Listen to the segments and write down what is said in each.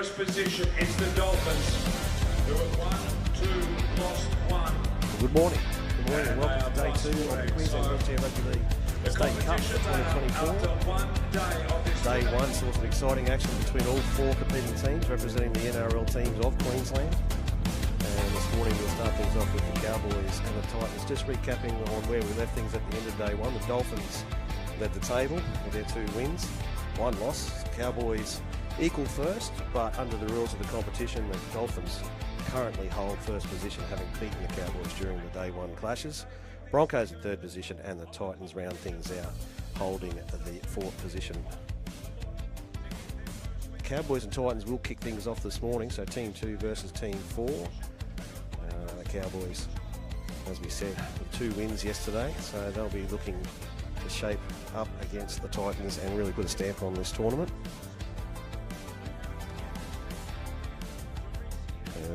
first position, it's the Dolphins, who have won 2, lost 1. Good morning. Good morning and welcome to day 2 of the Queensland Rugby League State Cup for 2024. Day 1 saw some exciting action between all 4 competing teams representing the NRL teams of Queensland. And this morning we'll start things off with the Cowboys and the Titans. Just recapping on where we left things at the end of day 1. The Dolphins led the table with their 2 wins, 1 loss. Cowboys equal first, but under the rules of the competition, the Dolphins currently hold first position, having beaten the Cowboys during the day 1 clashes. Broncos in 3rd position, and the Titans round things out, holding the 4th position. Cowboys and Titans will kick things off this morning, so Team 2 versus Team 4. The Cowboys, as we said, with 2 wins yesterday, so they'll be looking to shape up against the Titans and really put a stamp on this tournament.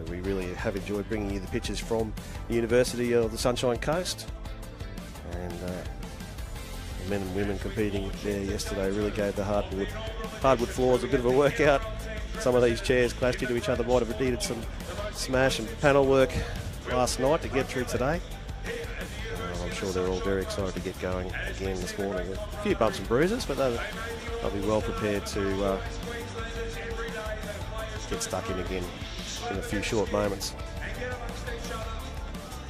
We really have enjoyed bringing you the pictures from the University of the Sunshine Coast, and the men and women competing there yesterday really gave the hardwood floors a bit of a workout. Some of these chairs clashed into each other, might have needed some smash and panel work last night to get through today. I'm sure they're all very excited to get going again this morning. A few bumps and bruises, but they'll be well prepared to get stuck in again in a few short moments.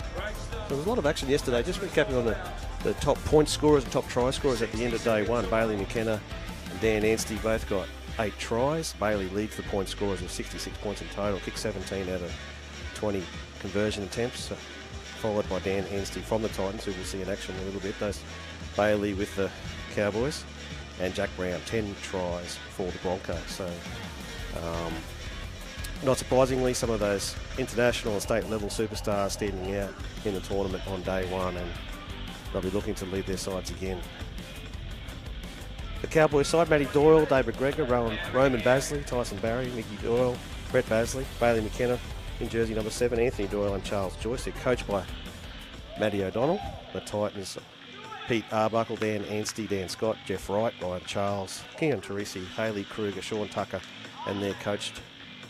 So there was a lot of action yesterday. Just recapping on the top point scorers and top try scorers at the end of day 1. Bailey McKenna and Dan Anstey both got 8 tries. Bailey leads the point scorers with 66 points in total, kicked 17 out of 20 conversion attempts, followed by Dan Anstey from the Titans, who we'll see in action a little bit. Those Bailey with the Cowboys, and Jack Brown, 10 tries for the Broncos. So not surprisingly, some of those international and state level superstars standing out in the tournament on day 1, and they'll be looking to lead their sides again. The Cowboys side: Matty Doyle, David Gregor, Roman Basley, Tyson Barry, Mickey Doyle, Brett Basley, Bailey McKenna in jersey number 7, Anthony Doyle and Charles Joyce. They're coached by Matty O'Donnell. The Titans: Pete Arbuckle, Dan Anstey, Dan Scott, Jeff Wright, Ryan Charles, Keon Teresi, Haley Kruger, Sean Tucker, and they're coached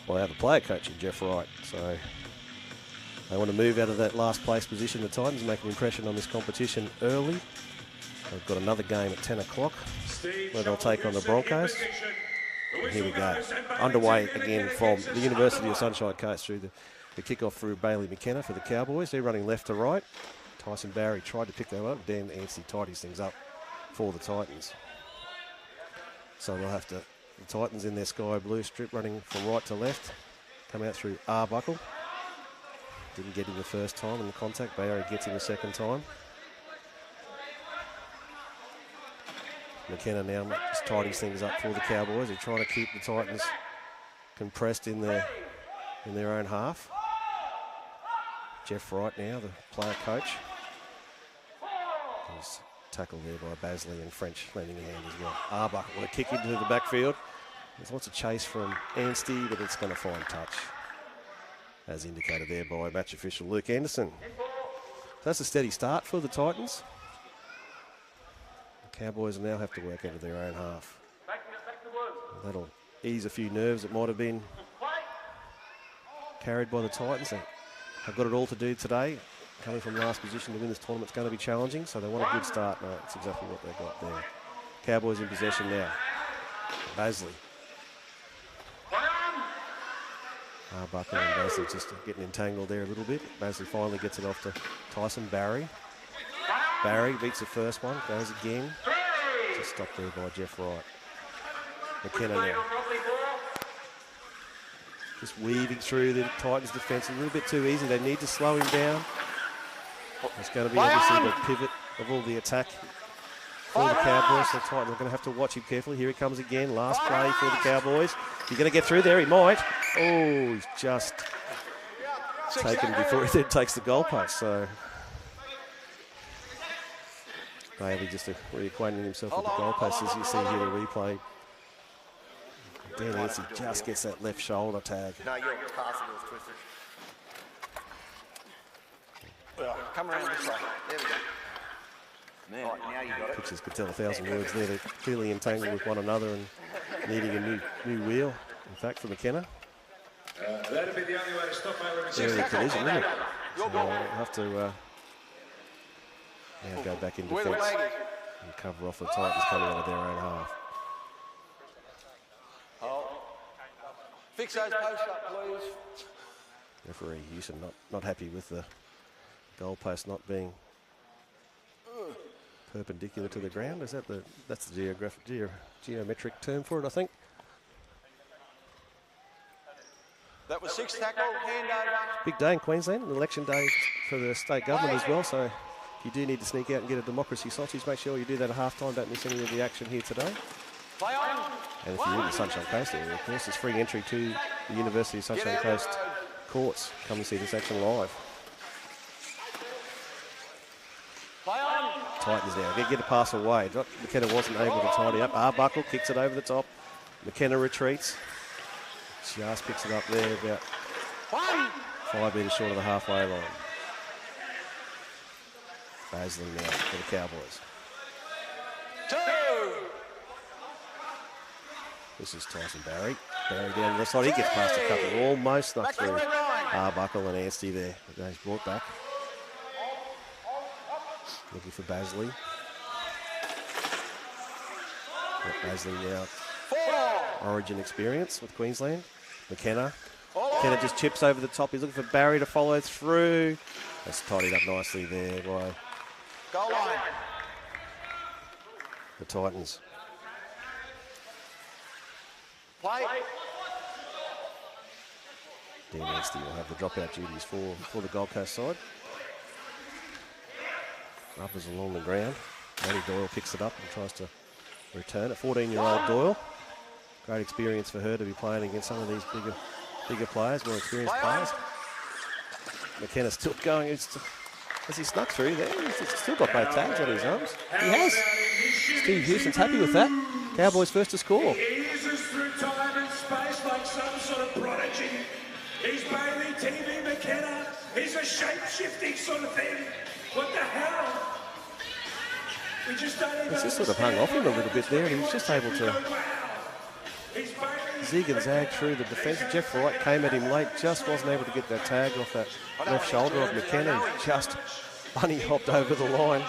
by the player coach, Jeff Wright. So they want to move out of that last place position. The Titans make an impression on this competition early. They've got another game at 10 o'clock where they'll take on the Broncos. And here we go. Underway again from the University of Sunshine Coast through the kickoff through Bailey McKenna for the Cowboys. They're running left to right. Tyson Barry tried to pick that up. Dan Anstey tidies things up for the Titans. So they'll have to, the Titans in their sky blue strip running from right to left. Come out through Arbuckle. Didn't get him the first time in the contact. Barry gets him the second time. McKenna now just tidies things up for the Cowboys. They're trying to keep the Titans compressed in their own half. Jeff Wright now, the player coach. He's tackled there by Basley and French lending a hand as well. Arbuckle with a kick into the backfield. There's lots of chase from Anstey, but it's going to find touch, as indicated there by match official Luke Anderson. So that's a steady start for the Titans. The Cowboys now have to work out of their own half. That'll ease a few nerves that might have been carried by the Titans. They have got it all to do today. Coming from last position to win this tournament's going to be challenging, so they want a good start. No, that's exactly what they've got there. Cowboys in possession now. Basley. Arbuckle and Basley just getting entangled there a little bit. Basley finally gets it off to Tyson Barry. Barry beats the first one, goes again. Just stopped there by Jeff Wright. McKenna now. Just weaving through the Titans' defence a little bit too easy. They need to slow him down. It's going to be obviously the pivot of all the attack for the Cowboys. So the Titans are going to have to watch him carefully. Here he comes again. Last play for the Cowboys. He's going to get through there. He might. Oh, he's just taken before he then takes the goalpost. So Bailey just reacquainting himself with the goalpost, as you see here the replay. Dan Anstey just gets that left shoulder tag. No, your passing was twisted. Well, come around this way. There we go. Man, right, now you got it. Pictures could tell 1,000 words there. They're clearly entangled with one another and needing a new wheel, in fact, for McKenna. That'd be the only way to stop over. Early collision, isn't it? So we'll have to now go back in defence and cover off the Titans coming out of their own half. Fix those posts up, please. Referee Houston not happy with the goalpost not being perpendicular to the ground. Is that that's the geometric term for it, I think. That was 6 tackle, hand over. Big day in Queensland, an election day for the state government as well, so if you do need to sneak out and get a democracy sausage, make sure you do that at half-time. Don't miss any of the action here today. Play on. And if you're in the Sunshine Coast area, of course, there's free entry to the University of Sunshine Coast courts. Come and see this action live. Play on. Titans now, get a pass away. McKenna wasn't able to tidy up. Arbuckle kicks it over the top. McKenna retreats. Just picks it up there about 5 metres short of the halfway line. Basley now for the Cowboys. 2. This is Tyson Barry. Barry down the left side. He gets past a couple. Almost snuck through. Arbuckle and Anstey there. He's brought back. Looking for Basley. Basley now. 4. Origin experience with Queensland. McKenna just chips over the top. He's looking for Barry to follow through. That's tidied up nicely there by Goal line. the Titans. Play. Dan Anstey will have the dropout duties for the Gold Coast side. Rubbers along the ground. Matty Doyle picks it up and tries to return it. 14-year-old Doyle. Great experience for her to be playing against some of these bigger players, more experienced players. McKenna's still going. Has he snuck through there? He's still got both tags on his arms. He has. Steve Houston's happy with that. Cowboys first to score. He eases through time and space like some sort of prodigy. He's Bailey TV McKenna. He's a shape-shifting sort of thing. What the hell? We just don't even. He's just sort of hung off him a little bit there, and he was just able to zig and zag through the defence. Jeff Wright came at him late, just wasn't able to get that tag off that left shoulder of McKenna. He just bunny hopped over the line.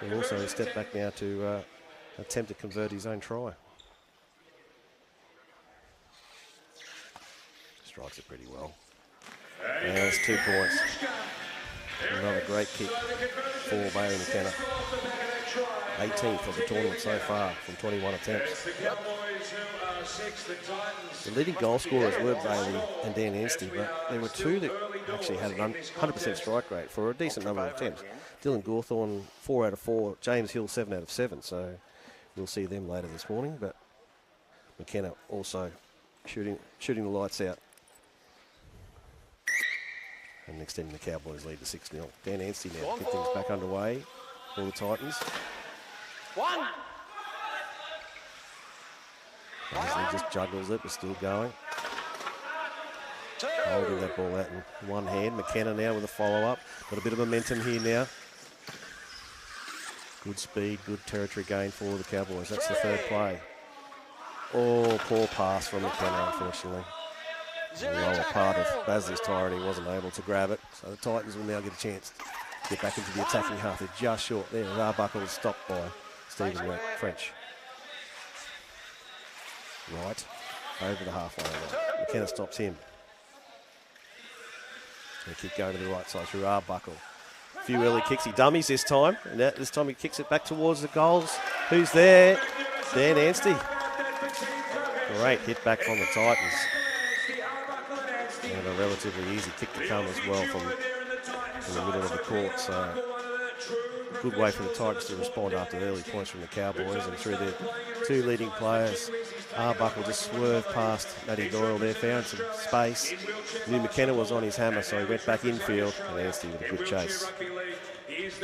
He'll also step back now to attempt to convert his own try. Strikes it pretty well. And that's 2 points. Another great kick for Bailey McKenna. 18th of the tournament so far from 21 attempts. The leading goal scorers were Bailey and Dan Anstey, but there were two that actually had an 100% strike rate for a decent number of attempts. Dylan Gawthorne, 4 out of 4. James Hill, 7 out of 7. So we'll see them later this morning. But McKenna also shooting the lights out. And extending the Cowboys lead to 6-0. Dan Anstey now get things back underway for the Titans. 1. He just juggles it, but still going. 2. Holding that ball out in one hand. McKenna now with a follow-up. Got a bit of momentum here now. Good speed, good territory gain for the Cowboys. That's the third play. Oh, poor pass from McKenna, unfortunately. The lower part of Basley's tire, and he wasn't able to grab it. So the Titans will now get a chance to get back into the attacking half. They're just short there. Arbuckle is stopped by Stephen French. Right, over the halfway line. McKenna stops him. They keep going to the right side through Arbuckle. A few early kicks. He dummies this time. And this time he kicks it back towards the goals. Who's there? Dan Anstey. Great hit back from the Titans. And a relatively easy kick to come as well from the middle of the court. So good way for the Tigers to respond after early points from the Cowboys and through their two leading players. Arbuckle just swerved past Matty Doyle there, found some space. Knew McKenna was on his hammer, so he went back infield, and Anstey with a good chase. Just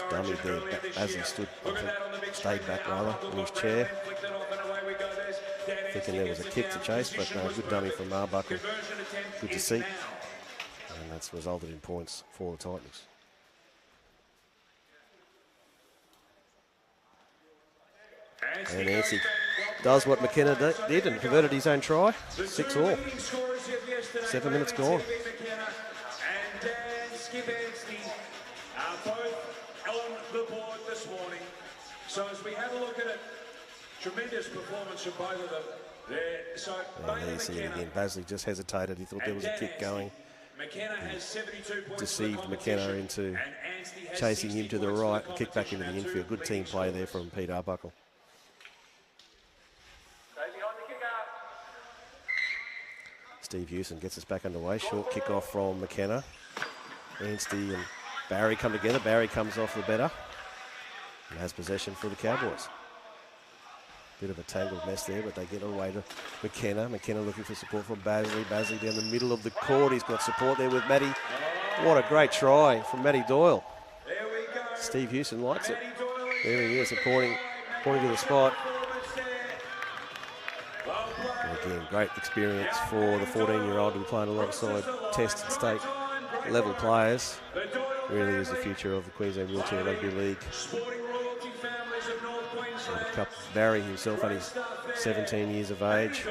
dummied there as he stood, stayed back rather, in his chair. Thinking there was a kick to chase, but no, good dummy from Arbuckle. Good to see. And that's resulted in points for the Titans. And Anstey does what McKenna did and converted his own try. 6-all. 7 minutes gone. And Skip Anstey are both on the board this morning. So as we have a look at it, tremendous performance from both of them. There you see it again. Basley just hesitated. He thought there was a kick going. McKenna has 72 points. Deceived McKenna into chasing him to the right. Kick back into the infield. Good team play there from Pete Arbuckle. Steve Hewson gets us back underway. Short kick off from McKenna. Anstey and Barry come together. Barry comes off the better and has possession for the Cowboys. Bit of a tangled mess there, but they get away to McKenna. McKenna looking for support from Basley. Basley down the middle of the court. He's got support there with Matty. What a great try from Matty Doyle. Steve Hewson likes it. There he is, pointing to the spot. And again, great experience for the 14-year-old to be playing alongside Test and State level players. Really is the future of the Queensland Wheelchair Rugby League. Barry himself only 17 years of age.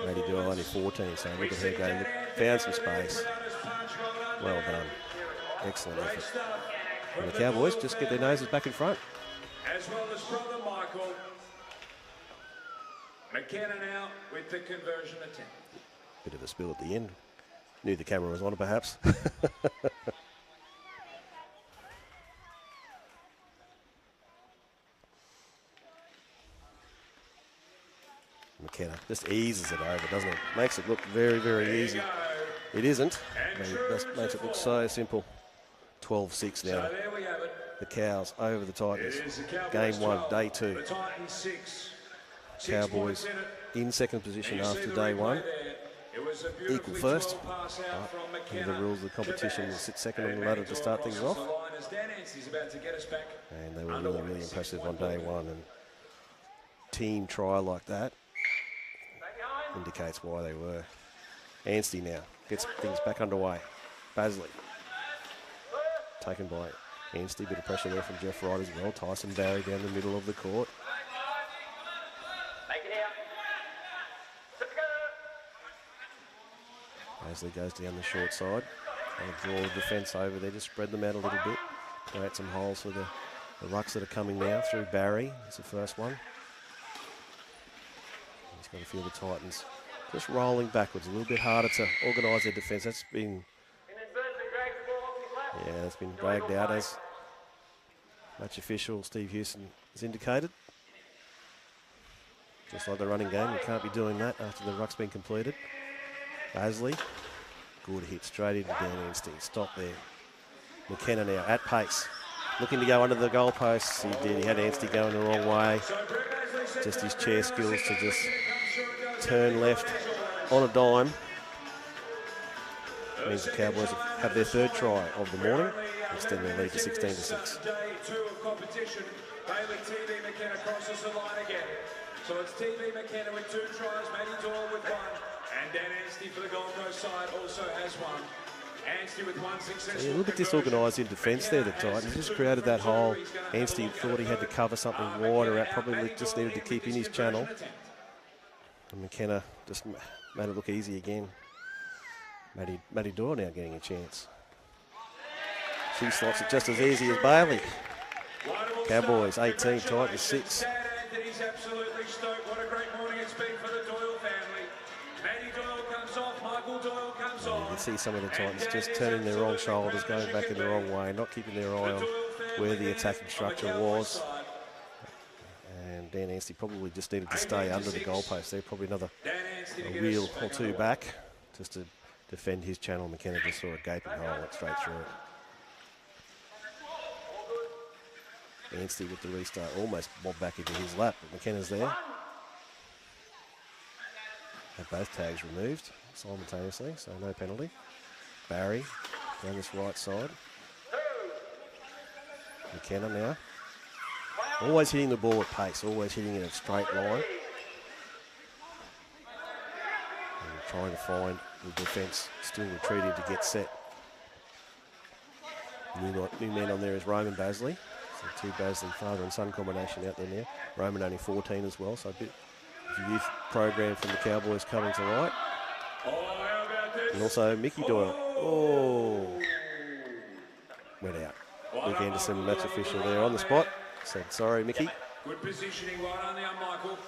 Matty Doyle only 14, so look at her go. Found some space. Well done. Excellent effort. And the Cowboys just get their noses back in front. As well as brother Michael. McKenna now with the conversion attempt. Bit of a spill at the end. Knew the camera was on, perhaps. McKenna just eases it over, doesn't it? Makes it look very, very easy. It isn't. It makes it look so simple. 12-6 now. So there we have it. The Cows over the Titans. Game 1, day 2. The Titans 6. Cowboys in second position after day 1. Equal first. Under the rules of the competition, will sit second on the ladder to start things off. And they were really, really impressive on day 1. And team try like that indicates why they were. Anstey now gets things back underway. Basley taken by Anstey. Bit of pressure there from Jeff Wright as well. Tyson Barry down the middle of the court. Basley goes down the short side. They'll draw the defence over there, just spread them out a little bit. Create some holes for the rucks that are coming now through Barry. It's the first one. He's got to feel the Titans just rolling backwards. A little bit harder to organise their defence. That's been dragged out as match official Steve Hewson has indicated. Just like the running game, you can't be doing that after the ruck's been completed. Basley, good hit straight into Dan Anstey. Stop there. McKenna now at pace. Looking to go under the goalposts. He did. He had Anstey going the wrong way. Just his chair skills to just turn left on a dime. Means the Cowboys have their third try of the morning. Extend their lead to 16-6. Day 2 of competition. Bailey TV McKenna crosses the line again. So it's TV McKenna with 2 tries, Matty Doyle with 1. And Dan Anstey for the Gold Coast side also has 1. Anstey with 1 successful. A little bit disorganised in defence there, the Titans. Just created that hole. Anstey thought he had to cover something wider out. Probably just needed to keep in his channel. And McKenna just made it look easy again. Matty Doyle now getting a chance. She slots it just as easy as Bailey. Cowboys 18, Titans 6. He's absolutely stoked. What a great morning it's been for the Doyle family. Matty Doyle comes off, Michael Doyle comes on. You can see some of the Titans just turning their wrong shoulders, going back in the wrong way, not keeping their eye on where the attacking structure was. And Dan Anstey probably just needed to stay under the goalpost there, probably another wheel or 2 back, just to defend his channel. McKenna just saw a gaping hole, went straight through it. Anstey with the restart, almost bobbed back into his lap, but McKenna's there. Have both tags removed simultaneously, so no penalty. Barry down this right side. McKenna now. Always hitting the ball at pace, always hitting it in a straight line. And trying to find the defence still retreating to get set. New man on there is Roman Basley. So two Basley father and son combination out there now. Roman only 14 as well, so a bit of a youth program from the Cowboys coming to light. And also Mickey Doyle. Oh, went out. Luke Anderson, match official there on the spot. Said, sorry, Mickey. Good positioning, right on there, Michael.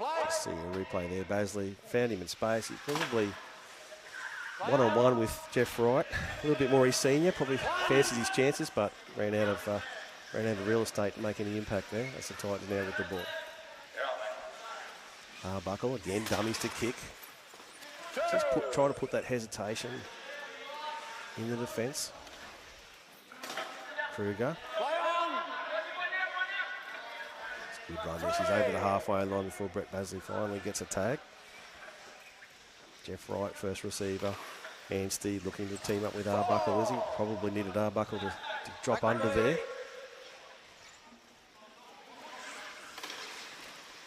Let's see a replay there. Basley found him in space. He's probably one-on-one with Jeff Wright. A little bit more he's senior, probably fancied his chances, but ran out of real estate to make any impact there. That's the Titans now with the ball. Arbuckle again, dummies to kick. Just trying to put that hesitation in the defence. Kruger. It's a good run there. She's over the halfway line before Brett Basley finally gets a tag. Jeff Wright, first receiver. Anstey looking to team up with Arbuckle, is he? Probably needed Arbuckle to drop under there.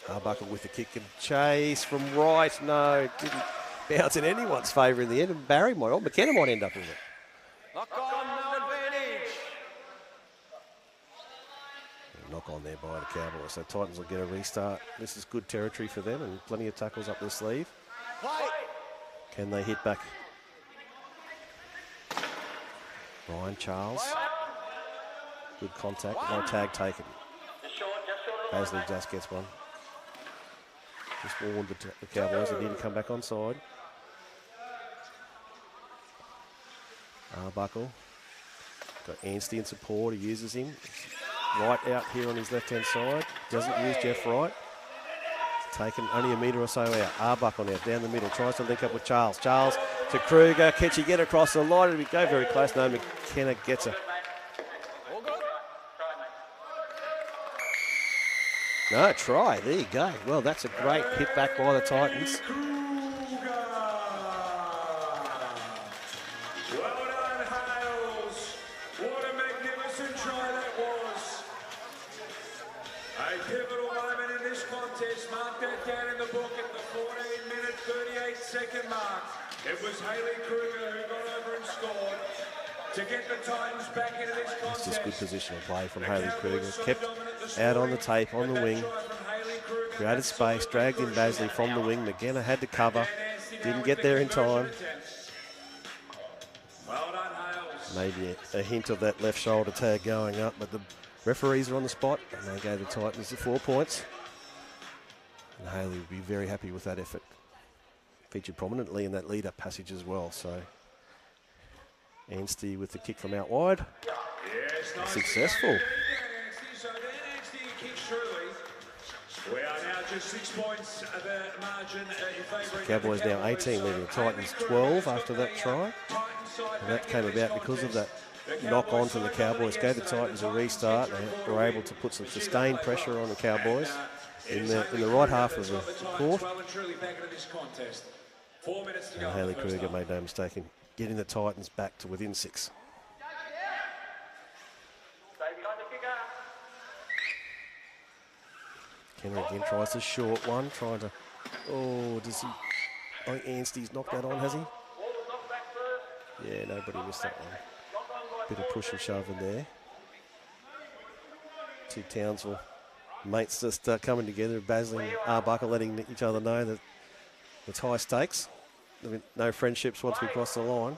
Arbuckle with the kick and chase from Wright. No, didn't bounce in anyone's favour in the end. And Barry might, or McKenna might end up with it. Knock on, no advantage. Knock on there by the Cowboys. So Titans will get a restart. This is good territory for them and plenty of tackles up their sleeve. Can they hit back? Ryan Charles. Good contact. No tag taken. Basley just gets one. Just warned the Cowboys they need to come back onside. Arbuckle. Got Anstey in support. He uses him. Right out here on his left-hand side. Doesn't use Jeff Wright. Taken only a metre or so out. Arbuckle now down the middle. Tries to link up with Charles. Charles to Kruger. Can she get across the line? Did we go very close? No, McKenna gets her. No, try. There you go. Well, that's a great hit back by the Titans. Second mark. It was Hayley Kruger who got over and scored to get the Titans back into this contest. It's just good positional play from Hayley Kruger. Kept out on the tape, on the wing. Created space, dragged in Basley from the wing. McKenna had to cover. Didn't get there in time. Maybe a hint of that left shoulder tag going up, but the referees are on the spot and they gave the Titans the 4 points. And Hayley would be very happy with that effort. Featured prominently in that lead-up passage as well. So Anstey with the kick from out wide. Yes, successful. We are now just 6 points of the margin in favour. Cowboys now 18, leaving the Titans 12 after that try. And that came about because of that knock on from the Cowboys. Gave the Titans a restart. They were able to put some sustained pressure on the Cowboys in the right half of the court. And Hayley Kruger made no mistake in getting the Titans back to within 6. Kenner again tries a short one, trying to, does he, I think Anstey's knocked that on, has he? Yeah, nobody missed that one. Bit of push and shove in there. Two Townsville mates just coming together, Basley and Arbuckle letting each other know that it's high stakes. No friendships once we cross the line.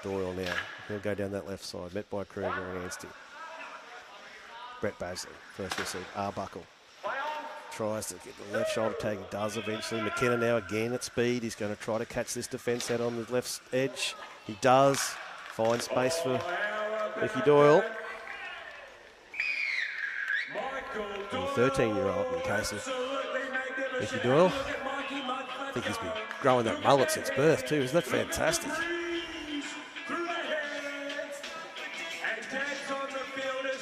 Doyle now, he'll go down that left side, met by Kruger and Anstey. Brett Basley, first receive, Arbuckle. Tries to get the left shoulder tag, he does eventually. McKenna now again at speed, he's going to try to catch this defence out on the left edge. He does, find space for Mickey Doyle. The 13-year-old in case of Mickey Doyle. I think he's been growing that mullet since birth too, isn't that fantastic?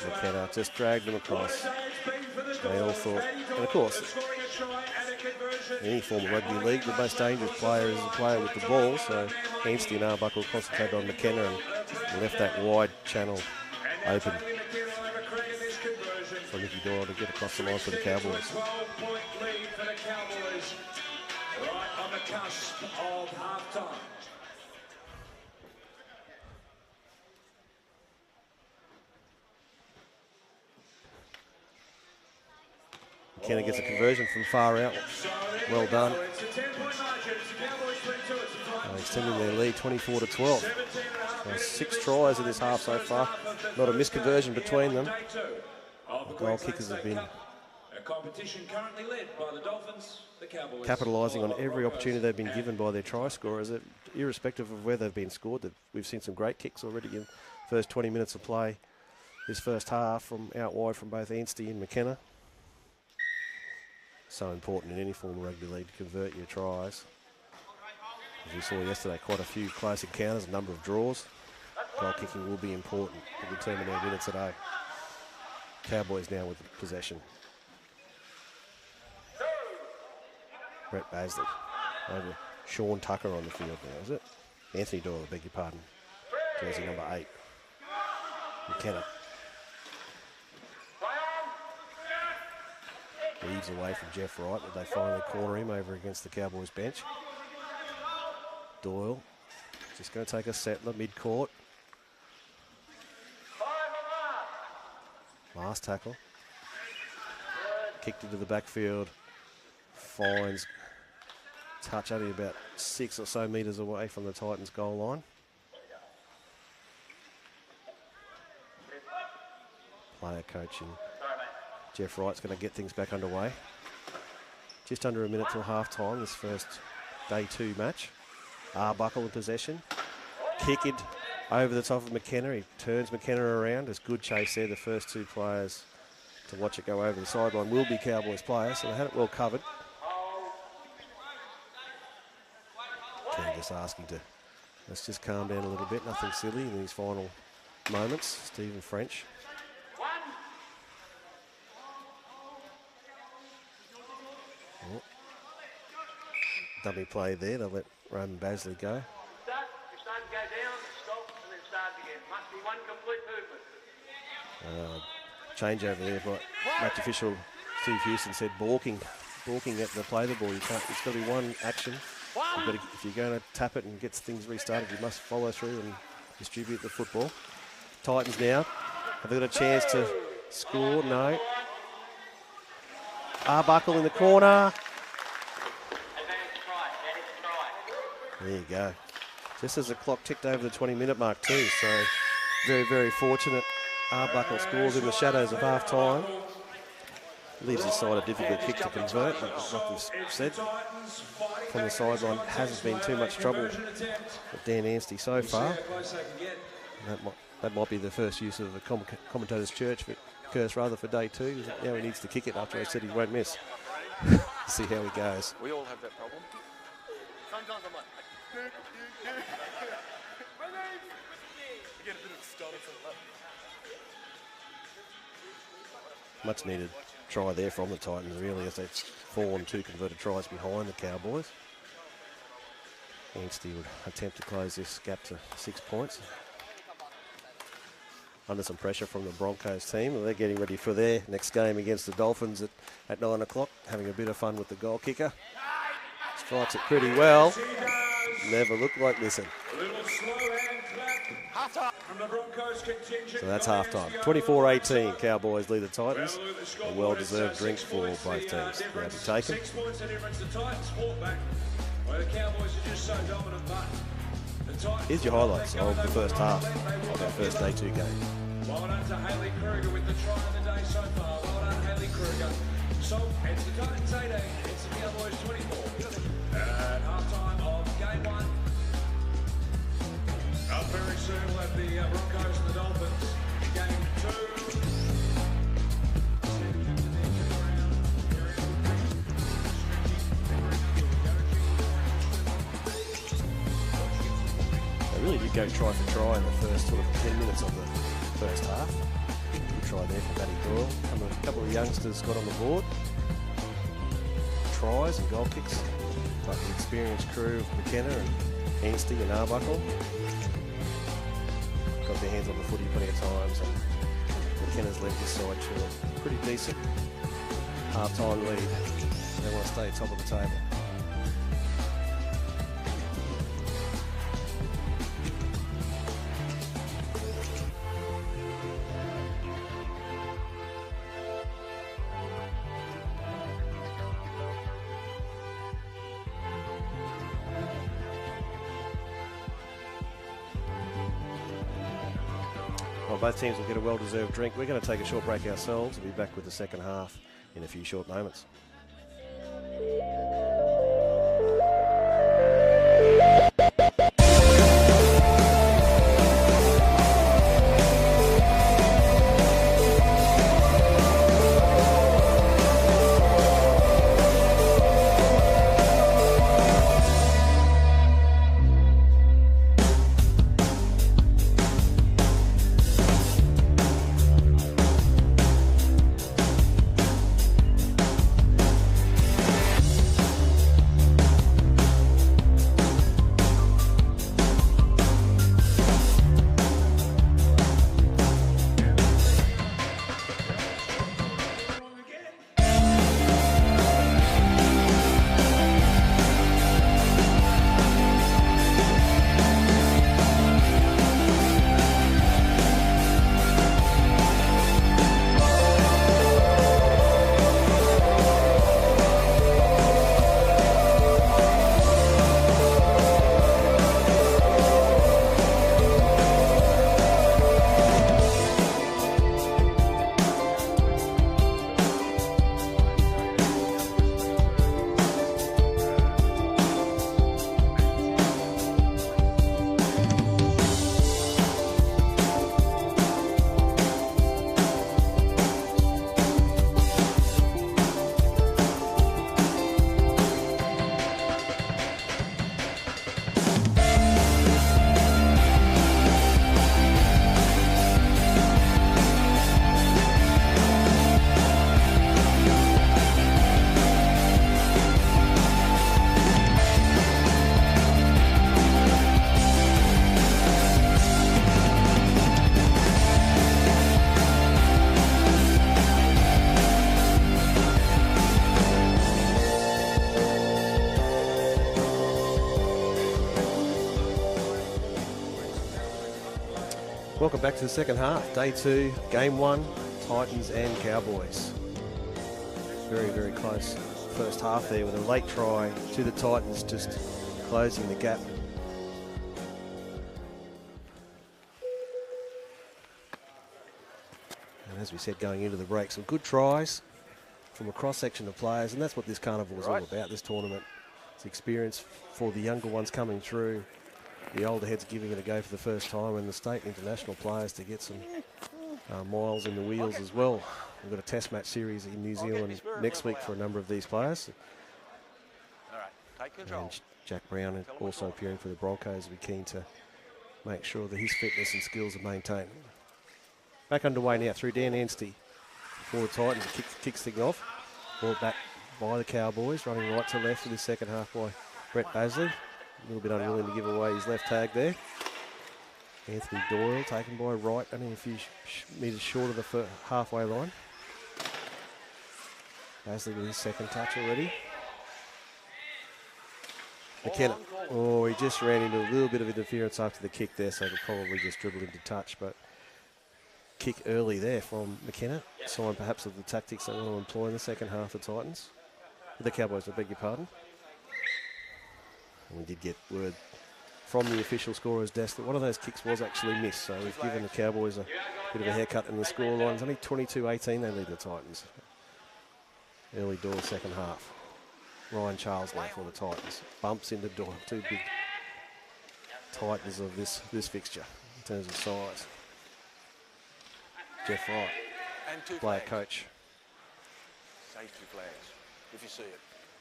McKenna just dragged them across. They all thought, and of course, in any form of rugby league, the most dangerous player is the player with the ball, so Anstey and Arbuckle concentrated on McKenna and left that wide channel open for Mickey Doyle to get across the line for the Cowboys. 12-point lead for the Cowboys, right on the cusp of half-time. McKenna gets a conversion from far out. Well done. Extending their lead 24-12. 6 tries in this half so far. Not a misconversion between them. The goal kickers have been currently led by the Dolphins, the Cowboys. Capitalising on every opportunity they've been given by their try scorers, irrespective of where they've been scored. We've seen some great kicks already in the first 20 minutes of play this first half from out wide from both Anstey and McKenna. So important in any form of rugby league to convert your tries. As we saw yesterday, quite a few close encounters, a number of draws. Goal kicking will be important to determine their winner today. Cowboys now with possession. Brett Basley over Sean Tucker on the field now, is it? Anthony Doyle, I beg your pardon. Jersey number 8. McKenna. Weaves away from Jeff Wright, but they finally corner him over against the Cowboys bench. Doyle just going to take a settler mid-court. Last tackle. Kicked into the backfield. Finds touch only about 6 or so metres away from the Titans goal line. Player coaching. Jeff Wright's going to get things back underway. Just under a minute till half time, this first day 2 match. Arbuckle in possession. Kicked over the top of McKenna. He turns McKenna around. There's good chase there. The first 2 players to watch it go over the sideline will be Cowboys players, so they had it well covered. Ken just asking to, let's just calm down a little bit. Nothing silly in these final moments. Stephen French. Oh. Dummy play there. They'll let Roman Basley go. Change over there, but match official Steve Houston said balking at the play the ball. You can't. It's got to be one action. If you're going to tap it and get things restarted, you must follow through and distribute the football. Titans now have they got a chance to score? No. Arbuckle in the corner. There you go. Just as the clock ticked over the 20-minute mark too, so very, very fortunate. Arbuckle scores in the shadows of half-time. Leaves his side a difficult kick to convert, but like we've said, from the sideline hasn't been too much trouble with Dan Anstey so far. That might be the first use of the commentator's church for curse rather for day 2. Now he needs to kick it after I said he won't miss. See how he goes. We all have that problem. Sometimes I'm like, get a bit of stutter to the left. Much needed try there from the Titans, really, as they've fallen 2 converted tries behind the Cowboys. Anstey would attempt to close this gap to 6 points. Under some pressure from the Broncos team. They're getting ready for their next game against the Dolphins at 9 o'clock, having a bit of fun with the goal kicker. Strikes it pretty well. Never looked like missing. So that's half-time. 24-18, Cowboys lead the Titans. A well-deserved drink for both teams. Now to take them. Here's your highlights of the first half of our first day 2 game. Well done to Haley Kruger with the try of the day so far. Well done, Haley Kruger. So it's the Titans 18, it's the Cowboys 24. At half-time of game 1. Up very soon we'll have the Broncos and the Dolphins. Game 2. They really did go try for try in the first sort of 10 minutes of the first half. Good try there for Matty Doyle. A couple of youngsters got on the board. Tries and goal kicks. But the experienced crew of McKenna and Anstey and Arbuckle got their hands on the footy plenty of times, and McKenna's led this side to a pretty decent half-time lead. They want to stay top of the table. Well, both teams will get a well-deserved drink. We're going to take a short break ourselves. We'll be back with the second half in a few short moments. Welcome back to the second half. Day 2, game 1, Titans and Cowboys. Very, very close first half there with a late try to the Titans, just closing the gap. And as we said, going into the break, some good tries from a cross-section of players, and that's what this carnival is all about, this tournament. It's experience for the younger ones coming through, the older heads giving it a go for the first time, and the state and international players to get some miles in the wheels as well. We've got a test match series in New Zealand next week for a number of these players. All right, take control. And Jack Brown also appearing for the Broncos. We're keen to make sure that his fitness and skills are maintained. Back underway now through Dan Anstey for the Titans. Kicks things off. Brought back by the Cowboys, running right to left for the second half by Brett Basley. A little bit unwilling to give away his left tag there. Anthony Doyle taken by Wright, only a few metres short of the halfway line. Basley with his second touch already. McKenna, oh, he just ran into a little bit of interference after the kick there, so he could probably just dribble into touch, but kick early there from McKenna. Sign perhaps of the tactics they want to employ in the second half of Titans. The Cowboys, I beg your pardon. And we did get word from the official scorer's desk that one of those kicks was actually missed. So we've given the Cowboys a bit of a haircut in the scoreline. It's only 22-18 they lead the Titans. Early door second half. Ryan Charles now for the Titans. Bumps into Doyle. Two big Titans of this fixture in terms of size. Jeff Wright, player coach. Safety flags, if you see it.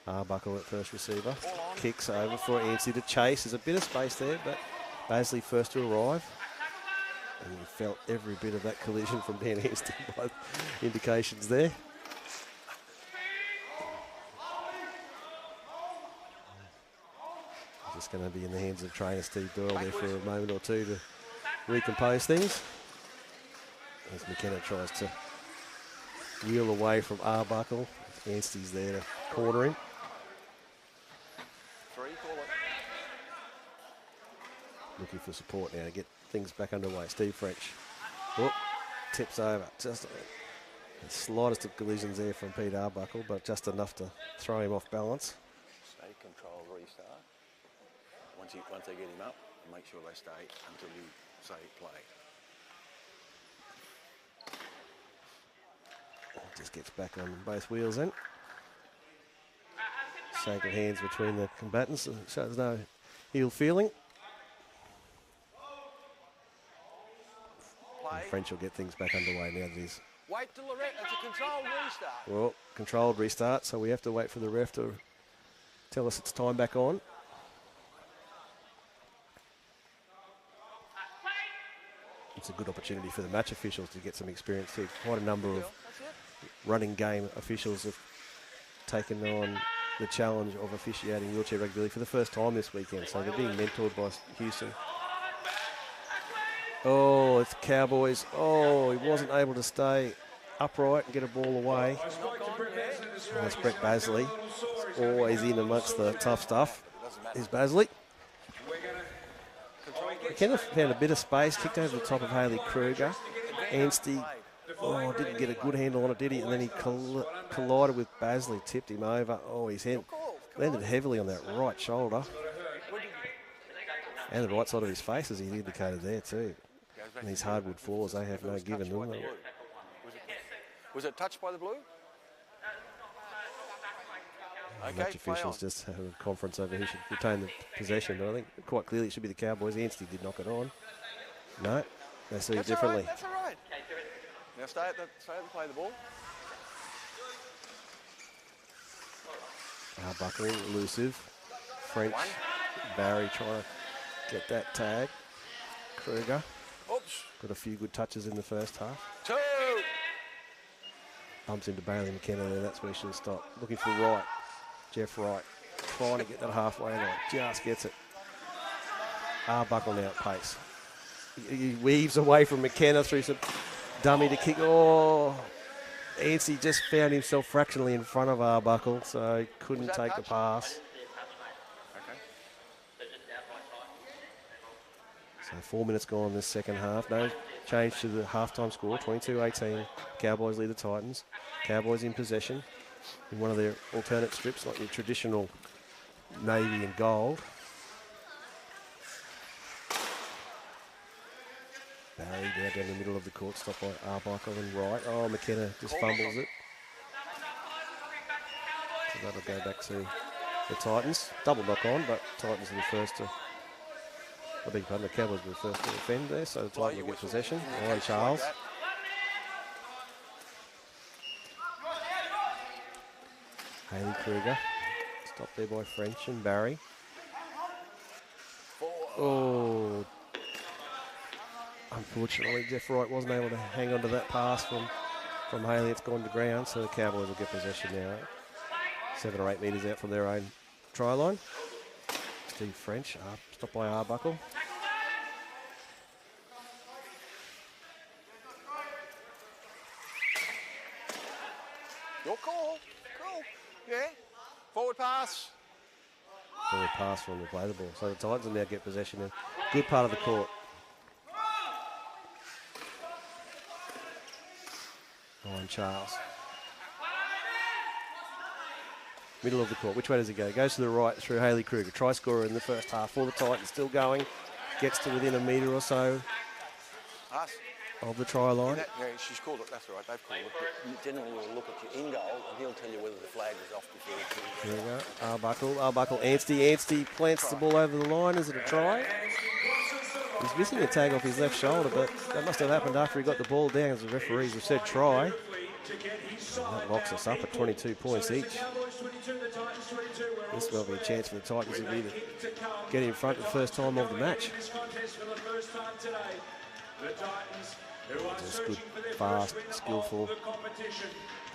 Arbuckle at first receiver. Kicks over for Anstey to chase. There's a bit of space there, but Basley first to arrive. And you felt every bit of that collision from Dan Anstey by indications there. Just going to be in the hands of trainer Steve Doyle there for a moment or two to recompose things. As McKenna tries to wheel away from Arbuckle. Anstey's there to corner him. Looking for support now to get things back underway. Steve French. Oh, tips over. Just the slightest of collisions there from Pete Arbuckle, but just enough to throw him off balance. Stay control, restart. Once they get him up, make sure they stay until you say play. Just gets back on both wheels then. Shake of hands between the combatants. Shows no ill feeling. And French will get things back underway now that he's... Wait till the ref. It's a controlled restart. Well, controlled restart, so we have to wait for the ref to tell us it's time back on. It's a good opportunity for the match officials to get some experience too. Quite a number of running game officials have taken on the challenge of officiating wheelchair rugby league for the first time this weekend. So they're being mentored by Houston. Oh, it's Cowboys. Oh, he wasn't able to stay upright and get a ball away. That's Brett Basley. Always in amongst the tough stuff. Here's Basley. McKenna found a bit of space, kicked over the top of Haley Kruger. Anstey, didn't get a good handle on it, did he? And then he collided with Basley, tipped him over. Oh, his head landed heavily on that right shoulder. And the right side of his face, as he indicated there too. And these hardwood floors, they have no given them. Was it touched by the blue? Okay, match officials just have a conference over who should retain the possession, but I think quite clearly it should be the Cowboys. Anstey did knock it on. No, they see it differently. That's all right. Now stay at the play the ball. Buckling, elusive. French, Barry trying to get that tag. Kruger. Oops. Got a few good touches in the first half. 2. Bumps into Bailey McKenna there, that's where he should stop. Looking for Wright. Jeff Wright. Trying to get that halfway line. Just gets it. Arbuckle now at pace. He weaves away from McKenna through some dummy to kick. Oh, Anstey just found himself fractionally in front of Arbuckle, so he couldn't take the pass. Okay. So 4 minutes gone in this second half. No change to the halftime score. 22-18. Cowboys lead the Titans. Cowboys in possession in one of their alternate strips, like your traditional navy and gold. Barry down the middle of the court, stopped by Arbuckle and Wright. Oh, McKenna just fumbles it. So that'll go back to the Titans. Double knock on, but Titans are the first to... I beg your pardon, the Cowboys were the first to defend there, so the Titans will get possession. All Charles. Haley Kruger. Stopped there by French and Barry. Oh. Unfortunately, Jeff Wright wasn't able to hang on to that pass from Haley. It's gone to ground, so the Cowboys will get possession now. 7 or 8 metres out from their own try line. Steve French, stopped by Arbuckle. Your call. Cool. Yeah. Forward pass. Forward pass from the play the ball. So the Titans will now get possession in good part of the court. Ryan Charles. Middle of the court. Which way does he go? Goes to the right through Haley Kruger. Try scorer in the first half for the Titans. Still going. Gets to within a metre or so of the try line. Yeah, she's called it. That's right. They've called it. But generally, you'll look at your in goal and he'll tell you whether the flag is off before. Here we go. Arbuckle. Anstey plants the ball over the line. Is it a try? He's missing a tag off his left shoulder, but that must have happened after he got the ball down, as the referees have said try. And that locks us up at 22 points each. This will be a chance for the Titans to either get in front the first time of the match. Just good, fast, skillful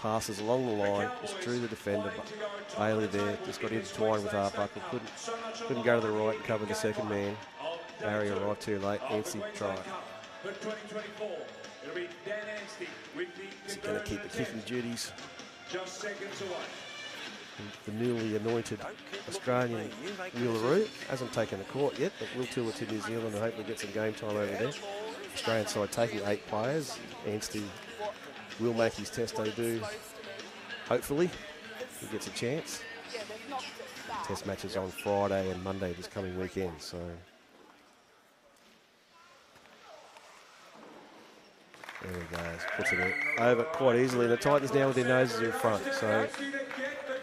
passes along the line, just drew the defender, but Bailey there just got intertwined with Arbuckle, couldn't go to the right and cover the second man. Barry arrived too late, Anstey tried. He's going to keep the kicking duties. The newly anointed Australian Wheeleroo hasn't taken the court yet, but will tour to New Zealand and hopefully get some game time over there. Australian side taking 8 players. Anstey will make his test debut. Hopefully, he gets a chance. Test matches on Friday and Monday this coming weekend. So There he goes. Puts it over quite easily. The Titans now with their noses in front. So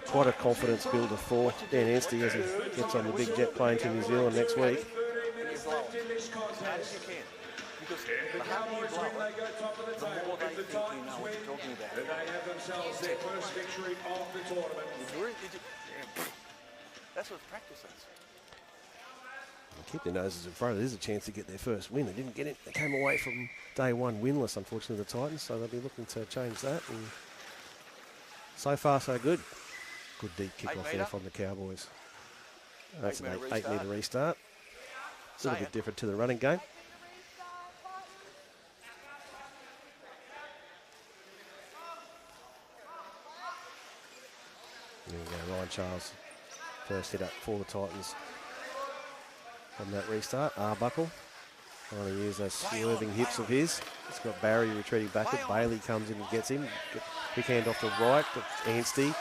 quite a confidence builder for Dan Anstey as he gets on the big jet plane to New Zealand next week. Because the harder you blow it, the more they think you know what you're talking about. They have themselves their first victory of the tournament. That's what practice is. Keep their noses in front. It is a chance to get their first win. They didn't get it. They came away from day one winless, unfortunately, the Titans, so they'll be looking to change that. And so far, so good. Good deep kick-off there from the Cowboys. That's an 8-metre restart. A little bit different to the running game. There we go, Ryan Charles, first hit up for the Titans from that restart. Arbuckle trying to use those swerving hips of his. It's got Barry retreating backwards. Bailey comes in and gets him. Quick hand off the right, but Anstey.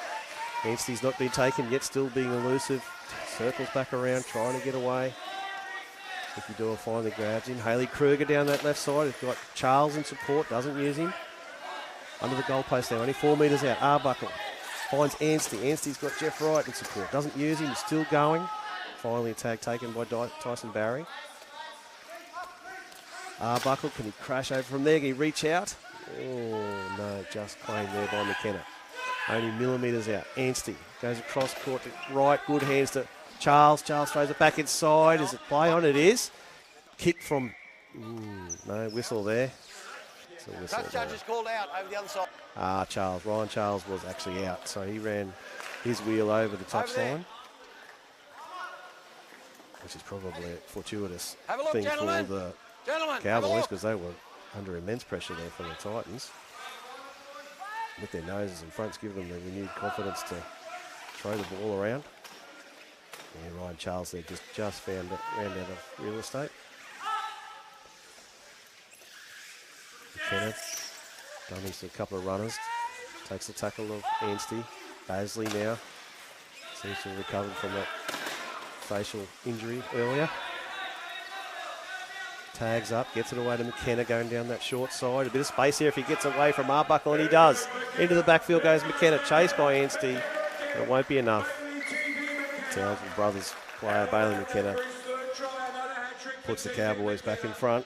Anstey's not been taken yet, still being elusive. Circles back around, trying to get away. Ricky Doyle finally grabs him. Haley Kruger down that left side. He's got Charles in support, doesn't use him. Under the goalpost there, only 4 metres out. Arbuckle finds Anstey. Anstey's got Jeff Wright in support. Doesn't use him, still going. Finally a tag taken by Tyson Barry. Arbuckle, can he crash over from there? Can he reach out? Oh, no, just claimed there by McKenna. Only millimetres out. Anstey goes across court to right. Good hands to Charles. Charles throws it back inside. Is it play on? It is. Kick from... no, whistle there. Touch judge is called out over the other side. Charles. Ryan Charles was actually out, so he ran his wheel over the touchline. Which is probably a fortuitous thing for the Cowboys because they were under immense pressure there from the Titans. With their noses in front, giving them the renewed confidence to throw the ball around. And Ryan Charles there just ran out of real estate. McKenna done into a couple of runners. Takes the tackle of Anstey. Basley now seems to have recovered from that facial injury earlier. Tags up, gets it away to McKenna going down that short side. A bit of space here if he gets away from Arbuckle, and he does. Into the backfield goes McKenna, chased by Anstey. It won't be enough. Townsville Brothers player Bailey McKenna puts the Cowboys back in front.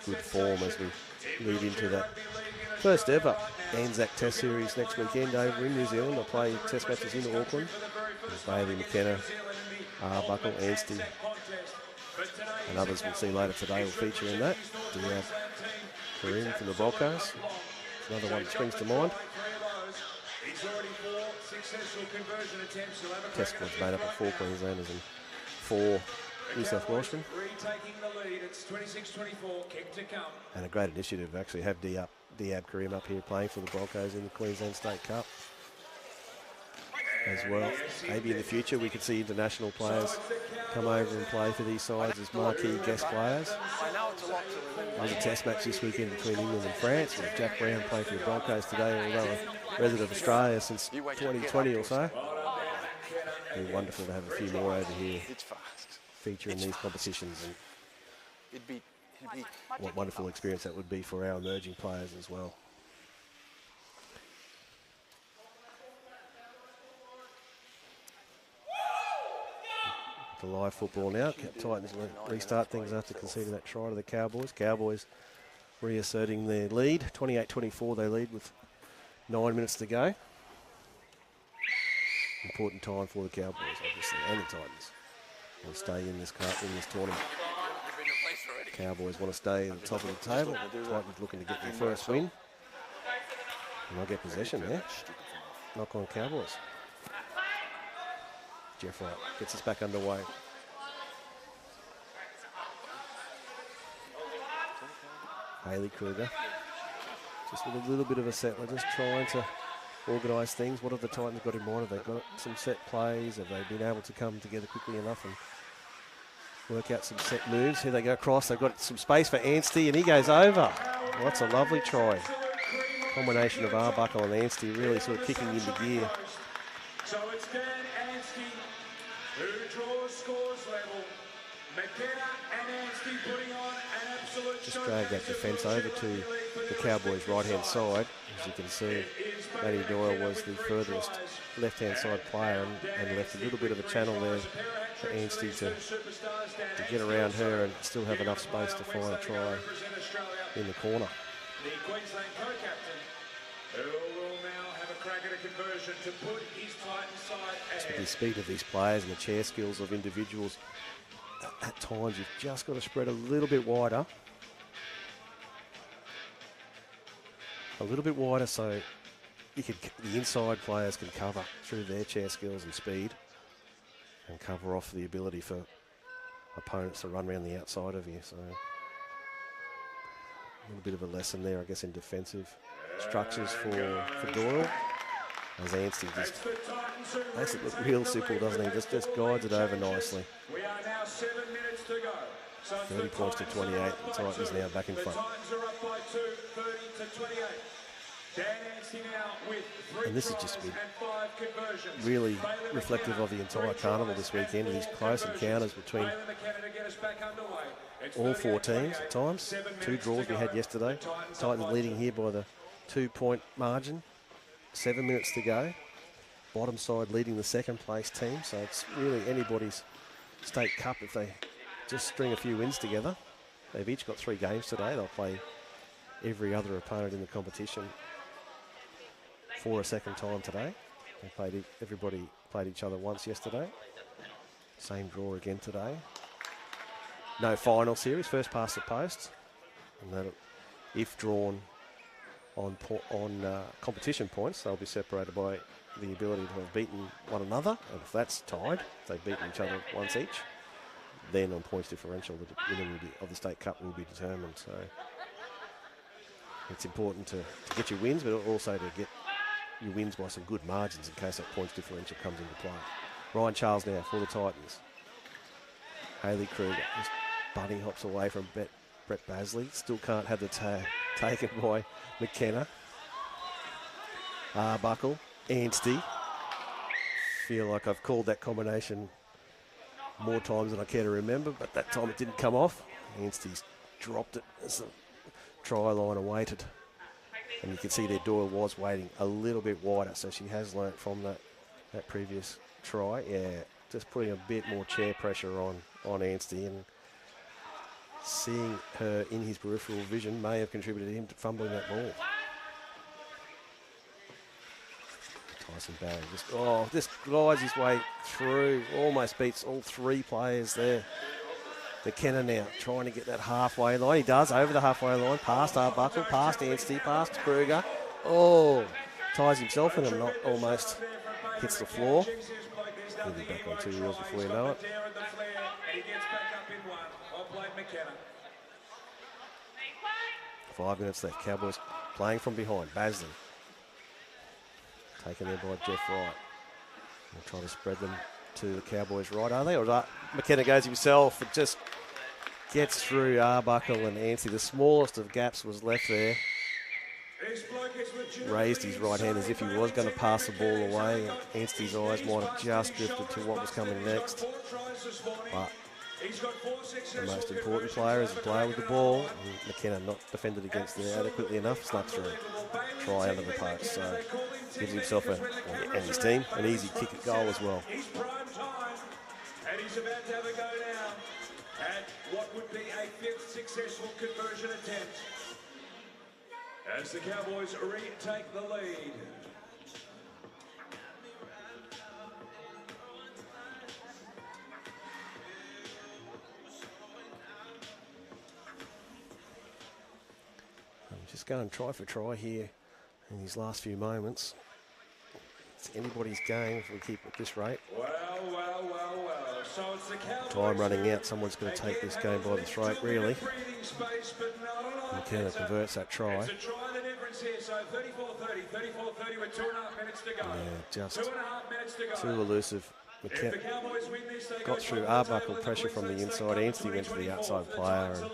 Good form as we lead into that first ever Anzac Test Series next weekend over in New Zealand. They'll play test matches in Auckland. Bailey McKenna, Arbuckle, Anstey, and others we'll see later today will feature in that. Diab Kareem from the Broncos. Another one that springs to mind. Test squad's made up of 4 Queenslanders and 4 New South Welshmen. And a great initiative to actually have Diab Kareem up here playing for the Broncos in the Queensland State Cup as well. Maybe in the future we could see international players come over and play for these sides as marquee guest players. There's a test match this weekend between England and France, with Jack Brown playing for the Broncos today, although a resident of Australia since 2020 or so. It'd be wonderful to have a few more over here feature in these competitions, and what wonderful experience that would be for our emerging players as well. The live football now. Titans restart things after conceding that try to the Cowboys. Cowboys reasserting their lead. 28-24 they lead with 9 minutes to go. Important time for the Cowboys, obviously, and the Titans. Want to stay in this tournament. Cowboys want to stay at the top of the table. Titans looking to get their first win. And they'll get possession there. Knock on Cowboys. Jeff Wright gets us back underway. Haley Kruger. Just with a little bit of a set. They're just trying to organise things. What have the Titans got in mind? Have they got some set plays? Have they been able to come together quickly enough and work out some set moves? Here they go across. They've got some space for Anstey, and he goes over. Well, that's a lovely try. Combination of Arbuckle and Anstey really sort of kicking into gear. So it's Dan Anstey who draws scores level. McKenna and Anstey putting on an absolute Just drag that defence over to the Cowboys' right-hand side. As you can see, Matty Doyle was the furthest left-hand side player and left a little bit of a channel there for Anstey to get around her and still have enough space to find a try in the corner. The Queensland co-captain, who will now have a crack at a conversion to put his Titans side ahead. With the speed of these players and the chair skills of individuals, at times you've just got to spread a little bit wider. A little bit wider so the inside players can cover through their chair skills and speed and cover off the ability for opponents to run around the outside of you. So a little bit of a lesson there, I guess, in defensive structures for Doyle. As Anstey just makes it look real simple, doesn't he? Just guides it over nicely. We are now 7 minutes to go. 30 points to 28. The Titans now back in front. The Titans are up by 2, 30 to 28. Dan Anstey now with 3 And this has tries just been and 5 conversions. really Bailey reflective McKenna, of the entire 3 carnival tries this weekend, and these 4 close conversions. encounters between Bailey McKenna to get us back underway. It's all 4 38, teams at times. 7 2 minutes draws to we go. had yesterday. The Titans up Titans by leading 2. here by the 2-point margin. 7 minutes to go. Bottom side leading the second place team, so it's really anybody's state cup if they just string a few wins together. They've each got 3 games today. They'll play every other opponent in the competition for a second time today. Everybody played each other once yesterday. Same draw again today. No final series, first past the post. And that, if drawn on competition points, they'll be separated by the ability to have beaten one another. And if that's tied, if they've beaten each other once each, then on points differential, the winner of the state cup will be determined. So it's important to get your wins, but also to get your wins by some good margins in case that points differential comes into play. Ryan Charles now for the Titans. Hayley Kruger just bunny hops away from Brett Basley. Still can't have the tag taken by McKenna. Arbuckle, Anstey. Feel like I've called that combination more times than I care to remember, but that time it didn't come off. Anstey's dropped it as the try line awaited. And you can see there Doyle was waiting a little bit wider, so she has learnt from that previous try. Yeah, just putting a bit more chair pressure on Anstey, and seeing her in his peripheral vision may have contributed to him to fumbling that ball. Tyson Barry just glides his way through, almost beats all 3 players there. McKenna now trying to get that halfway line. He does, over the halfway line, past Arbuckle, past Anstey, past Kruger. Oh, ties himself in and not almost hits the floor. He'll be back on 2 wheels before you know it. 5 minutes left. Cowboys playing from behind. Basley taken there by Jeff Wright. We'll try to spread them to the Cowboys right, are they? Or McKenna goes himself. It just gets through Arbuckle and Anstey. The smallest of gaps was left there. Raised his right hand as if he was going to pass the ball away. And Anstey's eyes might have just drifted to what was coming next. But the most important player is the player with the ball. And McKenna not defended against there adequately enough. Snuck through. Try under the post. So gives himself and his team an easy kick at goal as well. He's prime time, and he's about to have a go now at what would be a 5th successful conversion attempt as the Cowboys retake the lead. Just going try for try here in these last few moments. It's anybody's game if we keep at this rate. Well. So it's the Cowboys. Time running out. Someone's going to take this game by the throat, really. McKenna converts that try. It's a try the difference here. So 34-30, 34-30 with 2.5 minutes to go. Yeah, just 2.5 minutes to go. too elusive. McKenna got through Arbuckle pressure from the inside. Anstey went to the outside player, and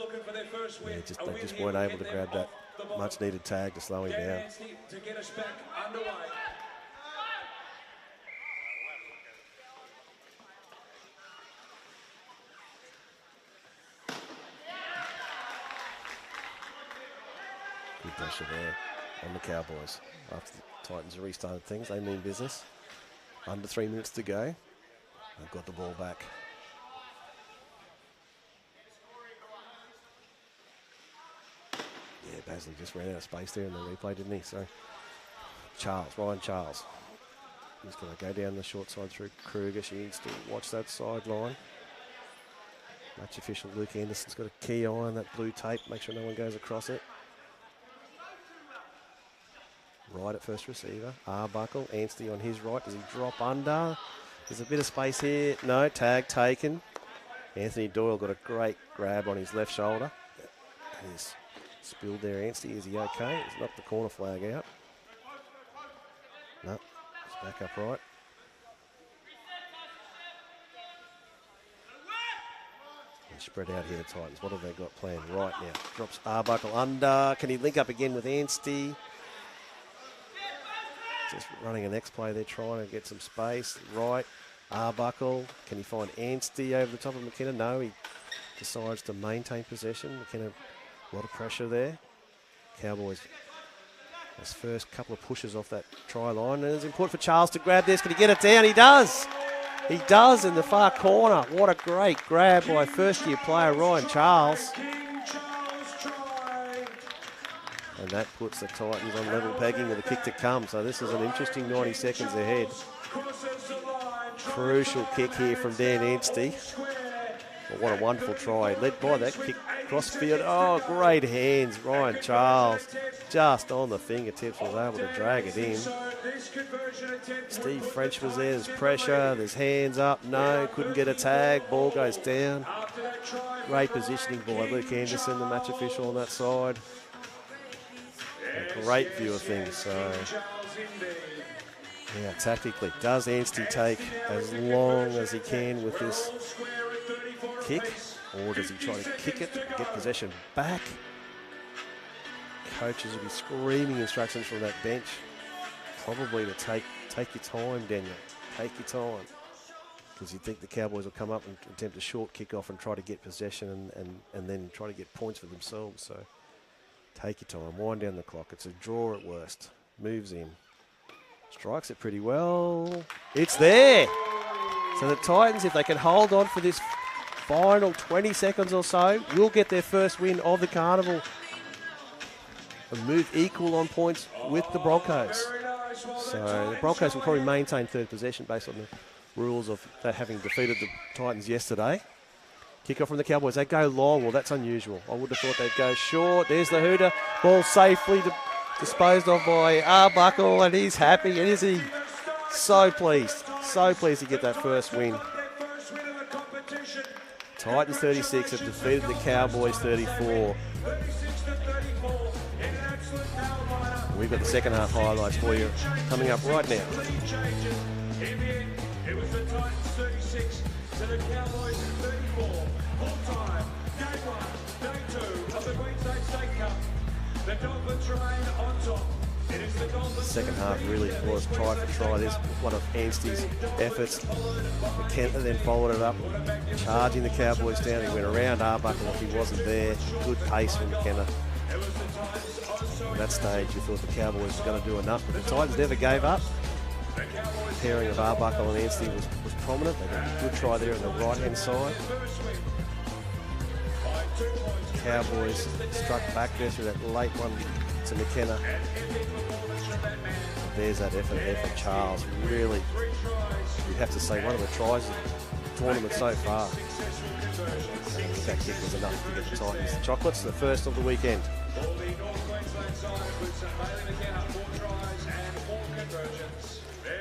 they just weren't able to grab that much needed tag to slow him down. To get us back underway. Good pressure there on the Cowboys. After the Titans have restarted things, they mean business. Under 3 minutes to go. They've got the ball back. Yeah, Basley just ran out of space there in the replay, didn't he? So Ryan Charles. He's going to go down the short side through Kruger. She needs to watch that sideline. Match official Luke Anderson's got a key eye on that blue tape. Make sure no one goes across it. Right at first receiver. Arbuckle. Anstey on his right. Does he drop under? There's a bit of space here. No, tag taken. Anthony Doyle got a great grab on his left shoulder. He's spilled there, Anstey. Is he okay? He's knocked the corner flag out. No, he's back upright. And spread out here, the Titans. What have they got planned right now? Drops Arbuckle under. Can he link up again with Anstey? Just running an X play there, trying to get some space. Right, Arbuckle. Can he find Anstey over the top of McKenna? No, he decides to maintain possession. McKenna, a lot of pressure there. Cowboys, his first couple of pushes off that try line. And it's important for Charles to grab this. Can he get it down? He does. He does in the far corner. What a great grab by first-year player Ryan Charles. And that puts the Titans on level pegging with a kick to come. So this is an interesting 90 seconds ahead. Crucial kick here from Dan Anstey. But what a wonderful try. Led by that kick cross field. Oh, great hands. Ryan Charles just on the fingertips was able to drag it in. Steve French was there. There's pressure. There's hands up. No, couldn't get a tag. Ball goes down. Great positioning by Luke Anderson, the match official on that side. A great view of things. So, yeah, tactically, does Anstey take as long as he can with this kick, or does he try to kick it, get possession back? Coaches will be screaming instructions from that bench, probably to take your time, Daniel. Take your time, because you'd think the Cowboys will come up and attempt a short kick off and try to get possession and then try to get points for themselves. So. Take your time, wind down the clock. It's a draw at worst. Moves in. Strikes it pretty well. It's there. So the Titans, if they can hold on for this final 20 seconds or so, will get their first win of the carnival and move equal on points with the Broncos. So the Broncos will probably maintain third possession based on the rules of having defeated the Titans yesterday. Kick-off from the Cowboys. They go long. Well, that's unusual. I would have thought they'd go short. There's the hooter. Ball safely disposed of by Arbuckle, and he's happy. And is he so pleased? So pleased to get that first win. Titans 36 have defeated the Cowboys 34. We've got the second half highlights for you coming up right now. It was the Titans 36 to the Cowboys 34. Full-time, game 1, day 2 of the Queensland State Cup. The Dolphins remain on top. It is the Dolphins. Second half really was try for try. This one of Anstey's efforts. McKenna then followed it up, charging the Cowboys down. He went around Arbuckle if he wasn't there. Good pace from McKenna. At that stage, you thought the Cowboys were going to do enough, but the Titans never gave up. The pairing of Arbuckle and Anstey was prominent. They got a good try there on the right-hand side. Cowboys struck back there through that late one to McKenna. There's that effort there from Charles. Really, you'd have to say one of the tries of the tournament so far. That kick was enough to get the Titans the chocolates, the first of the weekend.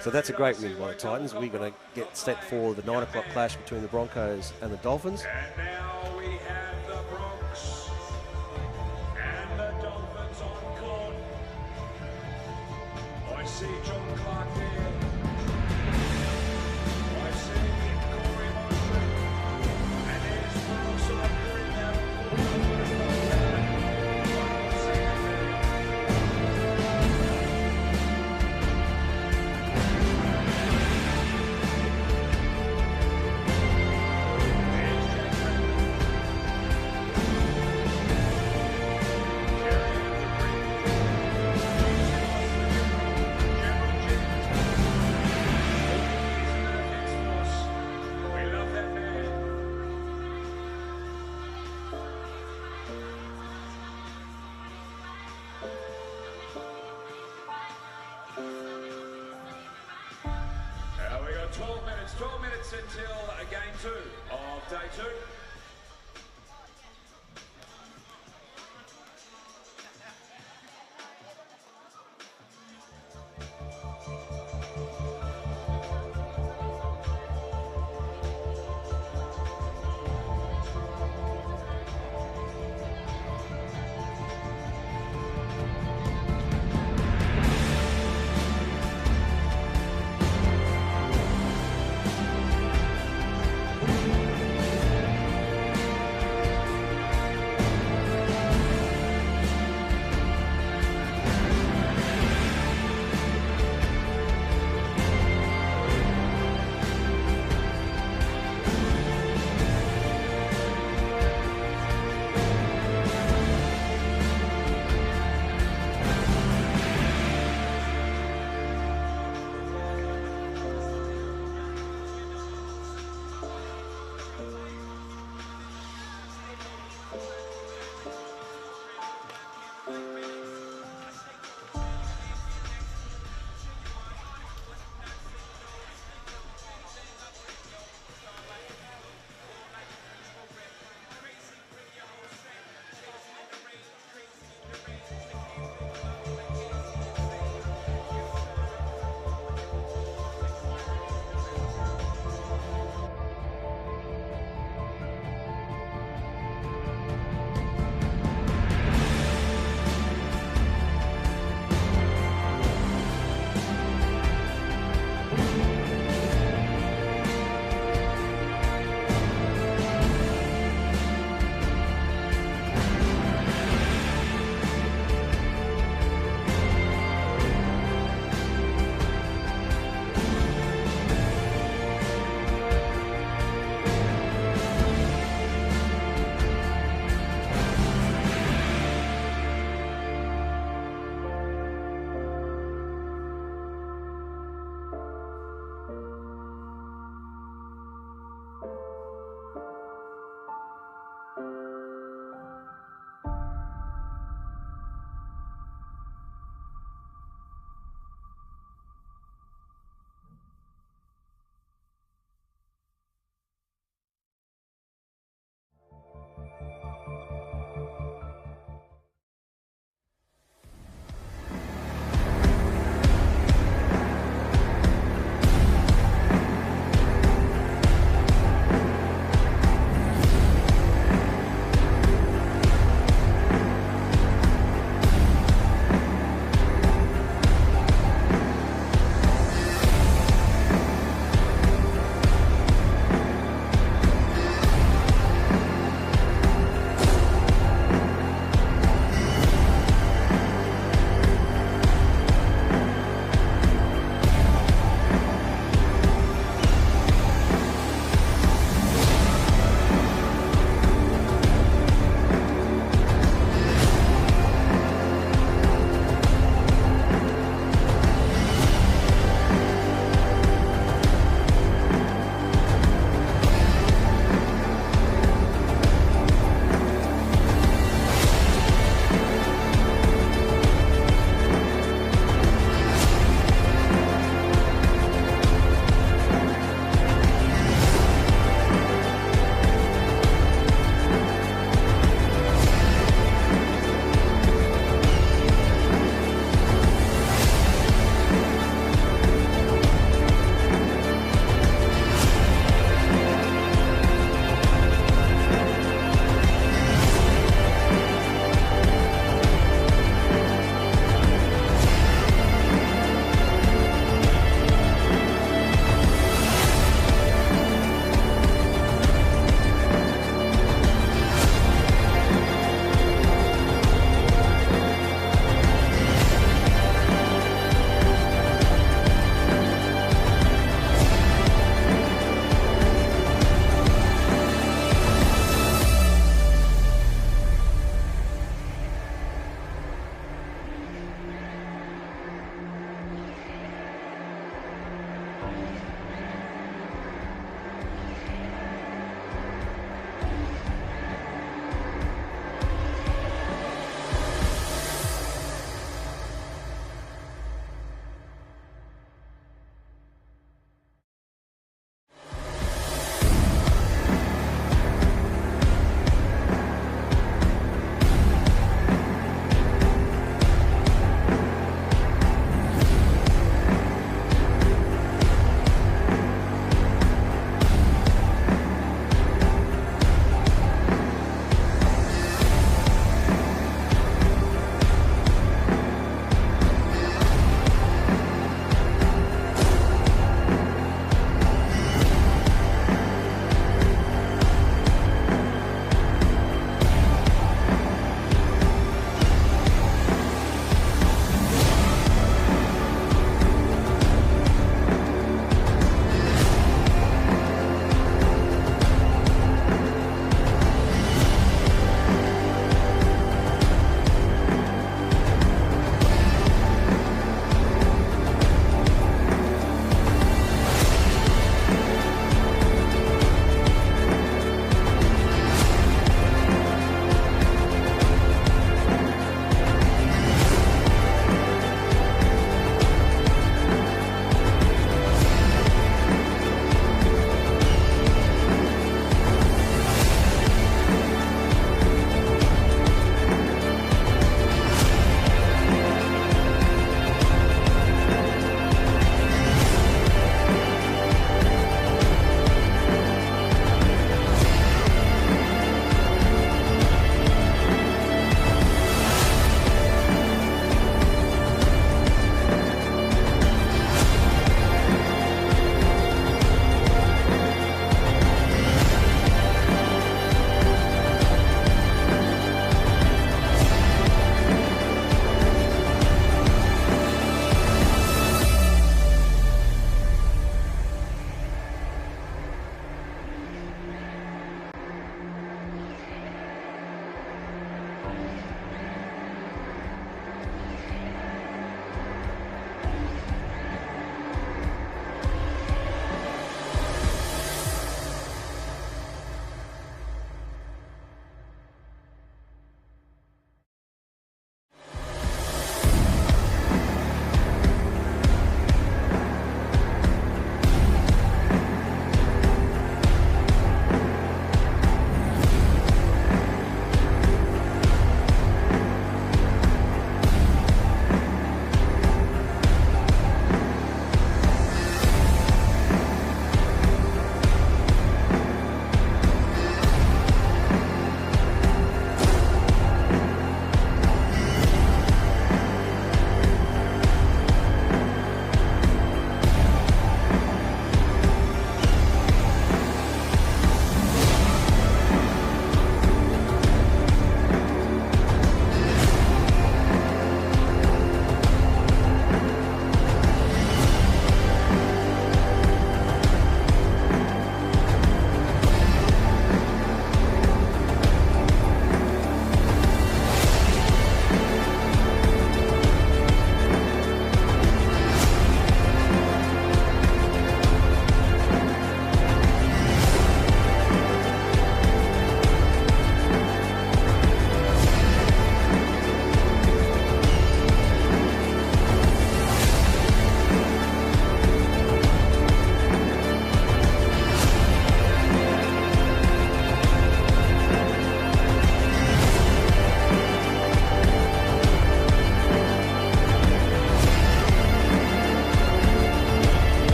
So that's a great win by the Titans. We're going to get set for the 9 o'clock clash between the Broncos and the Dolphins. And now we have the Broncos and the Dolphins on court. I see John Clark there. I see Corey Mosley. And there's Wilson doing that. minutes until game 2 of day 2.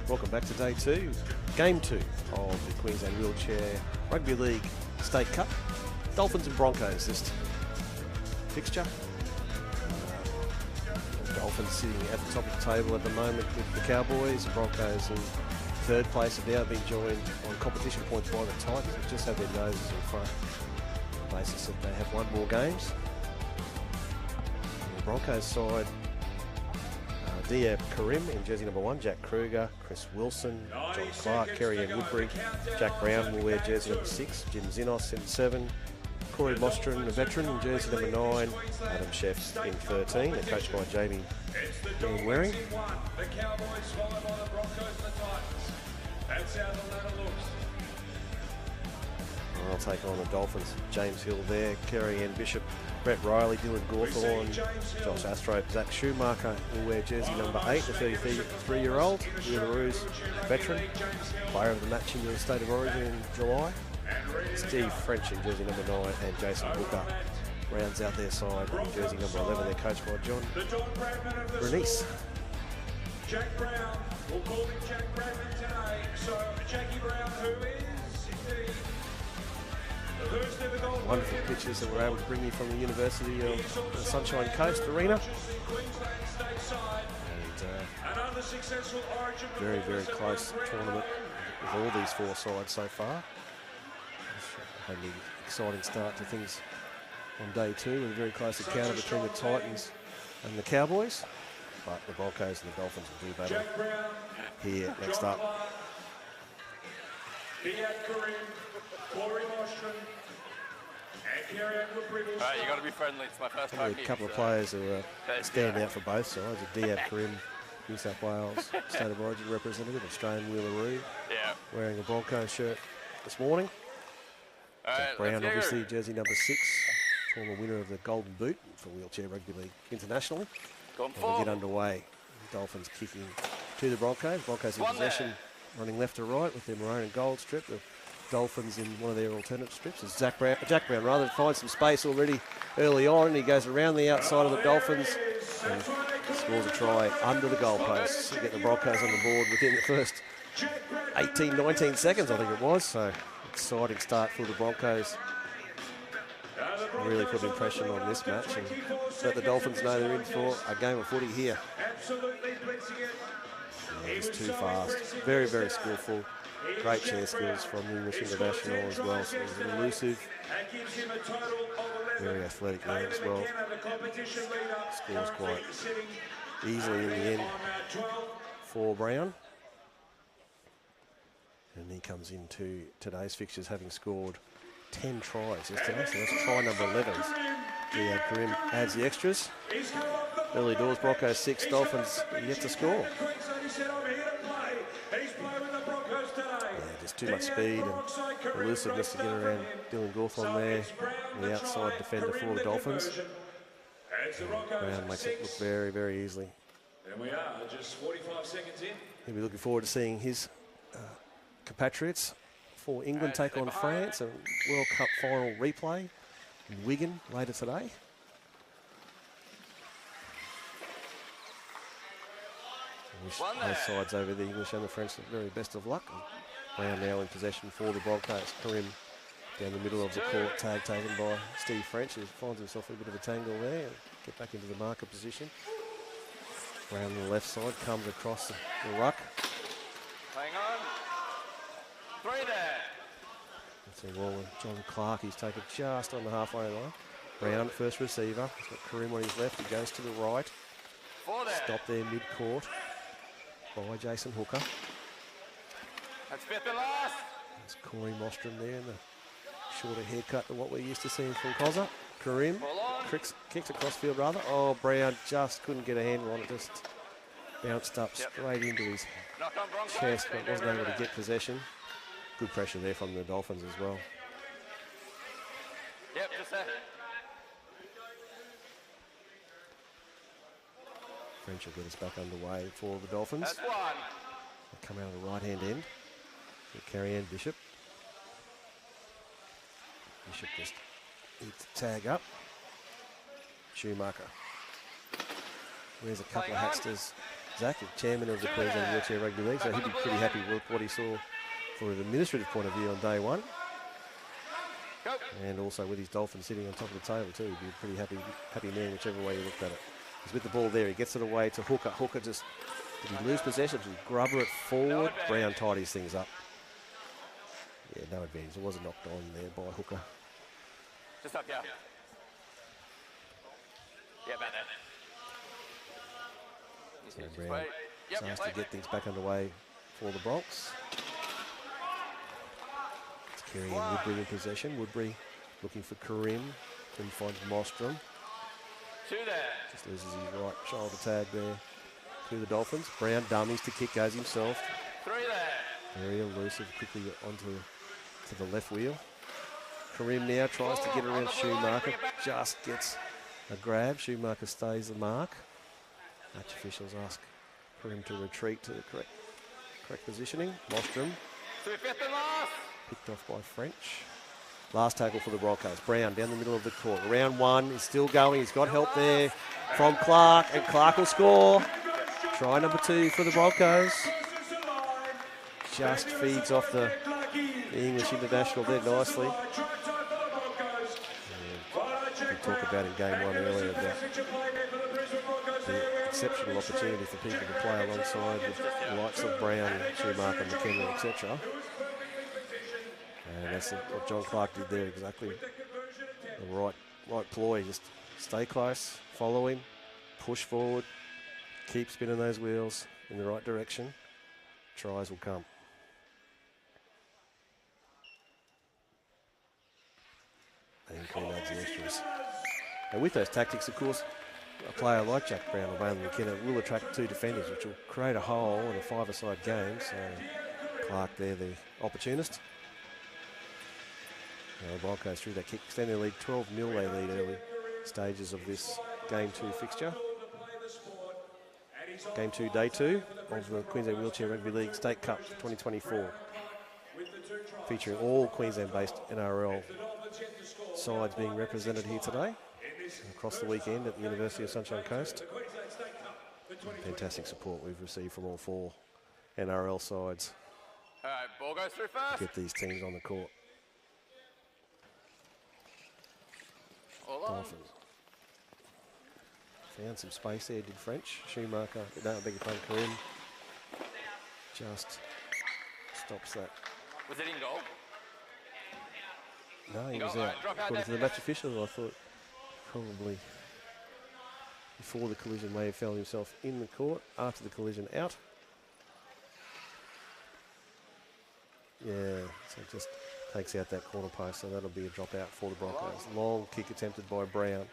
Welcome back to day 2, game 2 of the Queensland Wheelchair Rugby League State Cup. Dolphins and Broncos this fixture. Dolphins sitting at the top of the table at the moment with the Cowboys. Broncos in third place have now been joined on competition points by the Titans, who just have their noses in front on the basis that they have won more games. And the Broncos side, Diab Karim in jersey number 1, Jack Kruger, Chris Wilson, John Clark, Kerry Ann Woodbury, Jack Brown will wear jersey number 6, Jim Zinos in 7, Corey Mostrin, a veteran, in jersey number 9, Adam Sheff in 13, and coached by Jamie Waring. The Cowboys followed by the Broncos and the Titans. That's how the ladder looks. I'll take on the Dolphins. James Hill there, Kerry Ann Bishop, Brett Riley, Dylan Gawthorne, Josh Astrop, Zach Schumacher will wear jersey number 8, the 33-year-old, Wheelaroos veteran, player of the match in the State of Origin in July. Steve French in jersey number 9 and Jason Booker rounds out their side in jersey number 11. They're coached by John Bernice. Jack Brown, we'll call him Jack Bradman today. So Jackie Brown, who is indeed the first ever gold. Wonderful pictures that we're able to bring you from the University of the Sunshine Coast Arena. And another successful Origin. Very, very close tournament with all these 4 sides so far. Had an exciting start to things on day 2 with a very close encounter between the Titans and the Cowboys. But the Broncos and the Dolphins will do battle here next up. Diab Karim, Corey Mostrin, and Kerry Ann Woodbury. Alright, you got to be friendly. It's my first time here. A couple of players who stand out for both sides. Diab Karim, New South Wales State of Origin representative, Australian Wheelaroo, wearing a Broncos shirt this morning. Jack Brown, obviously, jersey number 6, former winner of the Golden Boot for Wheelchair Rugby League internationally. We'll get underway. The Dolphins kicking to the Broncos. Broncos in possession, running left to right with their maroon and gold strip. The Dolphins in one of their alternate strips. As Jack Brown finds some space already early on, and he goes around the outside of the Dolphins and scores a try under the goalposts to get the Broncos on the board within the first 18, 19 seconds, I think it was. So exciting start for the Broncos. Really put impression on this match and let the Dolphins know they're in for a game of footy here. It's too fast. Very, very skillful. Great chair skills from the English international as well. So he's elusive. Very athletic man as well. Scores quite easily in the end for Brown. And he comes into today's fixtures having scored 10 tries yesterday, so that's try number 11. Diab Karim adds the extras. Early doors, Broncos 6, Dolphins yet to score. Yeah, just too much speed and elusiveness to get around Dylan Gawthorne there, the outside defender for the Dolphins. Brown makes it look very, very easily. And we are just 45 seconds in. He'll be looking forward to seeing his compatriots for England take on France, a World Cup final replay in Wigan later today. Wish both sides over the English and the French the very best of luck. Brown now in possession for the Broncos. Karim down the middle of the court, tag taken by Steve French, who finds himself in a bit of a tangle there. Get back into the marker position. Brown on the left side comes across the ruck. Hang on. 3 there. That's a wall. John Clark, he's taken just on the halfway line. Brown, first receiver. He's got Karim on his left. He goes to the right. 4 there. Stopped there mid-court by Jason Hooker. That's 5th and last. There's Corey Mostrin there in the shorter haircut than what we're used to seeing from Cozza. Karim kicks across field rather. Oh, Brown just couldn't get a handle on it. Just bounced up straight into his chest, but wasn't able to get possession. Good pressure there from the Dolphins as well. Yep, just there. French will get us back underway for the Dolphins. That's 1. They come out of the right-hand end. Kerry Ann Bishop. Bishop just eats the tag up. Schumacher. There's a couple of Hacksters Exactly, chairman of the Queensland Wheelchair Rugby League, so he'd be pretty happy with what he saw from an administrative point of view on day one. Go. And also with his Dolphins sitting on top of the table too, he'd be a pretty happy man whichever way you looked at it. He's with the ball there, he gets it away to Hooker. Hooker just, did he lose possession? Did he grubber it forward? Brown tidies things up. Yeah, no advantage. It wasn't knocked on there by Hooker. Just up, yeah. Yeah, about that. So Just Brown wait. Yep, starts wait. to get things back underway for the Bronx. It's carrying Woodbury in possession. Woodbury looking for Karim. Then finds Mostrom. 2 there. Just loses his right shoulder tag there to the Dolphins. Brown dummies to kick, goes himself. 3 there. Very elusive, quickly onto to the left wheel. Karim now tries to get around Schumacher. Just gets a grab. Schumacher stays the mark. Match officials ask Karim to retreat to the correct positioning. Mostrom. To 5th and last. Picked off by French. Last tackle for the Broncos. Brown down the middle of the court. Round one is still going. He's got help there from Clark, and Clark will score. Try number 2 for the Broncos. Just feeds off the English international there nicely. We talked about in game 1 earlier about the exceptional opportunity for people to play alongside the likes of Brown, Schumacher, McKenna, etc. And that's what John Clark did there, exactly. The right ploy, just stay close, follow him, push forward, keep spinning those wheels in the right direction. Tries will come. And Queen adds the extras. And with those tactics, of course, a player like Jack Brown or Bailey McKenna will attract 2 defenders, which will create a hole in a 5-a-side game. So Clark there, the opportunist. The Broncos through that kick, extending the lead, 12-0 they lead early stages of this Game 2 fixture. Game 2, Day 2 of the Queensland Wheelchair Rugby League State Cup 2024. Featuring all Queensland-based NRL sides being represented here today. Across the weekend at the University of Sunshine Coast. Fantastic support we've received from all 4 NRL sides. All right, ball goes through first. Get these teams on the court. All on. Dolphins. Found some space there, did French. Schumacher, no, I beg your pardon, Karim. Just stops that. Was it in goal? No, he Go, was all out. right, drop out According to there. the match official, I thought probably before the collision may have found himself in the court. After the collision, out. Yeah, so it just takes out that corner post, so that'll be a drop out for the Broncos. Long kick attempted by Brown.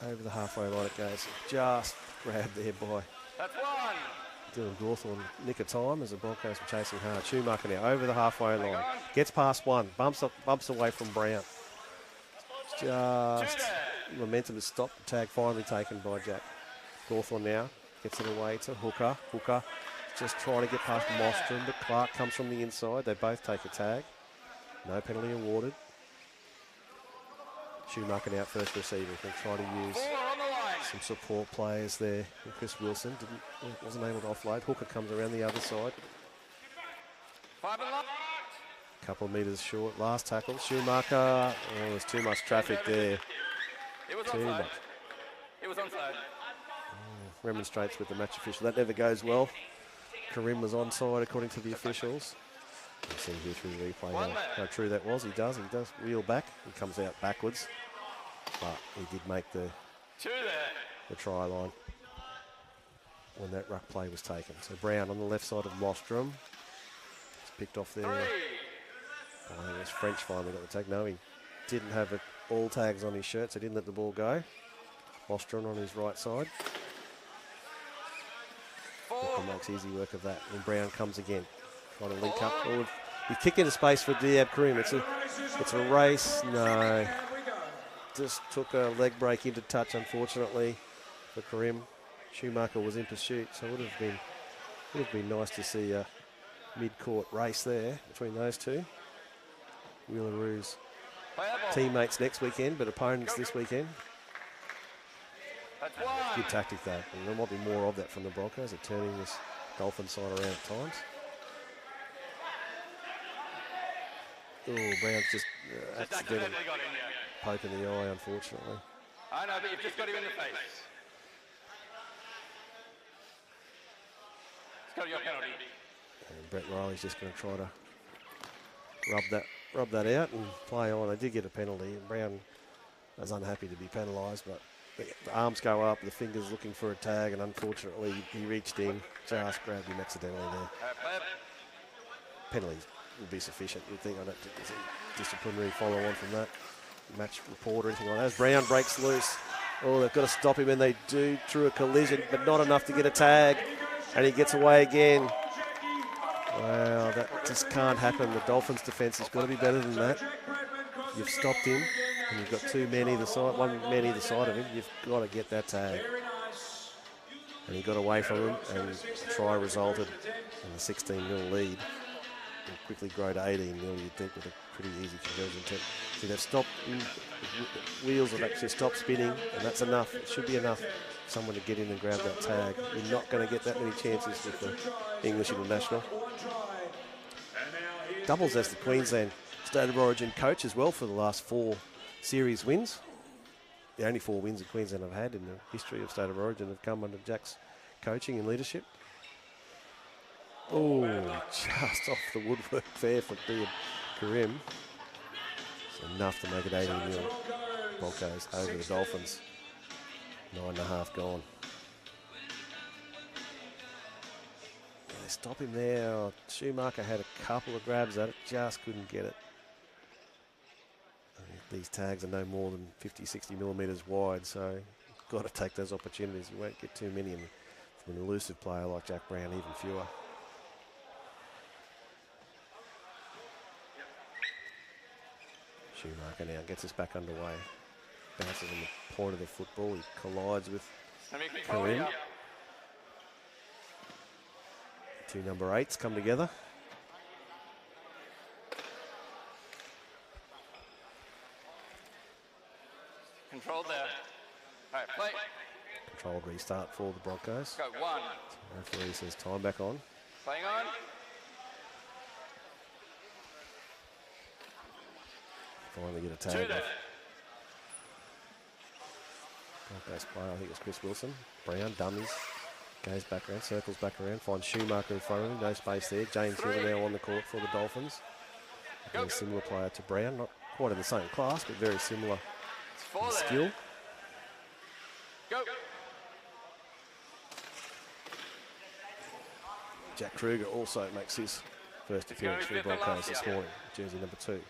Over the halfway line it goes. Just grabbed there by That's 1. Dylan Gawthorne. Nick of time as the Broncos were chasing hard. Schumacher now over the halfway line. Gets past 1. Bumps away from Brown. Just momentum is stopped. Tag finally taken by Jack. Gawthorne now gets it away to Hooker. Hooker just trying to get past Mostrom, but Clark comes from the inside. They both take a tag. No penalty awarded. Schumacher out first receiver. Can try to use 4 on the line. some support players there. And Chris Wilson wasn't able to offload. Hooker comes around the other side. 5 and left. Couple of metres short. Last tackle. Schumacher. Oh, there's too much traffic there. It was Too onside. much. It was onside. Remonstrates with the match official. That never goes well. Karim was onside according to the officials. You see here through the replay how true that was. He does reel back. He comes out backwards. But he did make the 2 there. try line when that ruck play was taken. So Brown on the left side of Mostrom. It's picked off there. 3. I guess French finally got the tag. No, he didn't have all tags on his shirt, so he didn't let the ball go. Mostrom on his right side. 4. Makes easy work of that. And Brown comes again. Trying to link up forward. He kicked into space for Diab Karim. It's a race. No. Just took a leg break into touch, unfortunately, for Karim. Schumacher was in pursuit, so it would have been nice to see a mid-court race there between those two. Wheeleroo's teammates next weekend, but opponents this weekend. That's one. Good tactic though, and there might be more of that from the Broncos. They're turning this Dolphin side around at times. Oh, Brown's just accidentally got in there. poking the eye, unfortunately. I know, but you've just got him in the face. It's got your penalty. And Brett Riley's just going to try to rub that out and play on. They did get a penalty, and Brown was unhappy to be penalised, but the arms go up, the fingers looking for a tag, and unfortunately he reached in, just grabbed him accidentally there. Penalties would be sufficient, you'd think. I don't think there's a disciplinary follow-on from that. Match report or anything like that. As Brown breaks loose. Oh, they've got to stop him, and they do through a collision, but not enough to get a tag. And he gets away again. Wow, that just can't happen. The Dolphins' defence has got to be better than that. You've stopped him, and you've got two men either side, one man either side of him. You've got to get that tag. And he got away from him, and the try resulted in the 16-0 lead. And quickly grow to 18-0, you'd think, with a pretty easy conversion attempt. See, they've stopped, the wheels have actually stopped spinning, and that's enough. It should be enough for someone to get in and grab that tag. You're not going to get that many chances with the English international. Doubles as the Queensland State of Origin coach as well for the last 4 series wins. The only 4 wins that Queensland have had in the history of State of Origin have come under Jack's coaching and leadership. Oh, just off the woodwork there for Karim. It's enough to make it 18-0. Broncos over the Dolphins. 9.5 gone. Yeah, they stop him there. Oh, Schumacher had a couple of grabs at it, just couldn't get it. These tags are no more than 50, 60 millimetres wide, so you've got to take those opportunities. You won't get too many, and from an elusive player like Jack Brown, even fewer. Schumacher now gets us back underway. Bounces on the point of the football. He collides with Karim. 2 number 8s come together. Controlled there. All right, play. Controlled restart for the Broncos. Go, 1. So referee says time back on. Playing on. Finally get a 2 tag there. off. Broncos player, I think it was Chris Wilson. Brown, dummies. Goes back around, circles back around, finds Schumacher in front of him, no space there. James Hill now on the court for the Dolphins. A very similar player to Brown, not quite in the same class, but very similar It's 4 in there. skill. Go. Jack Kruger also makes his first appearance for the Broncos this morning, jersey number 2.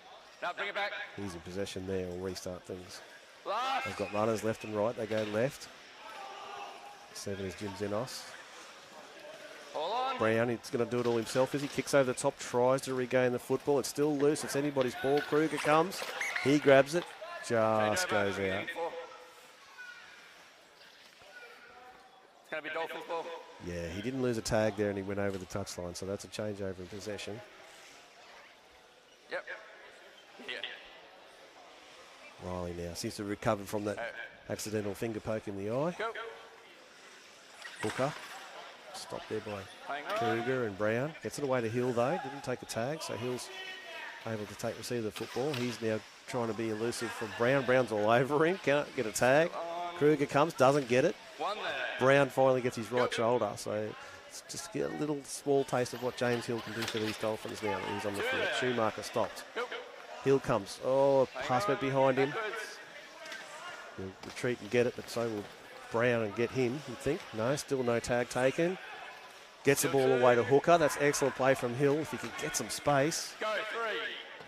Now bring it back. He's in possession there, will restart things. Last. They've got runners left and right, they go left. 7 is Jim Zenos. Hold on. Brown, he's going to do it all himself as he kicks over the top, tries to regain the football. It's still loose, it's anybody's ball. Kruger comes, he grabs it, just goes out. It's going to be Dolphins ball. Yeah, he didn't lose a tag there and he went over the touchline, so that's a changeover in possession. Yep. Yeah. Riley now seems to have recovered from that accidental finger poke in the eye. Go. Hooker, stopped there by Hang on. Kruger and Brown. Gets it away to Hill though, didn't take a tag, so Hill's able to receive the football. He's now trying to be elusive from Brown. Brown's all over him, can't get a tag. Kruger comes, doesn't get it. 1 there. Brown finally gets his right shoulder, so it's just get a little small taste of what James Hill can do for these Dolphins now that he's on the field. Schumacher stopped. Go. Hill comes. Oh, pass back behind him. Backwards. He'll retreat and get it, but so will Brown and get him, you'd think. No, still no tag taken. Gets the ball away to Hooker. That's excellent play from Hill. If he can get some space. Go, 3.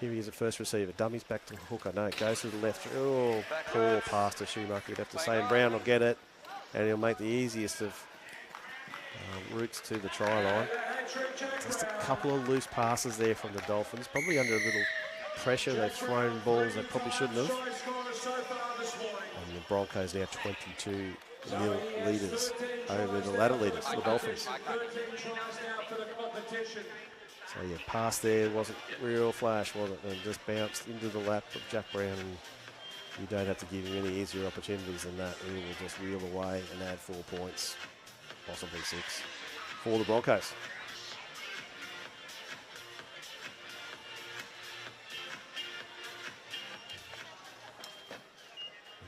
Here he is at first receiver. Dummies back to Hooker. No, it goes to the left. Oh, poor pass to Schumacher, you'd have to say. And Brown will get it, and he'll make the easiest of routes to the try line. Just a couple of loose passes there from the Dolphins. Probably under a little pressure. They've thrown balls they probably shouldn't have. And the Broncos now 22 nil leaders over the ladder leaders, the Dolphins. So yeah, pass there wasn't real flash, was it? And just bounced into the lap of Jack Brown and You don't have to give him any easier opportunities than that. He will just reel away and add 4 points, possibly 6, for the Broncos.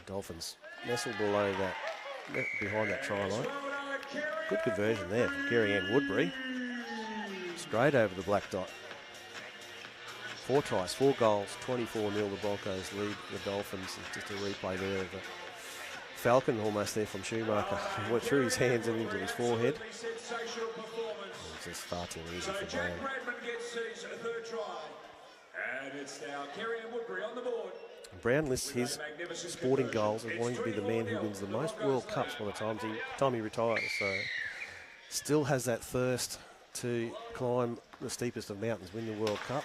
The Dolphins nestled below that, behind that try line. Good conversion there from Kerry Ann Woodbury. Straight over the black dot. 4 tries, 4 goals, 24-0 the Broncos lead the Dolphins. And just a replay there of a falcon almost there from Schumacher. Went through his hands and into his forehead. It's just far too easy for Brown. And it's now Kerry Ann Woodbury on the board. Brown lists his sporting goals as wanting to be the man who wins the most World Cups by the time he retires. So still has that thirst to climb the steepest of mountains, win the World Cup.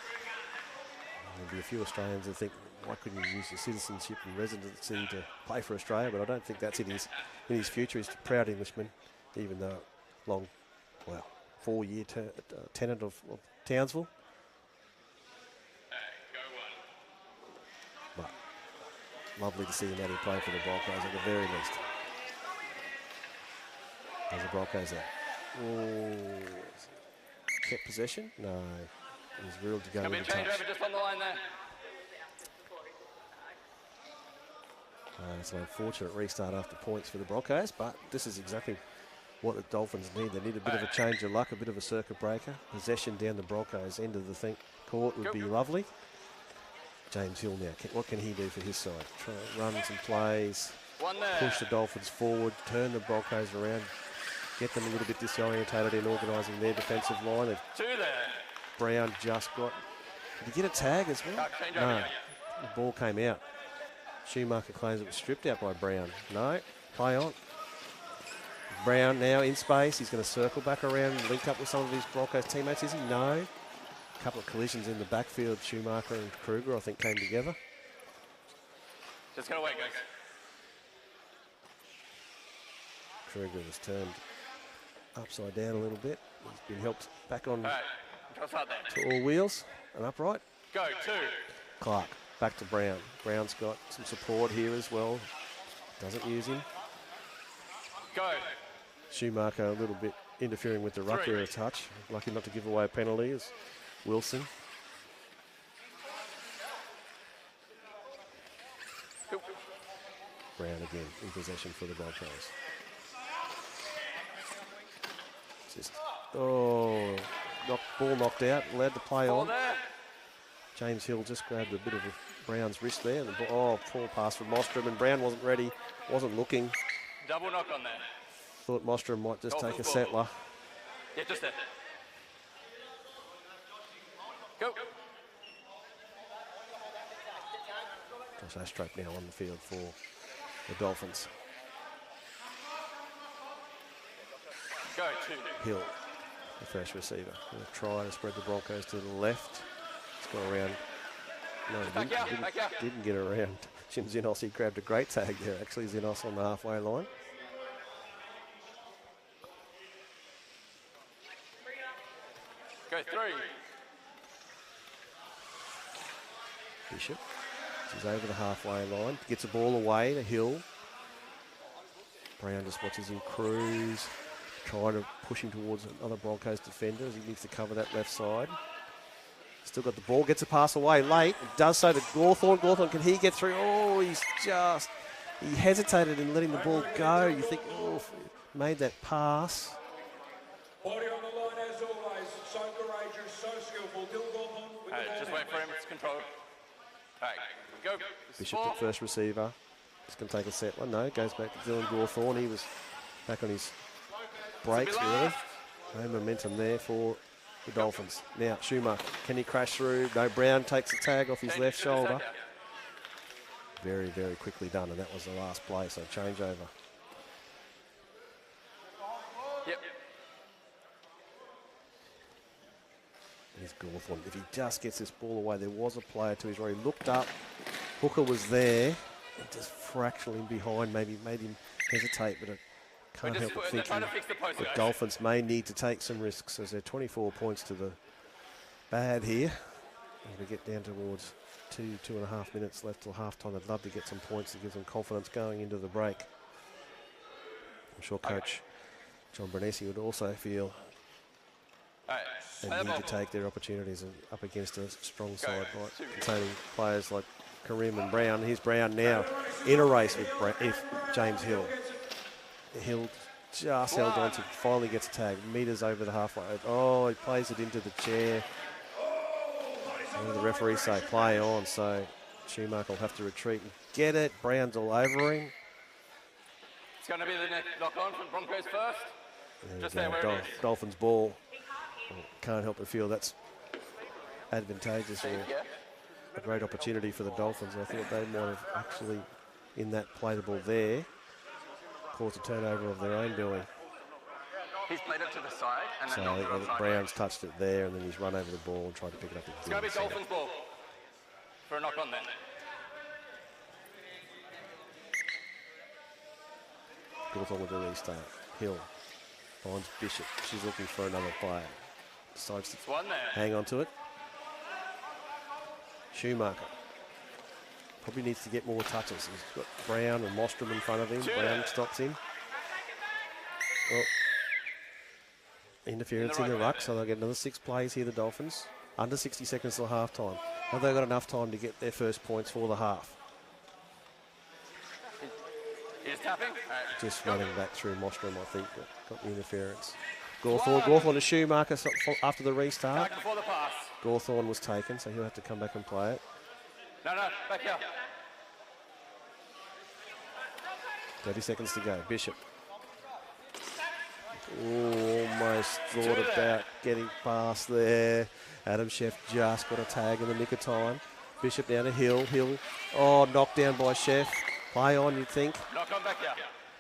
There'll be a few Australians that think, why couldn't you use your citizenship and residency to play for Australia? But I don't think that's in his future. He's a proud Englishman, even though 4-year tenant of Townsville. But lovely to see him out here play for the Broncos at the very least. There's the Broncos there. Oh, kept possession? No. He's reeled to go with the touch. Just on the line there. It's an unfortunate restart after points for the Broncos, but this is exactly what the Dolphins need. They need a bit of a change of luck, a bit of a circuit breaker. Possession down the Broncos' end of the court would be lovely. James Hill now, what can he do for his side? Try to run some plays, push the Dolphins forward, turn the Broncos around, get them a little bit disorientated in organising their defensive line. 2 there. Brown just got... Did he get a tag as well? No. The ball came out. Schumacher claims it was stripped out by Brown. No. Play on. Brown now in space. He's going to circle back around and link up with some of his Broncos teammates, is he? No. A couple of collisions in the backfield. Schumacher and Kruger, I think, came together. Just going to wait, guys. Kruger was turned upside down a little bit. He's been helped back on... to all wheels and upright. Go, 2. Clark, back to Brown. Brown's got some support here as well. Doesn't use him. Go. Schumacher a little bit interfering with the ruck there a touch. Lucky not to give away a penalty as Wilson. Brown again in possession for the Broncos. Just, ball knocked out, allowed to play on. James Hill just grabbed a bit of Brown's wrist there. And poor pass from Mostrom, and Brown wasn't ready, wasn't looking. Double knock on there. Thought Mostrom might just take a settler. Yeah, just there. Go. Josh Astrup now on the field for the Dolphins. Go, 2. Hill, the first receiver. Going to try to spread the Broncos to the left. Let's go around. No, didn't get around. Jim Zinos, he grabbed a great tag there, actually. Zinos on the halfway line. Go, 3. Bishop. He's over the halfway line. Gets the ball away to Hill. Brown just watches him cruise. Trying to push him towards another Broncos defender as he needs to cover that left side. Still got the ball, gets a pass away late. Does so to Gawthorne. Gawthorne, can he get through? Oh, he hesitated in letting the ball go. You think, made that pass. Body on the line as always. So courageous, so skillful. Dylan Gawthorne with the ball. Just wait for him, it's controlled. All right, go. Bishop at first receiver. He's going to take a settler. No, goes back to Dylan Gawthorne. He was back on his brakes, really. No momentum there for the Dolphins. Now, Schumacher, can he crash through? No, Brown takes the tag off his left shoulder. Very, very quickly done, and that was the last play, so changeover. Yep. Here's Gawthorne. If he just gets this ball away, there was a player to his right. He looked up. Hooker was there. And just fractionally behind, maybe made him hesitate, but it can't help but thinking the Dolphins may need to take some risks as they're 24 points to the bad here. As we get down towards two and a half minutes left till half-time. They'd love to get some points to give them confidence going into the break. I'm sure Coach John Bernesi would also feel they need to take their opportunities up against a strong side containing players like Karim and Brown. Here's Brown now in a race with James Hill. Hill just held on to, finally gets tagged, meters over the halfway. Oh, he plays it into the chair. And the referees say play on, so Schumacher will have to retreat and get it. Brown's all over him. It's going to be the next knock-on from Broncos first. Just there where it is. Dolphins ball. Can't help but feel that's advantageous or a great opportunity for the Dolphins. I thought they might have actually, in that play the ball there, caused a turnover of their own doing. He's played it to the side and then So knocked it on Brown's touched it there and then he's run over the ball and tried to pick it up. It's going to be Dolphins ball for a knock-on then. Hawthorn with the restart. Hill finds Bishop. She's looking for another player. Decides to hang on to it. Schumacher probably needs to get more touches. He's got Brown and Mostrom in front of him. Brown stops him. Well, interference in the ruck, so they'll get another 6 plays here, the Dolphins. Under 60 seconds till half-time. Have they got enough time to get their first points for the half? He's tapping. Just running back through Mostrom, I think, but got the interference. Gawthorne to Schumacher after the restart. Back before the pass. Gawthorne was taken, so he'll have to come back and play it. No, back here. 30 seconds to go. Bishop. Ooh, almost thought about getting past there. Adam Sheff just got a tag in the nick of time. Bishop down to Hill. Hill, knocked down by Sheff. Play on, you'd think. Knock on back here.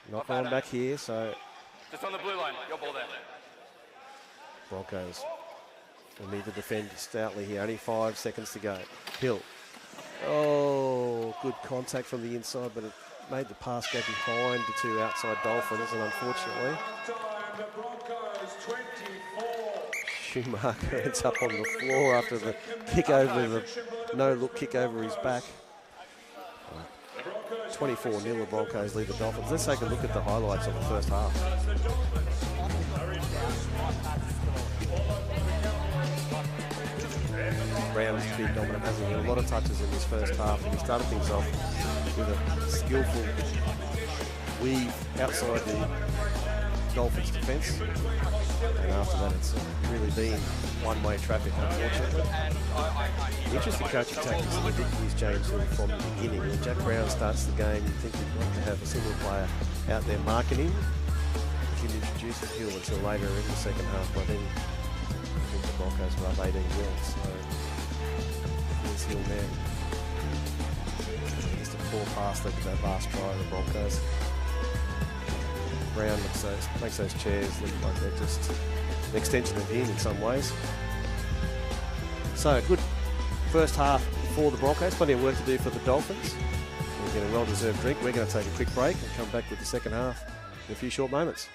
Knock on back here, so... Just on the blue line. Your ball there. Broncos will need to defend stoutly here. Only 5 seconds to go. Hill. Oh, good contact from the inside, but it made the pass go behind the 2 outside Dolphins, and unfortunately... Schumacher ends up on the floor after the kick over, the no-look kick over his back. 24-0, the Broncos lead the Dolphins. Let's take a look at the highlights of the first half. Brown's been dominant, hasn't he? A lot of touches in this first half, and he started things off with a skillful weave outside the Dolphins' defence. And after that, it's really been one-way traffic, unfortunately. Interesting coaching tactics that they did use James Hill from the beginning. When Jack Brown starts the game, you think you'd like to have a single player out there marking him. You can introduce Hill until later in the second half, but then I think the Broncos were up 18 nil. So here's Hill now. Just a poor pass there to that last try of the Broncos. Brown makes those chairs look like they're just an extension of him in some ways. So, good first half for the Broncos. Plenty of work to do for the Dolphins. We'll get a well-deserved drink. We're going to take a quick break and come back with the second half in a few short moments.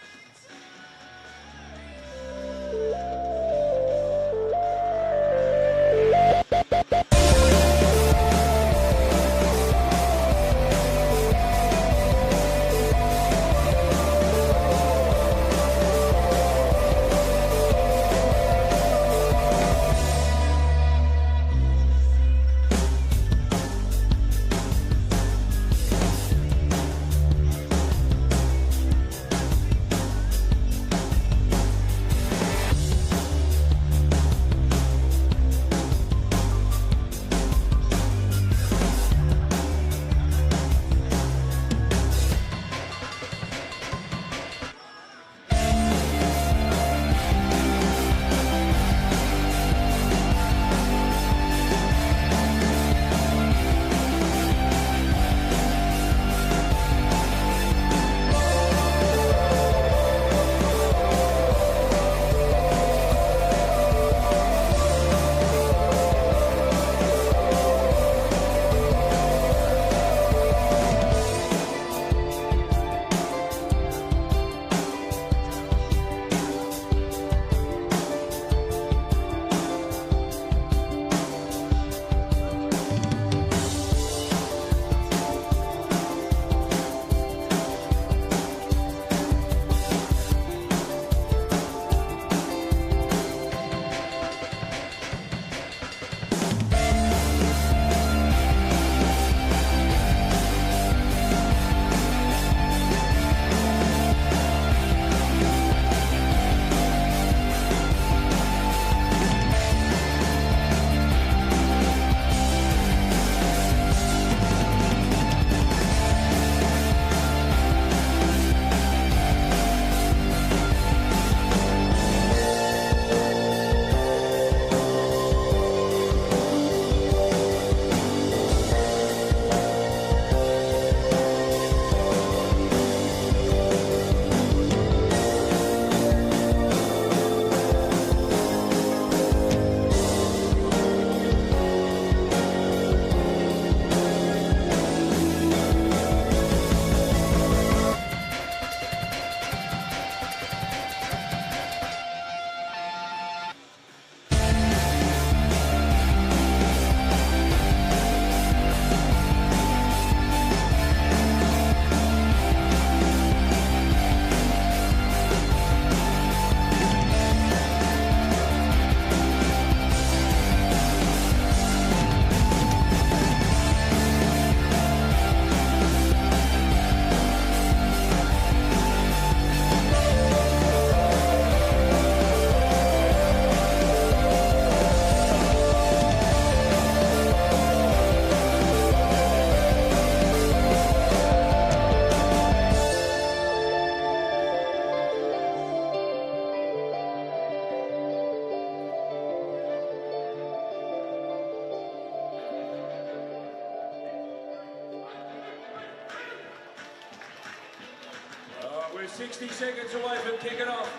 60 seconds away from kicking off.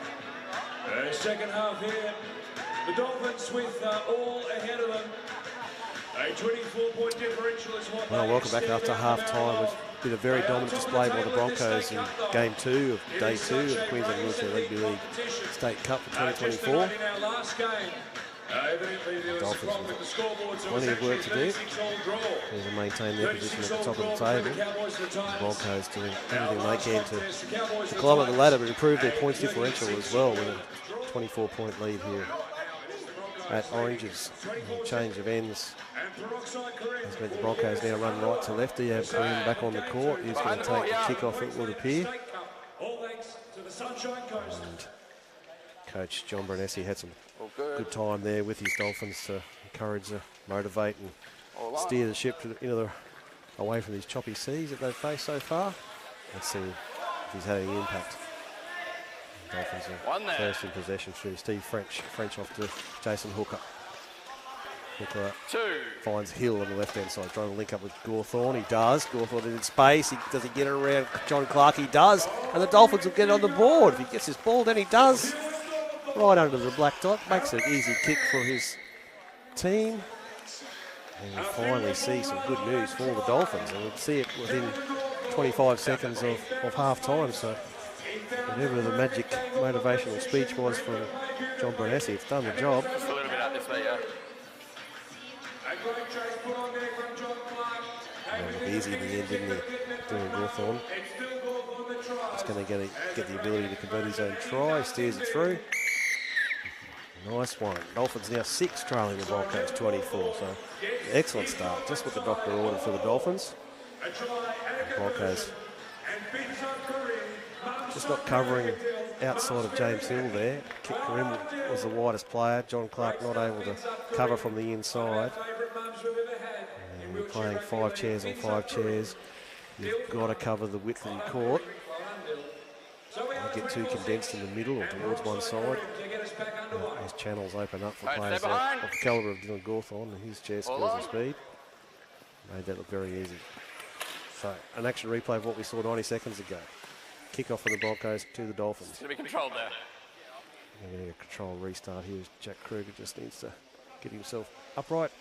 Second half here. The Dolphins with all ahead of them. A 24-point differential is what. Well, welcome back after half-time. It's been a very dominant display by the Broncos in Game 2 of Day 2 of the Queensland Wheelchair Rugby League State Cup for 2024. Dolphins with plenty of work to do to maintain their position at the top of the table. The Broncos doing everything they can to climb up the ladder but improve their points differential as well with a 24-point lead here at Oranges. Change of ends has meant the Broncos now run right to left. They have Green back on the court. He's going to take the kick-off, it would appear. And Coach John Bernesi had some good time there with his Dolphins to encourage, motivate and steer the ship to away from these choppy seas that they've faced so far. Let's see if he's had any impact. The Dolphins are first in possession through Steve French. French off to Jason Hooker. Hooker finds Hill on the left-hand side, trying to link up with Gawthorne. He does. Gawthorne in space. Does he get it around John Clark? He does. And the Dolphins will get on the board. If he gets his ball, then he does. Right under the black dot. Makes an easy kick for his team. And we finally see some good news for the Dolphins. And we'll see it within 25 seconds of half-time. So whatever the magic motivational speech was from John Bernesi, it's done the job. Just a little bit up this way, yeah. Looked easy in the end, didn't he? Doing Gawthorne. He's going to get the ability to convert his own try. Steers it through. Nice one. Dolphins now 6, trailing the Broncos 24. So excellent start. Just what the doctor ordered for the Dolphins. The Broncos just not covering outside of James Hill there. Karim was the widest player. John Clark not able to cover from the inside. And we're playing 5 chairs on 5 chairs. You've got to cover the width of your court. Don't get too condensed in the middle or towards one side. Those channels open up for players of the calibre of Dylan Gawthorne and his chair skills and speed. Made that look very easy. So, an action replay of what we saw 90 seconds ago. Kick-off for the Broncos to the Dolphins. It's going to be controlled there. We're going to control restart here. Jack Kruger just needs to get himself upright.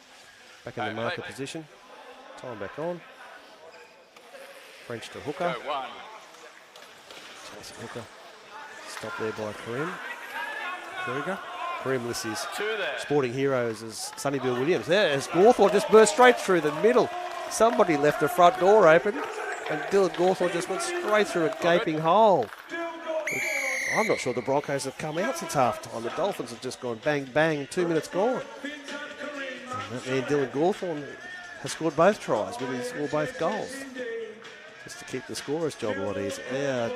Back in the marker position. Time back on. French to Hooker. Go, 1. Jason Hooker. Stop there by Karim. Kruger. Karim lists his sporting heroes as Sonny Bill Williams. There, as Gawthorne just burst straight through the middle. Somebody left the front door open, and Dylan Gawthorne just went straight through a gaping hole. I'm not sure the Broncos have come out since half-time. The Dolphins have just gone bang, bang, 2 minutes gone. And that man, Dylan Gawthorne, has scored both tries, really scored both goals. Just to keep the scorer's job a lot easier. Yeah,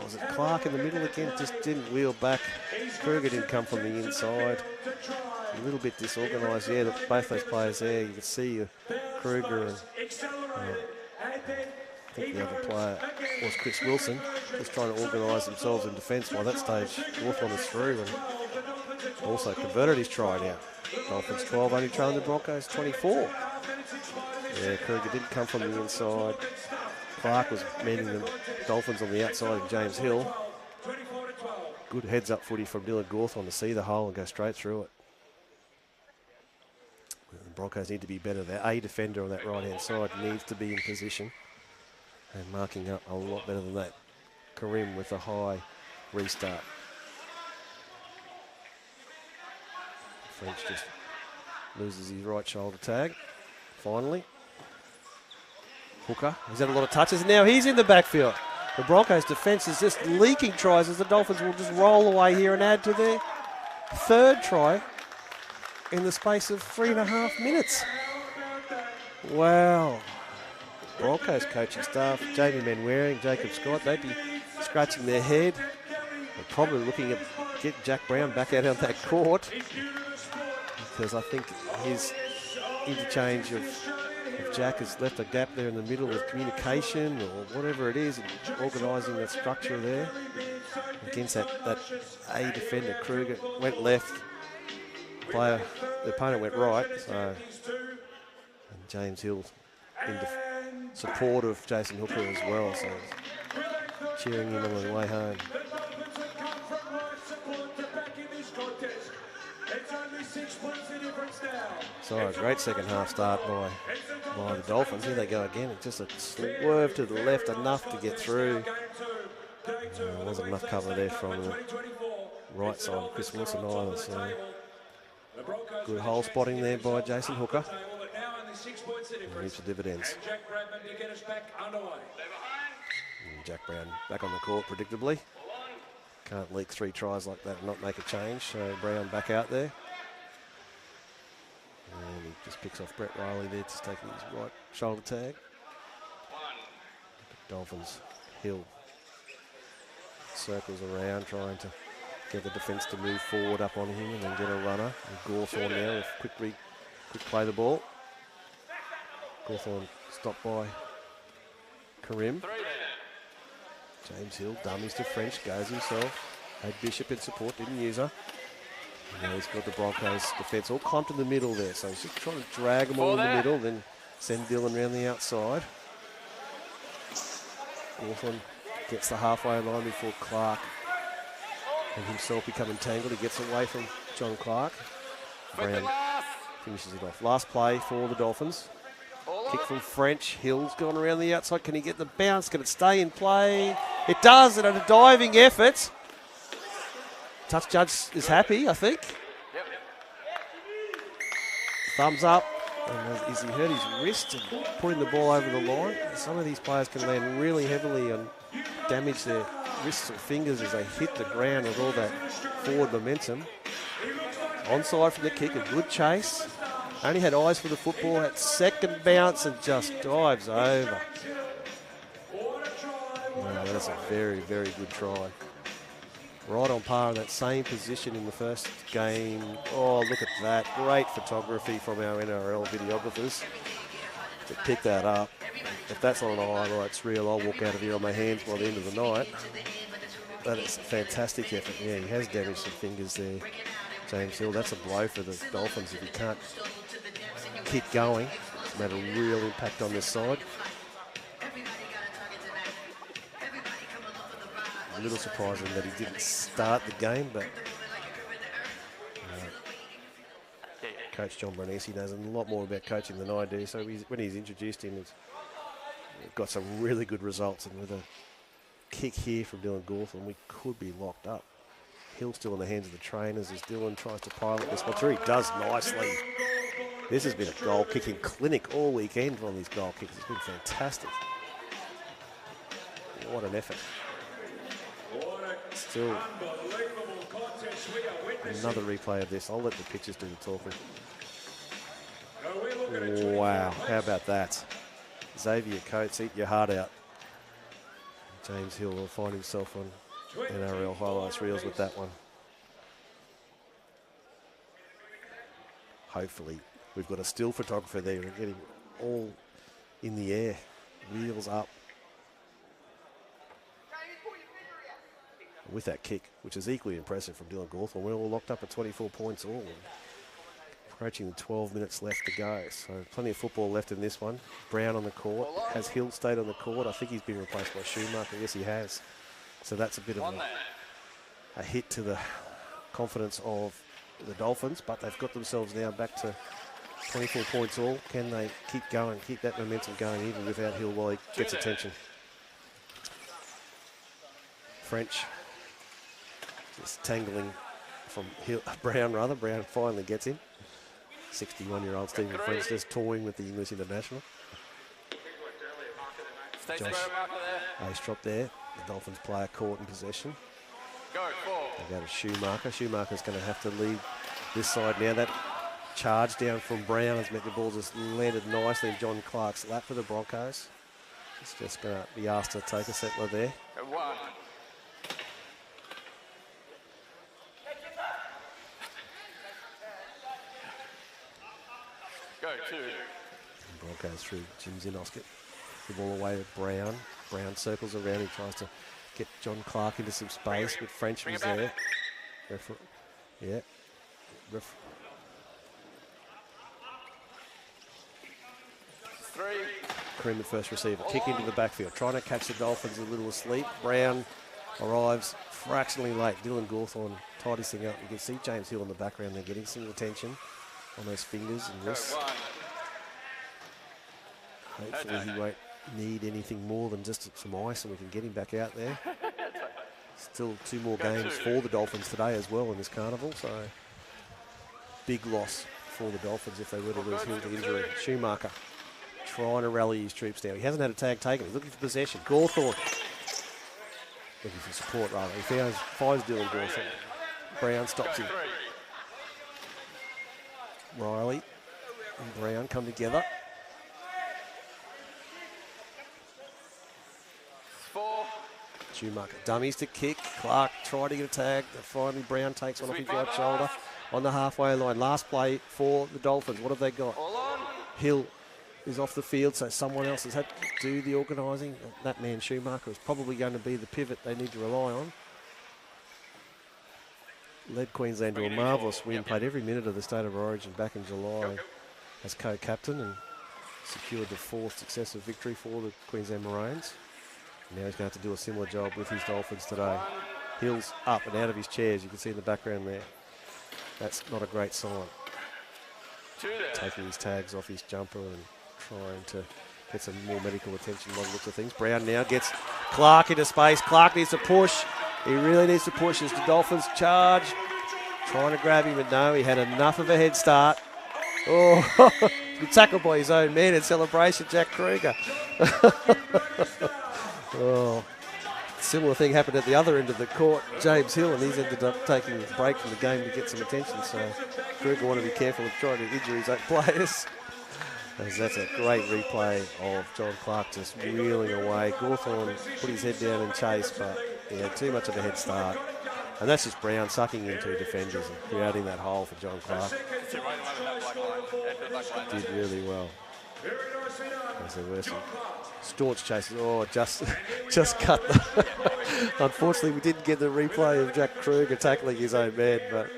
was it Clark in the middle again? Just didn't wheel back. Kruger didn't come from the inside. A little bit disorganised. Yeah, both those players there, you can see Kruger and I think the other player was Chris Wilson, just trying to organise themselves in defence. By that stage, Gawthorne is through and also converted his try now. Dolphins 12, only trailing the Broncos 24. Yeah, Kruger didn't come from the inside. Clark was manning the Dolphins on the outside of James Hill. Good heads-up footy from Dylan Gawthorne to see the hole and go straight through it. The Broncos need to be better there. A defender on that right-hand side needs to be in position and marking up a lot better than that. Karim with a high restart. French just loses his right shoulder tag, finally. Hooker, he's had a lot of touches. Now he's in the backfield. The Broncos' defence is just leaking tries as the Dolphins will just roll away here and add to their 3rd try in the space of 3.5 minutes. Wow. Broncos coaching staff, Jamie Manwaring, Jacob Scott, they'd be scratching their head. They're probably looking at get Jack Brown back out on that court because I think his interchange of Jack has left a gap there in the middle with communication or whatever it is, organising that structure there against that A defender. Kruger went left, the opponent went right, so and James Hill in support of Jason Hooker as well. So cheering him on the way home. The Dolphins have come from right support to back in this contest. It's only 6 points the difference now. So a great second half start by the Dolphins. Here they go again. It's just a swerve to the left, enough to get through. Wasn't enough cover there from the right side of Chris Wilson either. So good hole spotting there by Jason Hooker. And reach the dividends. And Jack Brown back on the court predictably. Can't leak 3 tries like that and not make a change. So Brown back out there. And he just picks off Brett Riley there, just taking his right shoulder tag. Dolphins, Hill circles around, trying to get the defence to move forward up on him and then get a runner. And Gawthorne now with quick play the ball. Gawthorne stopped by Karim. James Hill dummies to French, goes himself. Had Bishop in support, didn't use her. And now he's got the Broncos defence all clumped in the middle there, so he's just trying to drag them all in the middle, then send Dylan around the outside. Gawthorne gets the halfway line before Clark and himself become entangled. He gets away from John Clark. Brown finishes it off. Last play for the Dolphins. Kick from French. Hill's gone around the outside. Can he get the bounce? Can it stay in play? It does, and a diving effort. Touch judge is happy, I think. Thumbs up. And as he hurt his wrist and putting the ball over the line, some of these players can land really heavily and damage their wrists or fingers as they hit the ground with all that forward momentum. Onside from the kick, a good chase. Only had eyes for the football, had second bounce and just dives over. Wow, that's a very, very good try. Right on par in that same position in the first game. Oh, look at that. Great photography from our NRL videographers to pick that up. If that's not an highlights reel, I'll walk out of here on my hands by the end of the night. That is a fantastic effort. Yeah, he has damaged some fingers there, James Hill. That's a blow for the Dolphins if he can't keep going. It's made a real impact on this side. A little surprising that he didn't start the game, but Coach John Bernese knows a lot more about coaching than I do, so when he's introduced him, he's got some really good results, and with a kick here from Dylan Gawthorne, we could be locked up. Hill still in the hands of the trainers as Dylan tries to pilot this one through. He does nicely. This has been a goal-kicking clinic all weekend on these goal kicks. It's been fantastic. What an effort. Still another replay of this. I'll let the pictures do the talking. Wow, how about that? Xavier Coates, eat your heart out. James Hill will find himself on NRL highlights reels with that one. Hopefully, we've got a still photographer there and get him all in the air, wheels up. With that kick, which is equally impressive from Dylan Gawthorne. We're all locked up at 24 points all. Approaching the 12 minutes left to go. So plenty of football left in this one. Brown on the court. Has Hill stayed on the court? I think he's been replaced by Schumacher. Yes, he has. So that's a bit of a hit to the confidence of the Dolphins, but they've got themselves now back to 24 points all. Can they keep going, keep that momentum going even without Hill while he gets attention? French. Just tangling from Brown, rather. Brown finally gets him. 61-year-old Stephen French just toying with the English international. Josh ace drop there. The Dolphins player caught in possession. They go to Schumacher. Schumacher's going to have to lead this side now. That charge down from Brown has meant the ball just landed nicely in John Clark's lap for the Broncos. He's just going to be asked to take a settler there. Broncos through Jim Zinosket. The ball away with Brown. Brown circles around. He tries to get John Clark into some space, but French was there. Yeah. Karim, the first receiver. Kick into the backfield. Trying to catch the Dolphins a little asleep. Brown arrives fractionally late. Dylan Gawthorne tied his thing up. You can see James Hill in the background there getting some attention on those fingers and wrists. Hopefully he won't need anything more than just some ice and we can get him back out there. Still 2 more games for the Dolphins today as well in this carnival, so big loss for the Dolphins if they were to lose Hill to injury. Schumacher trying to rally his troops down. He hasn't had a tag taken. He's looking for possession. Gawthorne looking for support rather. He finds Dylan Gawthorne. Brown stops him. Riley and Brown come together. 4. Schumacher dummies to kick. Clark tried to get a tag. Finally, Brown takes one off his right shoulder on the halfway line. Last play for the Dolphins. What have they got? Hill is off the field, so someone else has had to do the organising. That man, Schumacher, is probably going to be the pivot they need to rely on. Led Queensland to a marvellous win. Played every minute of the State of Origin back in July as co-captain and secured the 4th successive victory for the Queensland Maroons. Now he's going to have to do a similar job with his Dolphins today. Hill's up and out of his chairs. You can see in the background there. That's not a great sign. Taking his tags off his jumper and trying to get some more medical attention by the looks of things. Brown now gets Clark into space. Clark needs to push. He really needs to push as the Dolphins charge. Trying to grab him, but no, he had enough of a head start. Oh, tackled by his own man in celebration, Jack Kruger. Oh, similar thing happened at the other end of the court. James Hill, and he's ended up taking a break from the game to get some attention. So Kruger want to be careful of trying to injure his own players. As that's a great replay of John Clark just reeling away. Gawthorne put his head down and chased, but he had too much of a head start. And that's just Brown sucking in 2 defenders and creating that hole for John Clark. Did really well. As there were some staunch chases. Oh, just cut. Unfortunately, we didn't get the replay of Jack Kruger tackling his own man, but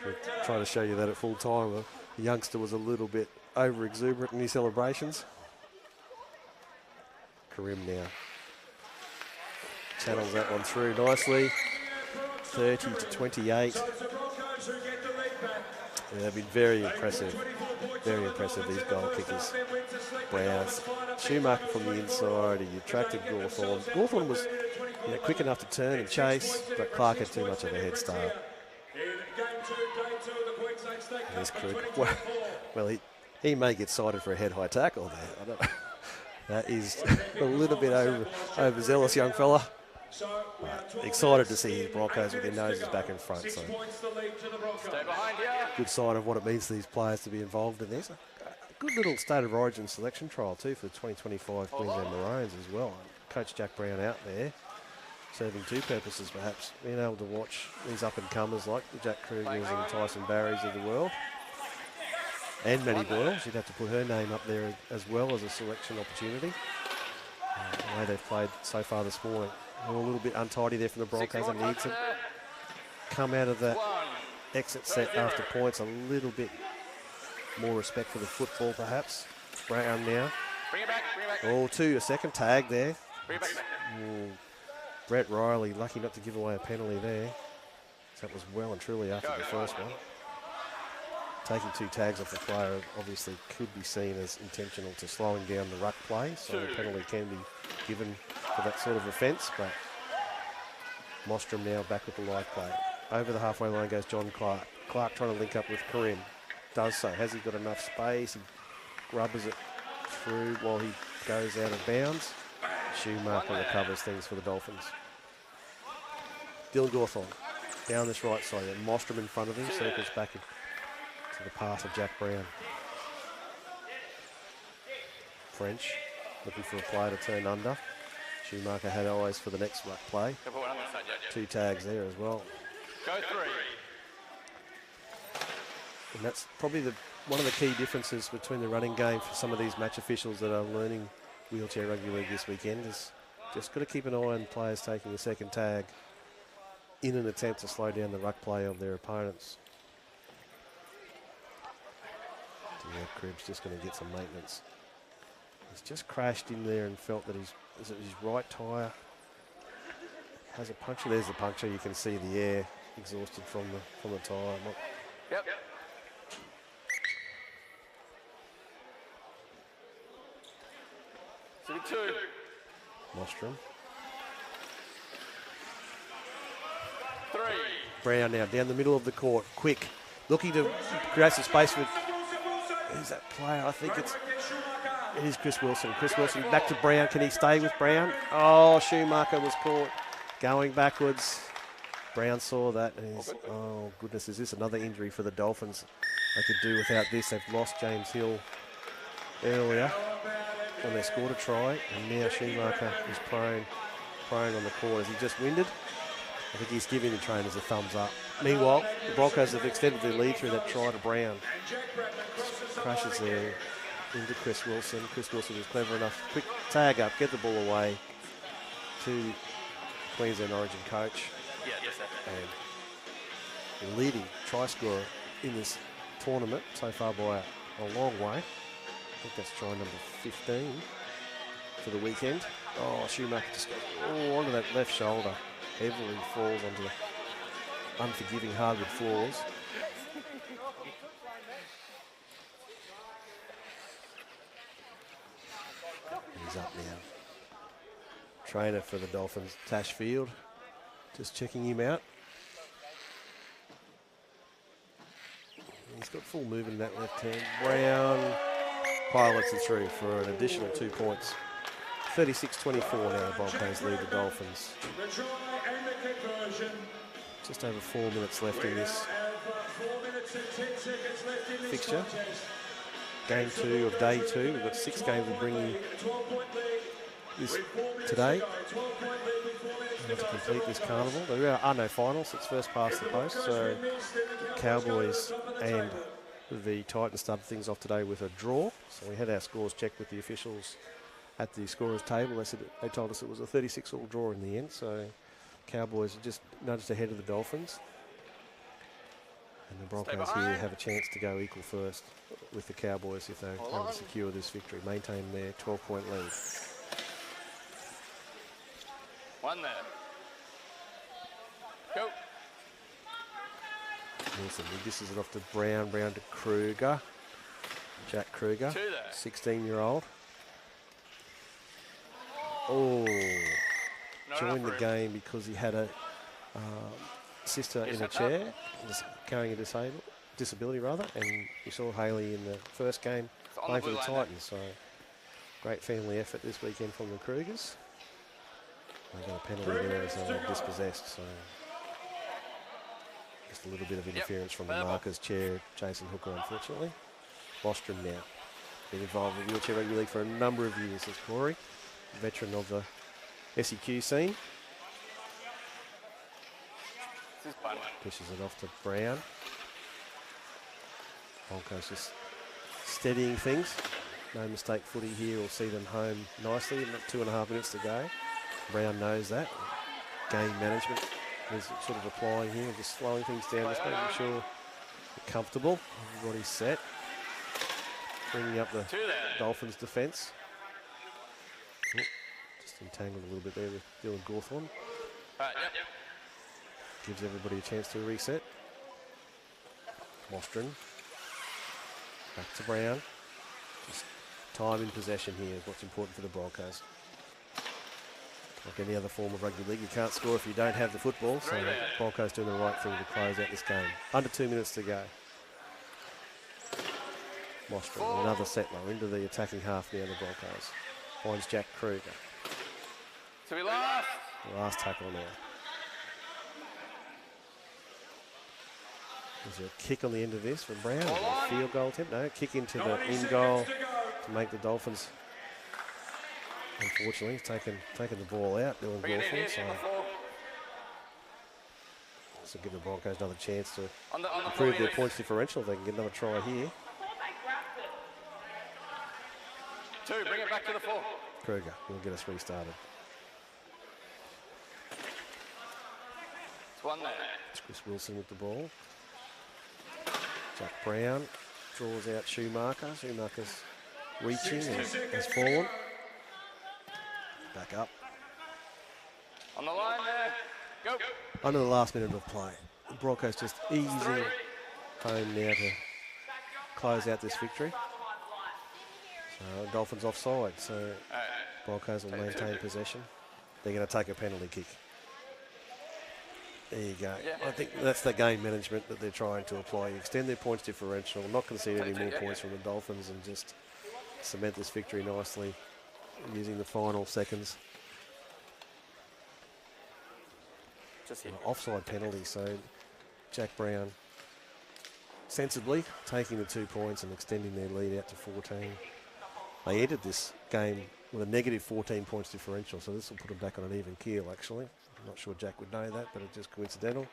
we're trying to show you that at full time. The youngster was a little bit over-exuberant in his celebrations. Karim now channels that one through nicely. 30-28. Yeah, they've been very impressive, these goal kickers. Brown, Schumacher from the inside, he attracted Gawthorne. Gawthorne was quick enough to turn and chase, but Clark had too much of a head start. There's Krug. Well, he may get cited for a head-high tackle there. I don't know. That is a little bit overzealous, young fella. Excited to see his Broncos with their noses back in front. So good sign of what it means to these players to be involved in this. A good little State of Origin selection trial too for the 2025 Queensland Maroons as well. Coach Jack Brown out there serving 2 purposes perhaps. Being able to watch these up-and-comers like the Jack Krugers and Tyson Barrys of the world. And Maddie Boyle, she'd have to put her name up there as well as a selection opportunity. The way they've played so far this morning. A little bit untidy there from the Broncos. They need to come out of that exit set after points a little bit more respect for the football perhaps. Brown now. Oh, a second tag there. Brett Riley lucky not to give away a penalty there. So that was well and truly after the first one. Taking 2 tags off the player obviously could be seen as intentional to slowing down the ruck play, so a penalty can be given for that sort of offence, but Mostrom now back with the live play. Over the halfway line goes John Clark. Clark trying to link up with Karim. Does so. Has he got enough space? He grubbers it through while he goes out of bounds. Schumacher recovers things for the Dolphins. Dylan Gawthorne down this right side. And Mostrom in front of him, circles back to the pass of Jack Brown. French looking for a player to turn under. Schumacher had eyes for the next ruck play. 2 tags there as well. Go 3. And that's probably one of the key differences between the running game for some of these match officials that are learning wheelchair rugby league this weekend is just got to keep an eye on players taking a second tag in an attempt to slow down the ruck play of their opponents. Crib's just going to get some maintenance He's just crashed in there and felt that his right tyre has a puncture. There's the puncture. You can see the air exhausted from the tyre. Yep. City 2. Nostrum. 3. Brown now down the middle of the court. Quick. Looking to create some space for... Who's that player? I think it is Chris Wilson. Chris Wilson back to Brown. Can he stay with Brown? Oh, Schumacher was caught going backwards. Brown saw that and he's, oh goodness, is this another injury for the Dolphins? They could do without this. They've lost James Hill earlier when they scored a try, and now Schumacher is prone on the court. Is he just winded? I think he's giving the trainers a thumbs up. Meanwhile, the Broncos have extended their lead through that try to Brown. Crashes there into Chris Wilson. Chris Wilson is clever enough. Quick tag up, get the ball away to Queensland Origin coach. Yeah, just that. And the leading try scorer in this tournament so far by a long way. I think that's try number 15 for the weekend. Oh, Schumacher just goes onto that left shoulder. Heavily falls onto the unforgiving hardwood floors. He's up now. Trainer for the Dolphins, Tash Field, just checking him out. He's got full movement in that left hand. Brown pilots it through for an additional 2 points. 36-24 now, the Broncos lead the Dolphins. Just over 4 minutes left in this fixture. Game 2 of day 2. We've got 6 games to bring you this today to complete this carnival. There are no finals. It's first past the post. So Cowboys and the Titans started things off today with a draw. So we had our scores checked with the officials at the scorers table. They told us it was a 36-all draw in the end. So Cowboys just nudged ahead of the Dolphins. And the Broncos here have a chance to go equal first with the Cowboys if they able to secure this victory, maintain their 12-point lead. One there. Go. Wilson, this is it off to Brown to Kruger. Jack Kruger, 16-year-old. Oh, joined the game because he had a sister in a chair, carrying a disability rather, and we saw Haley in the first game playing for the Titans. So great family effort this weekend from the Krugers. They got a penalty there as they were dispossessed. So just a little bit of interference from the marker's chair, Jason Hooker, unfortunately. Bostrom now been involved in wheelchair rugby league for a number of years as Corey, veteran of the SEQ scene. Pushes it off to Brown. Broncos just steadying things. No mistake footy here will see them home nicely. 2.5 minutes to go. Brown knows that. Game management is sort of applying here, just slowing things down, just making sure they're comfortable. Everybody's set. Bringing up the Dolphins' defence. Just entangled a little bit there with Dylan Gawthorne. Gives everybody a chance to reset. Mostrin. Back to Brown. Just time in possession here is what's important for the Broncos. Like any other form of rugby league, you can't score if you don't have the football, so the Broncos doing the right thing to close out this game. Under 2 minutes to go. Mostrin, another settler into the attacking half now, the Broncos. Finds Jack Kruger. To be last. Last tackle now. Is there a kick on the end of this from Brown? A field goal attempt? No, kick into the in goal to make the Dolphins. Unfortunately, taken the ball out, Dylan Gawthorne. So give the Broncos another chance to improve their points differential if they can get another try here. 2, bring it back to the 4. Kruger will get us restarted. It's 1 there. It's Chris Wilson with the ball. Jack Brown draws out Schumacher. Schumacher's reaching and has fallen. Back up. On the line there. Go. Under the last minute of play. The Broncos just easing home now to close out this victory. So Dolphins offside, so Broncos will maintain possession. They're going to take a penalty kick. There you go. Yeah. I think that's the game management that they're trying to apply. You extend their points differential, not concede any more points from the Dolphins, and just cement this victory nicely using the final seconds. Just hit. Offside penalty, so Jack Brown sensibly taking the 2 points and extending their lead out to 14. They entered this game with a negative 14 points differential, so this will put them back on an even keel, actually. I'm not sure Jack would know that, but it's just coincidental.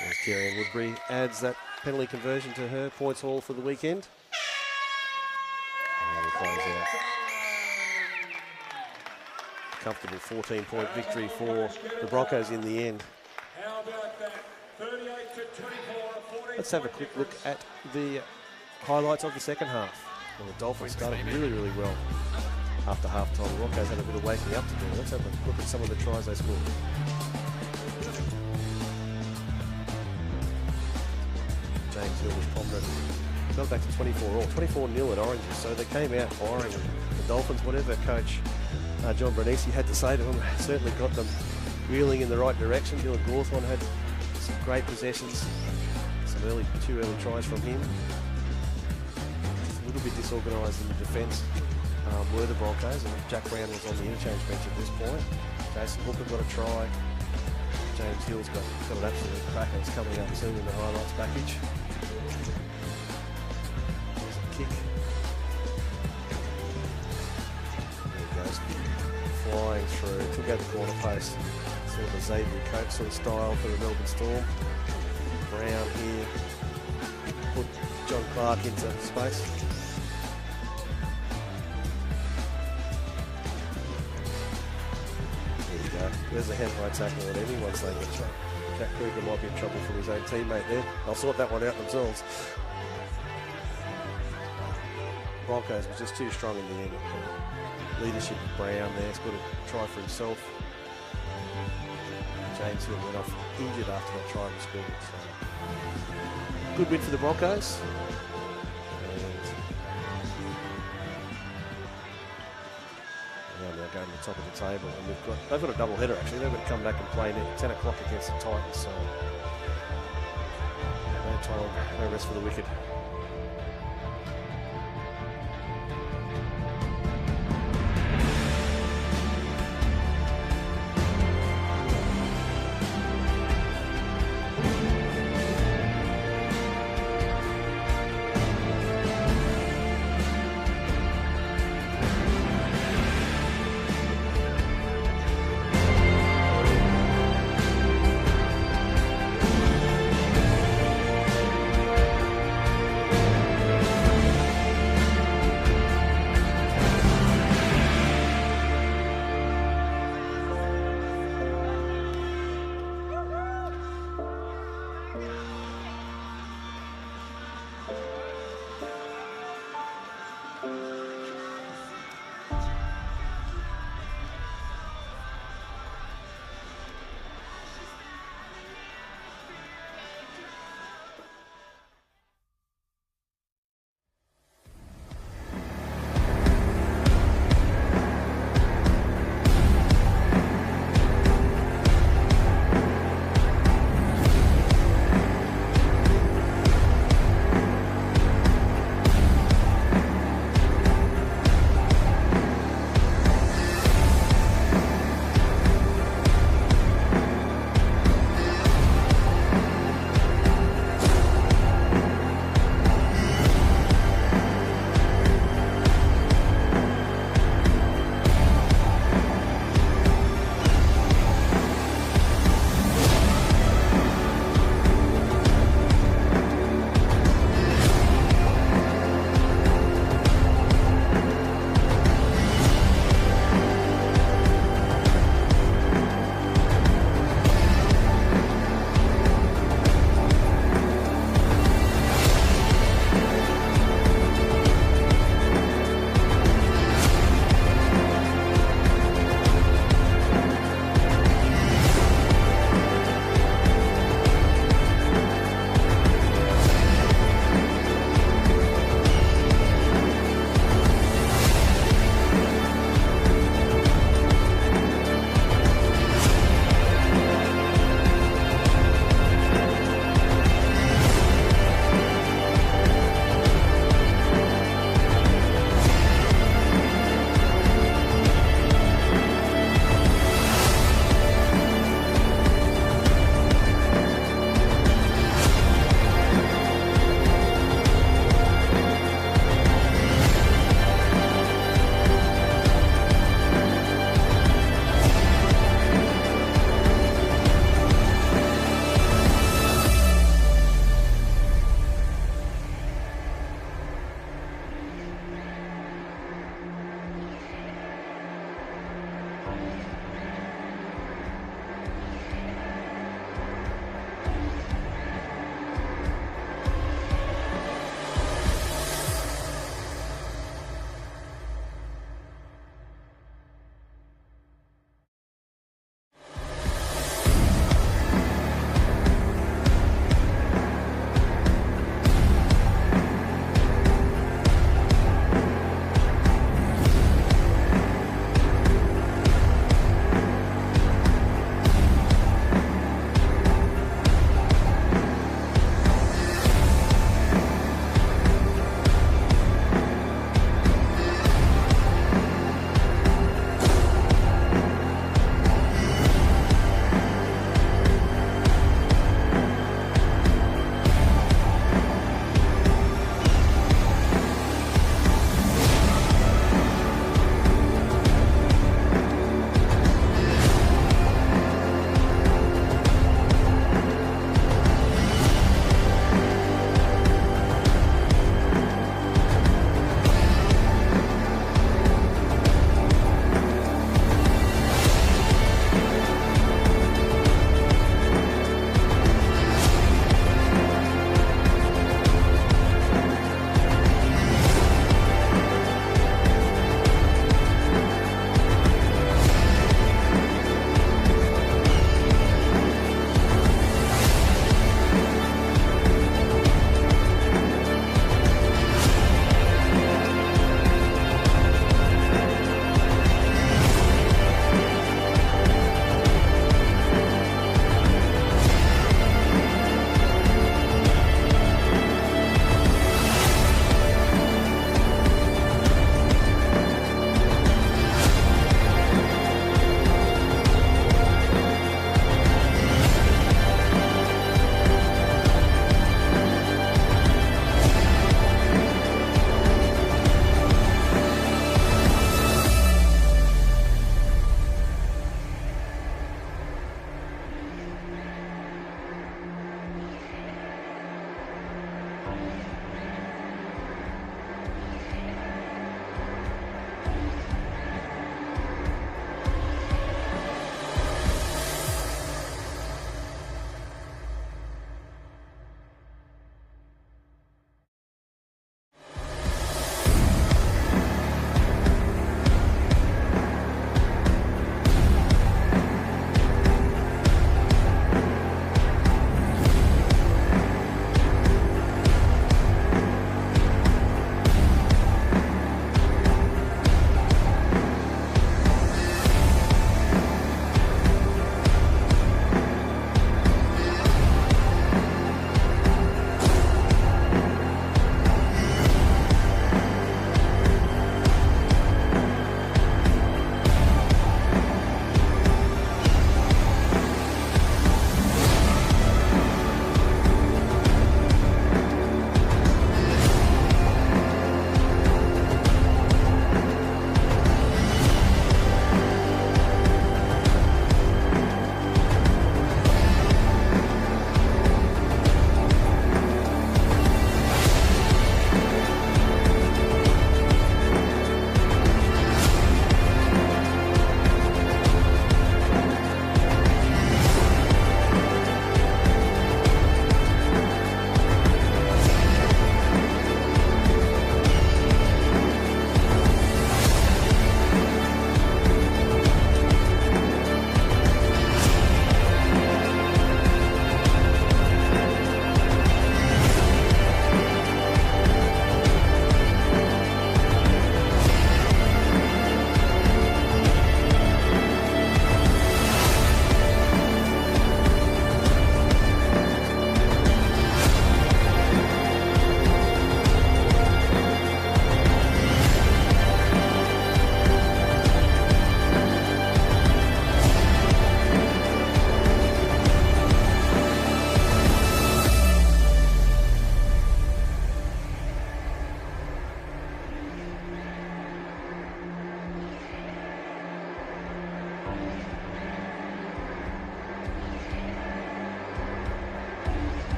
As Kerry Woodbury adds that penalty conversion to her points haul for the weekend. And we close out. Comfortable 14-point victory for the Broncos in the end. How about that? 38 to 24. Let's have a quick look at the highlights of the second half. Well, the Dolphins started really, really well after half-time. The Broncos had a bit of waking up to do. Let's have a look at some of the tries they scored. James Hill was prominent. Got back to 24-all, 24-0 at Oranges. So they came out firing. The Dolphins, whatever coach John Bernisi had to say to them, certainly got them wheeling in the right direction. Dylan Gawthorne had some great possessions, some two early tries from him. A little bit disorganised in the defence were the Broncos, and Jack Brown was on the interchange bench at this point. Jason Hooker got a try. James Hill's got an absolute cracker. It's coming up soon in the highlights package. There's a kick. There he goes. Flying through, took out the corner post. Sort of a Xavier Coates sort of style for the Melbourne Storm. Brown here. Put John Clark into space. There's a head-high tackle at anyone's saying that Jack Kruger might be in trouble for his own teammate there. They'll sort that one out themselves. Broncos was just too strong in the end. Leadership of Brown there. He's got a try for himself. James Hill went off injured after that try was scored. So good win for the Broncos. They're going to the top of the table, and they've got a double header actually. They're going to come back and play at 10 o'clock against the Titans, so no time, no rest for the wicked.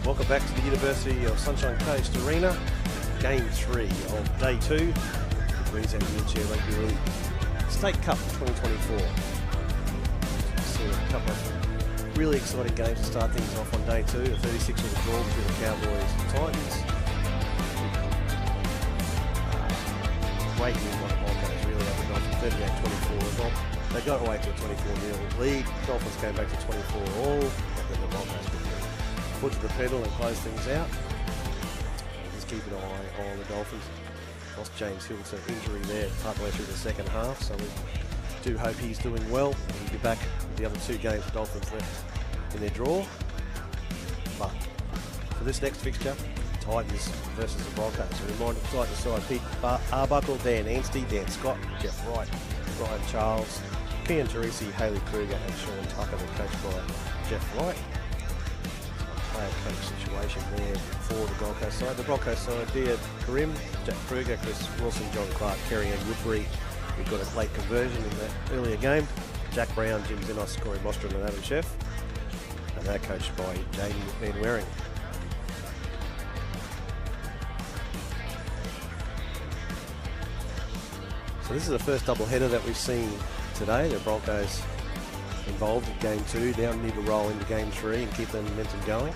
Welcome back to the University of Sunshine Coast Arena. Game 3 of Day 2 of the Queensland Wheelchair Rugby League State Cup 2024. So a couple of really exciting games to start things off on Day 2. A 36 with a draw between the Cowboys and Titans. Great win by the Broncos, really over the Dolphins, 38-24. They got away to a 24-0 lead. Dolphins came back to 24-all, but then the Broncos put their foot to the pedal and closed things out. Just keep an eye on the Dolphins. Lost James Hill to injury there partway through the second half, so we do hope he's doing well. He'll be back with the other 2 games the Dolphins left in their draw. But for this next fixture, Titans versus the Broncos. A reminder of the Titans side: Pete Arbuckle, Dan Anstey, Dan Scott, Jeff Wright, Brian Charles, Kian Teresi, Hayley Kruger and Sean Tucker. They're coached by Jeff Wright. Player-coach situation there for the Broncos side. The Broncos side: Dia Karim, Jack Kruger, Chris Wilson, John Clark, Kerry Ann Woodbury. We've got a late conversion in that earlier game. Jack Brown, Jim Zinos, Corey Mostrom and Adam Sheff. And they're coached by Jamie Van Waring. So this is the first doubleheader that we've seen today. The Broncos involved in Game 2, now need to roll into Game 3 and keep their momentum going.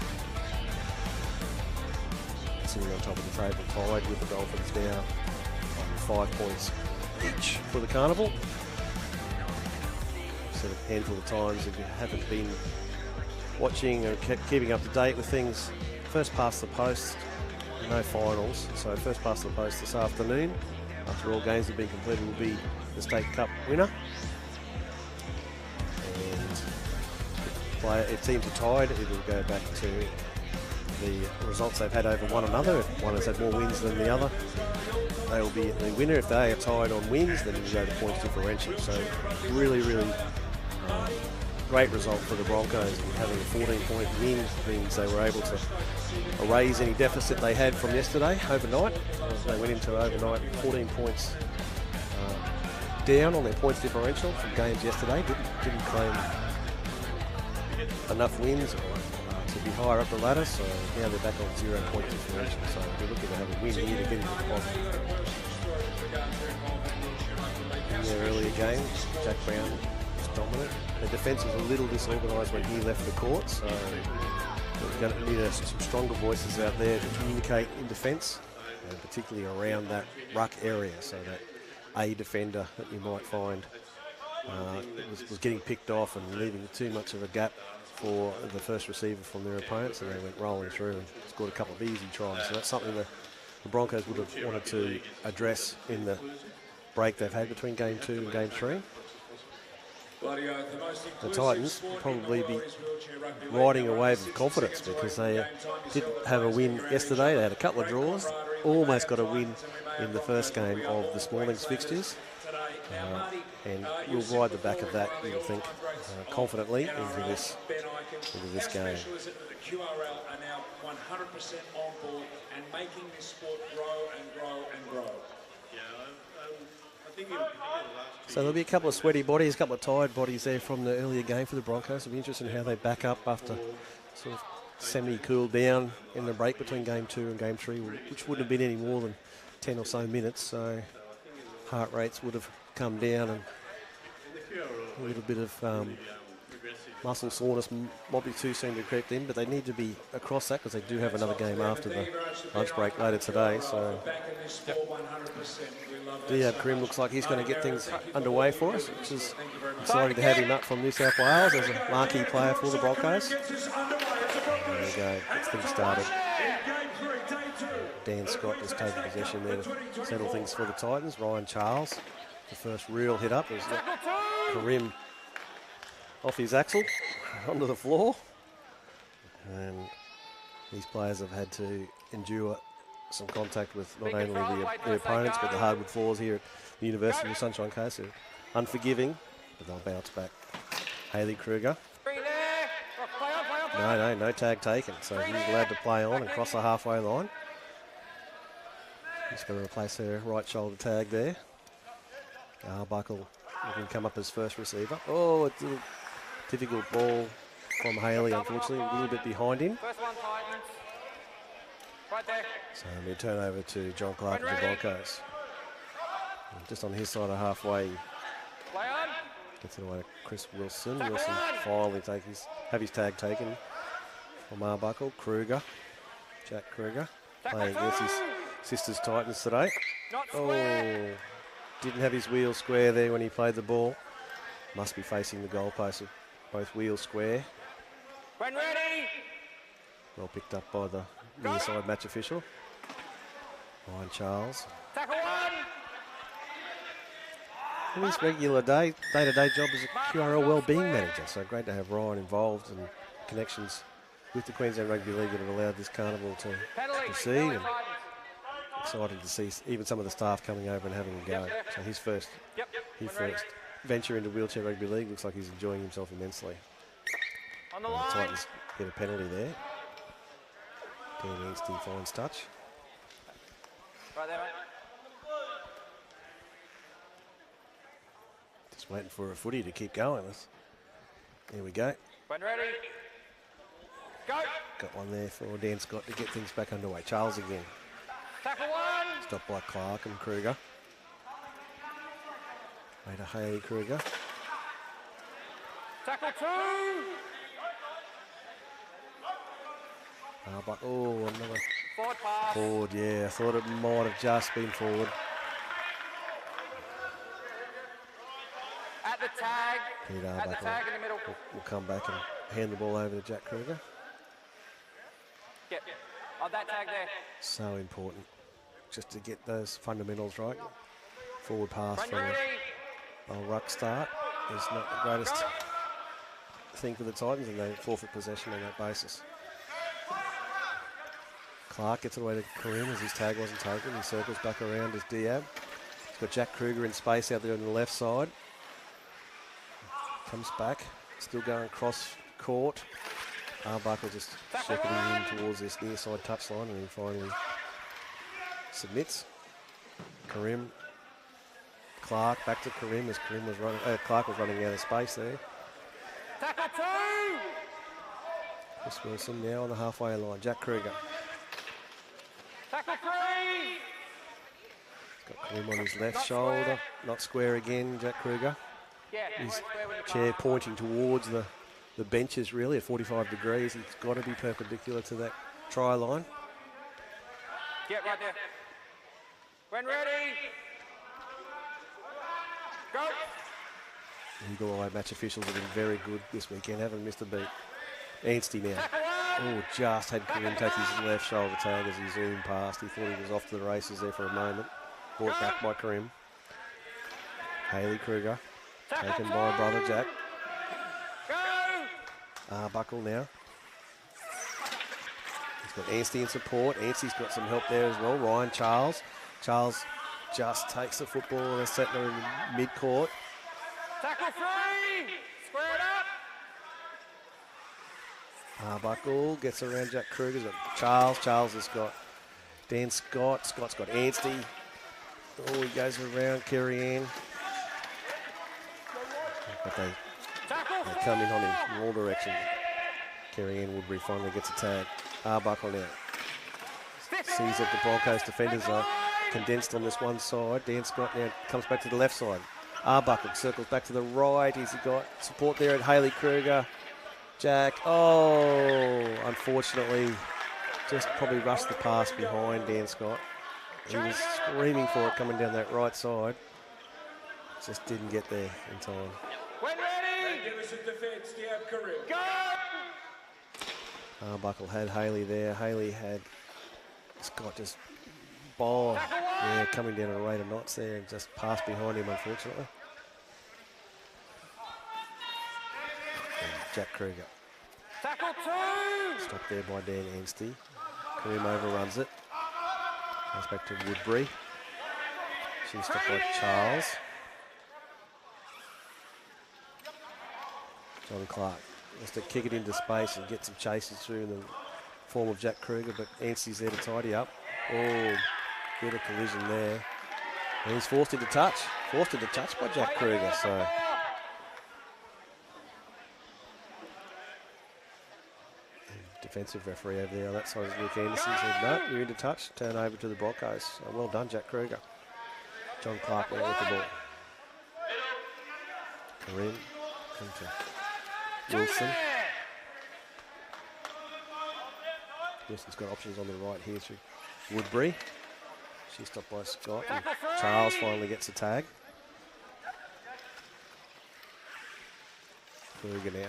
Sitting on top of the table, tied with the Dolphins now on 5 points each for the Carnival. I've said a handful of times, if you haven't been watching or keeping up to date with things, first past the post, no finals, so first past the post this afternoon, after all games have been completed, will be the State Cup winner. If teams are tied, it will go back to the results they've had over one another. If one has had more wins than the other, they will be the winner. If they are tied on wins, then you go to points differential. So really great result for the Broncos. Having a 14-point win means they were able to erase any deficit they had from yesterday overnight. They went into overnight 14 points down on their points differential from games yesterday. Didn't claim enough wins to be higher up the ladder, so now they're back on 0 point differential. So we're looking to have a win here to get into the positive. In their earlier game, Jack Brown was dominant. The defence was a little disorganised when he left the court, so we're going to need some stronger voices out there to communicate in defence, and particularly around that ruck area, so that a defender that you might find was getting picked off and leaving too much of a gap for the first receiver from their opponents, and they went rolling through and scored a couple of easy tries. So that's something that the Broncos would have wanted to address in the break they've had between Game 2 and Game 3. The Titans will probably be riding a wave of confidence because they did have a win yesterday. They had a couple of draws, almost got a win in the first game of this morning's fixtures. And we'll ride the back of that, you'll think, confidently into this game. The QRL are now 100% on board and making this sport grow and grow and grow. So there'll be a couple of sweaty bodies, a couple of tired bodies there from the earlier game for the Broncos. It'll be interesting how they back up after sort of semi-cooled down in the break between Game 2 and Game 3, which wouldn't have been any more than 10 or so minutes. So heart rates would have come down and a little bit of muscle soreness might be too soon to creep in, but they need to be across that because they do have another game after the lunch break later today. So Diab Karim looks like he's going to get things underway for us, which is exciting to have him up from New South Wales as a marquee player for the Broncos. There we go, gets things started. Dan Scott just taking possession there to settle things for the Titans. Ryan Charles, the first real hit up, is Karim off his axle onto the floor. And these players have had to endure some contact with not only their opponents but the hardwood floors here at the University of Sunshine Coast. They're unforgiving, but they'll bounce back. Hayley Kruger. No tag taken, so he's allowed to play on and cross the halfway line. He's going to replace her right shoulder tag there. Arbuckle can come up as first receiver. Oh, it's a difficult ball from Hayley, unfortunately, a little bit behind him. Right there. So we turn over to John Clark of the Broncos. And just on his side of halfway, Play on. gets it away to Chris Wilson. Wilson finally have his tag taken from Arbuckle. Kruger, Jack Kruger, playing against his sisters Titans today. Not square. Oh, didn't have his wheel square there when he played the ball. Must be facing the goalpost of both wheels square. When ready. Well picked up by the near side match official, Ryan Charles. Tackle one. In his regular day-to-day job as a QRL wellbeing manager, so great to have Ryan involved and connections with the Queensland Rugby League that have allowed this carnival to proceed, and excited to see even some of the staff coming over and having a go. So his first venture into wheelchair rugby league looks like he's enjoying himself immensely. On the The line. Titans get a penalty there. Dan Anstey finds touch. Right there, mate. Just waiting for a footy to keep going. There we go. When ready. Go. Got one there for Dan Scott to get things back underway. Charles again. Tackle one. Stopped by Clark and Kruger. Way to Haley Kruger. Tackle two. But another Forward pass. forward, yeah. I thought it might have just been forward. At the tag. Peter At the Arbuckle tag in the middle. will come back and hand the ball over to Jack Kruger. Yep. On that tag there. So important just to get those fundamentals right. Forward pass When from ready. a ruck start is not the greatest thing for the Titans, and they forfeit possession on that basis. Clark gets it away to Karim as his tag wasn't taken. He circles back around as Diab. He's got Jack Kruger in space out there on the left side. Comes back, still going cross court. Arbuckle just shepherding in towards this near side touchline, and he finally submits. Karim, Clark back to Karim as Karim was running. Clark was running out of space there. Tackle two. Chris Wilson now on the halfway line. Jack Kruger. Tackle three. Got Karim on his left shoulder. Not square again, Jack Kruger. Yeah. His square with the chair pass. pointing towards the benches really at 45 degrees. He's got to be perpendicular to that try line. Get right there. When ready. Go. Eagle Eye match officials have been very good this weekend, haven't missed a beat. Anstey now. Tackle one. Oh, just had Karim take his left shoulder tag as he zoomed past. He thought he was off to the races there for a moment. Brought back by Karim. Haley Kruger, taken by brother Jack. Go. Arbuckle now. He's got Anstey in support. Anstey's got some help there as well. Ryan Charles. Charles just takes the football and is setting her in mid-court. Tackle three. Square it up. Arbuckle gets around Jack Kruger. Charles has got Dan Scott. Scott's got Anstey. Oh, he goes around Kerry Ann. But they come in on him from all directions. Kerry Ann Woodbury finally gets a tag. Arbuckle now sees that the Broncos defenders are condensed on this one side. Dan Scott now comes back to the left side. Arbuckle circles back to the right. He's got support there at Haley Kruger. Jack, unfortunately, just probably rushed the pass behind Dan Scott. He was screaming for it coming down that right side. Just didn't get there in time. When ready. Magnificent defence, Diab Karim. Go. Arbuckle had Haley there. Haley had Scott just coming down at a rate of knots there and just passed behind him, unfortunately. And Jack Kruger. Tackle two. Stopped there by Dan Anstey. Karim overruns it. Goes back to Woodbury. She's stopped by Charles. John Clark has to kick it into space and get some chases through in the form of Jack Kruger, but Anstey's there to tidy up. Oh, bit of collision there. And he's forced into touch. Forced into touch by Jack Kruger, so... defensive referee over there on that side is Luke Anderson. Said, no, you're into touch. Turn over to the Broncos. Well done, Jack Kruger. John Clark there with the ball. Karim into Wilson. Wilson's got options on the right here through Woodbury. She's stopped by Scott. And Charles finally gets a tag. Kruger now.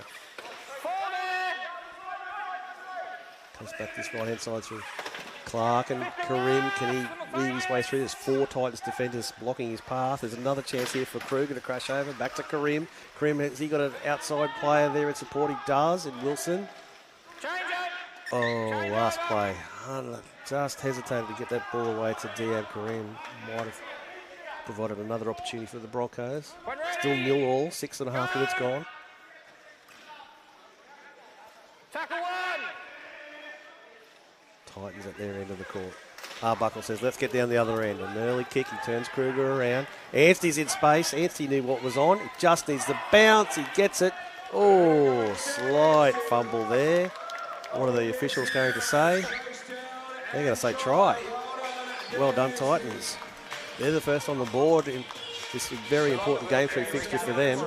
Comes back this right-hand side through Clark and Karim. Can he weave his way through? There's 4 Titans defenders blocking his path. There's another chance here for Kruger to crash over. Back to Karim. Karim, has he got an outside player there in support? He does in Wilson. Oh, last play. Just hesitated to get that ball away to Diab Karim. Might have provided another opportunity for the Broncos. Still 0-all, 6.5 minutes gone. Tackle 1. Titans at their end of the court. Arbuckle says, let's get down the other end. An early kick, he turns Kruger around. Anstey's in space. Anstey knew what was on. He just needs to bounce. He gets it. Oh, slight fumble there. What are the officials going to say? They're going to say try. Well done, Titans. They're the first on the board in this very important game 3 fixture for them.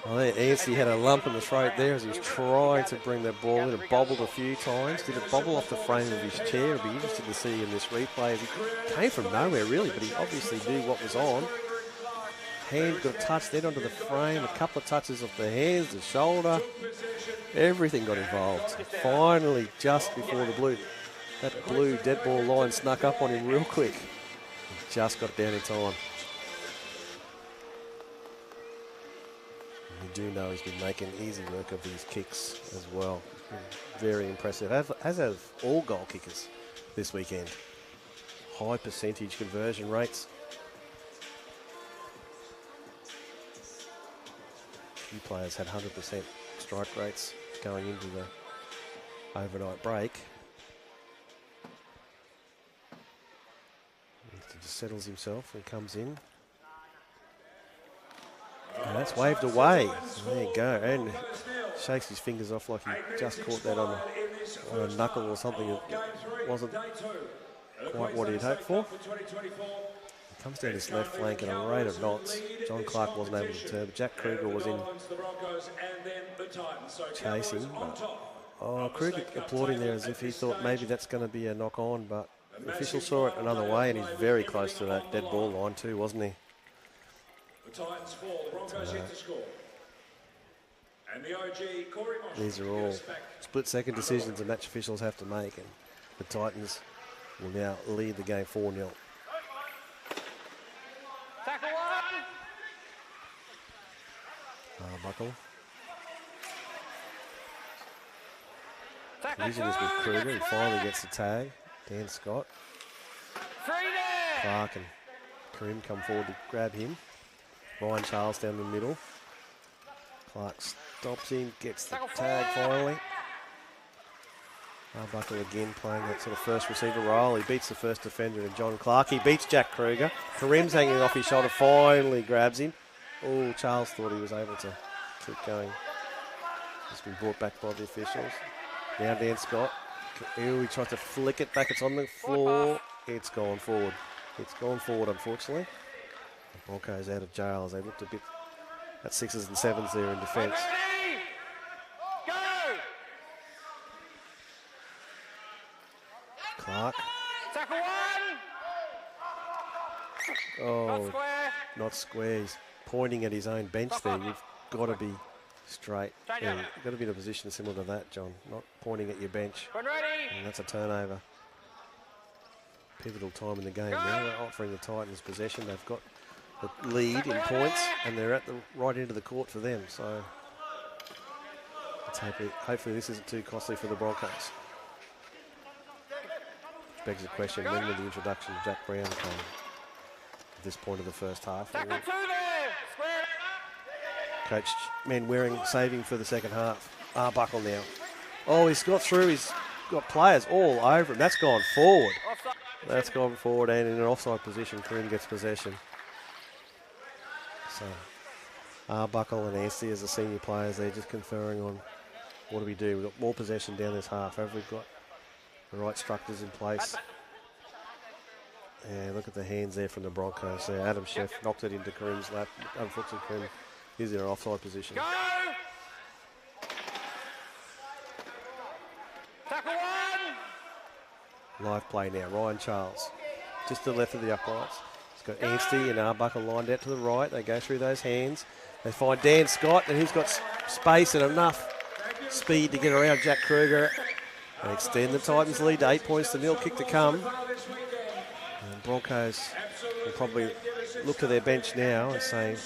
I think Anstey had a lump in the throat there as he was trying to bring that ball in. It bobbled a few times. Did it bobble off the frame of his chair? It'll be interesting to see in this replay. As he came from nowhere, really, but he obviously knew what was on. Hand got a touch then onto the frame. A couple of touches off the hands, the shoulder. Everything got involved. Finally, just before that blue dead ball line snuck up on him real quick. He just got down in time. You do know he's been making easy work of these kicks as well. Very impressive, as have all goal kickers this weekend. High percentage conversion rates. Few players had 100% strike rates going into the overnight break. He just settles himself and comes in. And that's waved away. There you go. And shakes his fingers off like he just caught that on a knuckle or something. It wasn't quite what he'd hoped for. He comes down his left flank at a rate of knots. John Clark wasn't able to turn. Jack Kruger was in chasing. But, Kruger applauding there as if he thought maybe that's going to be a knock on, but the official saw it another way, and he's very close to that dead ball line too, wasn't he? The Titans 4, the Broncos yet to score. And the OG, Corey Mosh. These are all split-second decisions the match officials have to make, and the Titans will now lead the game 4-0. Tackle 1. Buckle. Tackle Collision is with Kruger. He finally gets the tag. Dan Scott. 3 there. Clark and Karim come forward to grab him. Ryan Charles down the middle. Clark stops him, gets the tag finally. Arbuckle again playing that sort of first receiver role. He beats the first defender in John Clark. He beats Jack Kruger. Karim's hanging off his shoulder, finally grabs him. Oh, Charles thought he was able to keep going. It's been brought back by the officials. Now Dan Scott. He tries to flick it back. It's on the floor. It's gone forward. It's gone forward, unfortunately. The Broncos out of jail as they looked a bit at 6s and 7s there in defence. Go. Clark. Tackle 1. Oh, Not square. not square. He's pointing at his own bench there. You've got to be straight. Yeah, you've got to be in a position similar to that, John. Not pointing at your bench. When ready. And that's a turnover. Pivotal time in the game now. They're offering the Titans possession. They've got the lead in points, and they're at the right end of the court for them. So let's hopefully this isn't too costly for the Broncos. Which begs the question, when will the introduction of Jack Brown come at this point of the first half? Tackle 2 there. Square. Coach men wearing saving for the second half. Arbuckle now. Oh, he's got through. He's got players all over him. That's gone forward. Offside. That's gone forward, and in an offside position, Karim gets possession. So Arbuckle and Anstey as the senior players, they're just conferring on What do we do? We've got more possession down this half. Have we got the right structures in place? Yeah, look at the hands there from the Broncos there. Adam Sheff knocked it into Karim's lap. Unfortunately, Karim is in an offside position. Go! Tackle one! Live play now. Ryan Charles, just to the left of the uprights. He's got Anstey and Arbuckle lined out to the right. They go through those hands. They find Dan Scott, and he's got space and enough speed to get around Jack Kruger and extend the Titans' lead to 8 points to nil. Kick to come. And Broncos will probably look to their bench now and say,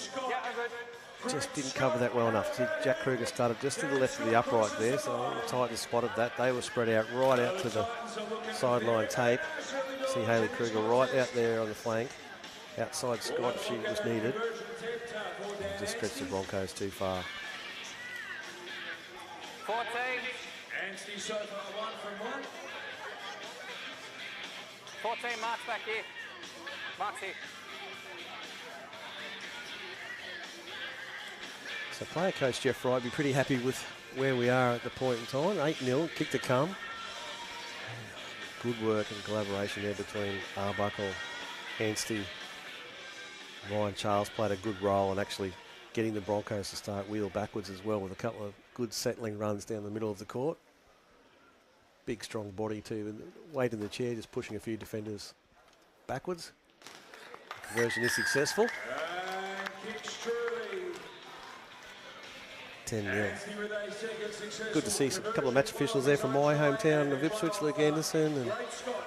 just didn't cover that well enough. See, Jack Kruger started just to the left of the upright there, so the Titans spotted that. They were spread out right out to the sideline tape. See Hayley Kruger right out there on the flank. Outside Scott if she was needed. And just stretched the Broncos too far. 14. Anstey so far 1 from 1. 14, Mark's back here. Mark's here. So player coach Jeff Wright be pretty happy with where we are at the point in time. 8-0, kick to come. Good work and collaboration there between Arbuckle, Anstey. Ryan Charles played a good role in actually getting the Broncos to start wheel backwards as well with a couple of good settling runs down the middle of the court. Big, strong body too. And weight in the chair, just pushing a few defenders backwards. Conversion is successful. 10-0. Good to see a couple of match officials there from my hometown of Ipswich, Luke Anderson and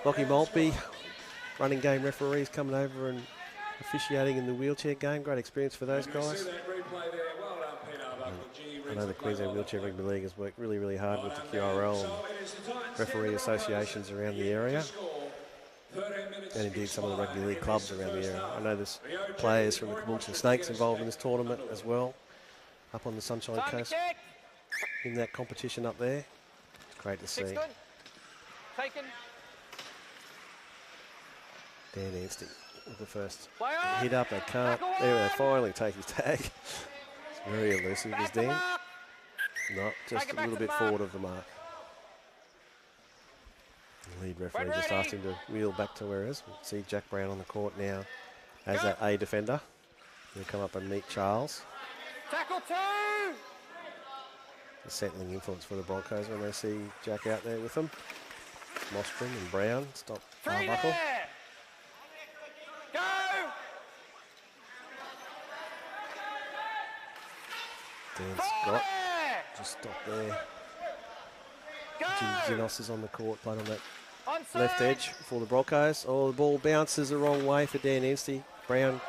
Lockie Maltby. Running game referees coming over and officiating in the wheelchair game. Great experience for those guys. I know the Queensland Wheelchair Rugby League has worked really, really hard with the QRL and referee associations around the area. And indeed some of the rugby league clubs around the area. I know there's players from the Caboolture Snakes involved in this tournament as well, up on the Sunshine Coast in that competition up there. It's great to see. Taken. Dan Anstey with the first hit up. They can't. There they finally take his tag. It's very elusive as Dan. No, just a little bit forward of the mark. The lead referee just asked him to wheel back to where it is. See Jack Brown on the court now as that A defender. He'll come up and meet Charles. Tackle 2! The settling influence for the Broncos when they see Jack out there with them. Mostrom and Brown stop Arbuckle. Go! Dan Scott just stopped there. Jim Zinos is on the court, playing on that left edge for the Broncos. Oh, the ball bounces the wrong way for Dan Anstey. Brown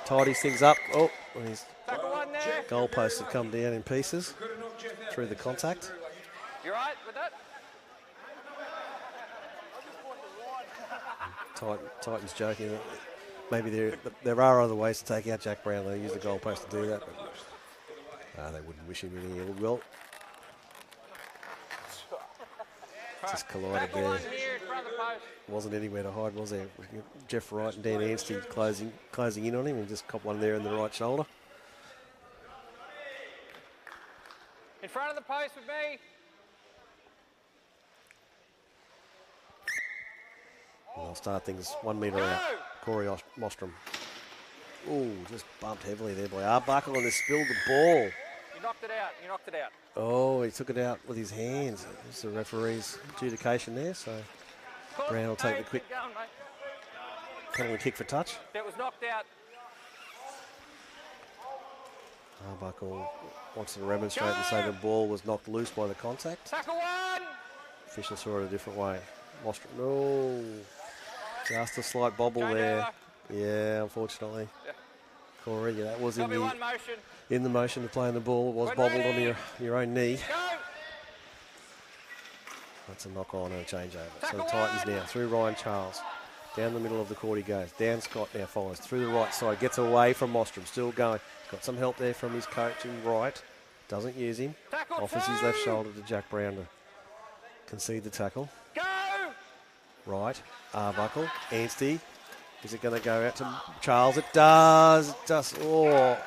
tidies things up. Oh, and his goalposts have come down in pieces through the contact. You right with that? Titans joking that maybe there are other ways to take out Jack Brown. They use the goalpost to do that, but they wouldn't wish him any ill will. Just collided there. Wasn't anywhere to hide, was there? Jeff Wright and Dan Anstey closing in on him and just caught one there in the right shoulder. In front of the post with me. And they'll start things 1 metre out. Corey Mostrom. Ooh, just bumped heavily there by Arbuckle and has spilled the ball. You knocked it out. You knocked it out. Oh, he took it out with his hands. It's the referee's adjudication there, so Brown will take the quick penalty kick for touch. That was knocked out. Arbuckle wants to remonstrate and say the ball was knocked loose by the contact. Tackle 1! Official saw it a different way. Mostrom, no. Just a slight bobble there. Yeah, unfortunately. Yeah. Corey, that was in the motion of playing the ball. It was bobbled on your own knee. Go. That's a knock on and a changeover. So the Titans now through Ryan Charles. Down the middle of the court he goes. Dan Scott now follows through the right side. Gets away from Mostrom. Still going. Got some help there from his coach in right. Doesn't use him. Offers his left shoulder to Jack Brown to concede the tackle. Go! Right. Arbuckle. Anstey. Is it going to go out to Charles? It does. It does. Oh.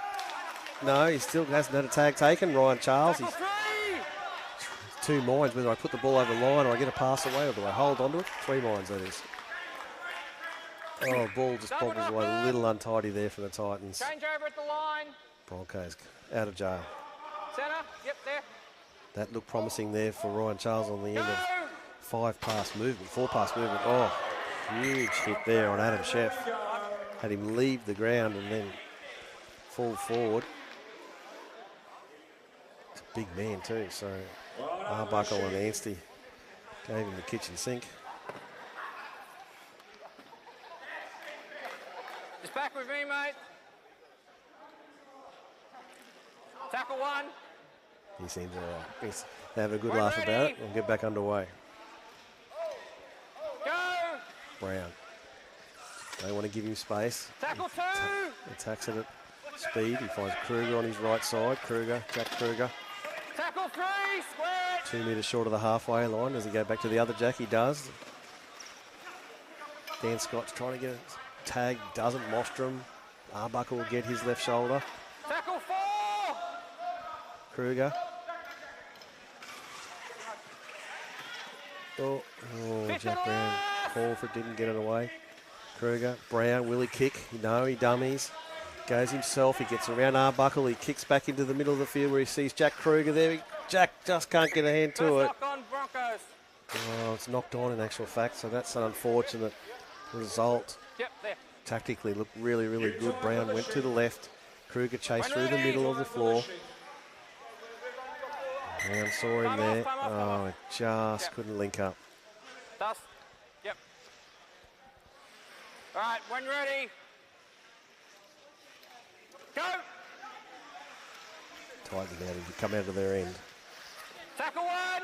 No, he still hasn't had a tag taken. Ryan Charles. He's two minds, whether I put the ball over the line or I get a pass away or do I hold onto it. 3 minds, that is. Oh, ball just bobbles away a little untidy there for the Titans. Change over at the line. Broncos out of jail. Centre. Yep, there. That looked promising there for Ryan Charles on the end of 4-pass movement. Oh, huge hit there on Adam Sheff. Had him leave the ground and then fall forward. He's a big man too, so Arbuckle and Anstey gave him the kitchen sink. Just back with me, mate. Tackle one. He seems all right. He's having a good laugh about it. We'll get back underway. Go. Brown. They want to give him space. Tackle two. Attacks it at speed. He finds Kruger on his right side. Jack Kruger. Tackle three. Square. 2 metres short of the halfway line. Does he go back to the other Jack? He does. Dan Scott's trying to get a tag. Doesn't. Mostrom. Arbuckle will get his left shoulder. Tackle four. Kruger. Oh, Jack Brown. Call for it, didn't get it away. Kruger. Brown, will he kick? No, he dummies. Goes himself, he gets around Arbuckle, he kicks back into the middle of the field where he sees Jack Kruger there. Jack just can't get a hand to it. Knock on Broncos. Oh, it's knocked on in actual fact, so that's an unfortunate result. Yep, there. Tactically looked really, really good. Brown went to the left. Kruger chased through the middle of the floor. Brown saw him there. Oh, it just couldn't link up. Dust. Yep. All right, when ready. Go. Titans now to come out of their end. Tackle one.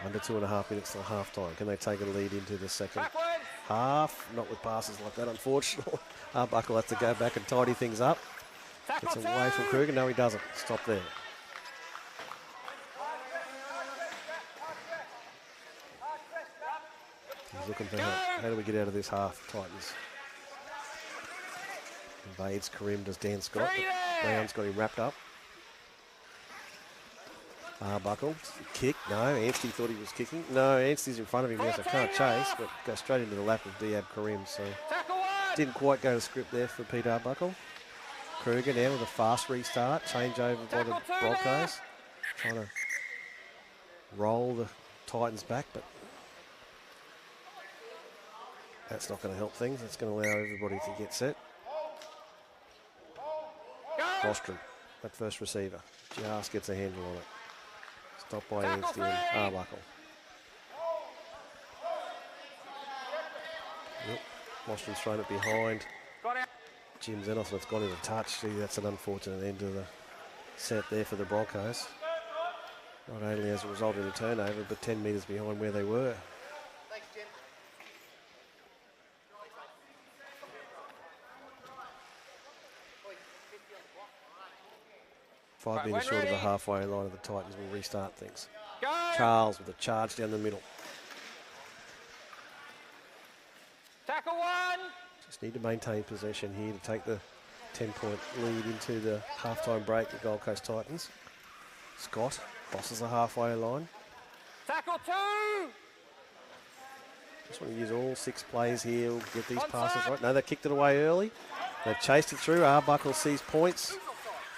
Under 2.5 minutes till half time. Can they take a lead into the second Backwards. half? Not with passes like that, unfortunately. Arbuckle has to go back and tidy things up. Tackle Gets away from Kruger. No, he doesn't. Stop there. He's looking for help. How do we get out of this half, Titans? Invades Karim, does Dan Scott. Brown's got him wrapped up. Arbuckle, kick. No, Anstey thought he was kicking. No, Anstey's in front of him. Yes, I can't chase, but goes straight into the lap of Diab Karim. So didn't quite go to script there for Pete Arbuckle. Kruger now with a fast restart. Change over by the Broncos. Trying to roll the Titans back, but that's not going to help things. It's going to allow everybody to get set. Ostrom, that first receiver, just gets a handle on it. Stopped by Anstey and Arbuckle. Yep. Ostrom's thrown it behind. Jim Zenos, it's gone into touch. Gee, that's an unfortunate end to the set there for the Broncos. Not only as a result of the turnover, but 10 metres behind where they were. 5 metres short of the halfway line of the Titans will restart things. Go. Charles with a charge down the middle. Tackle one. Just need to maintain possession here to take the 10-point lead into the halftime break, the Gold Coast Titans. Scott crosses the halfway line. Tackle two. Just want to use all 6 plays here. We'll get these passes right. No, they kicked it away early. They've chased it through. Arbuckle sees points.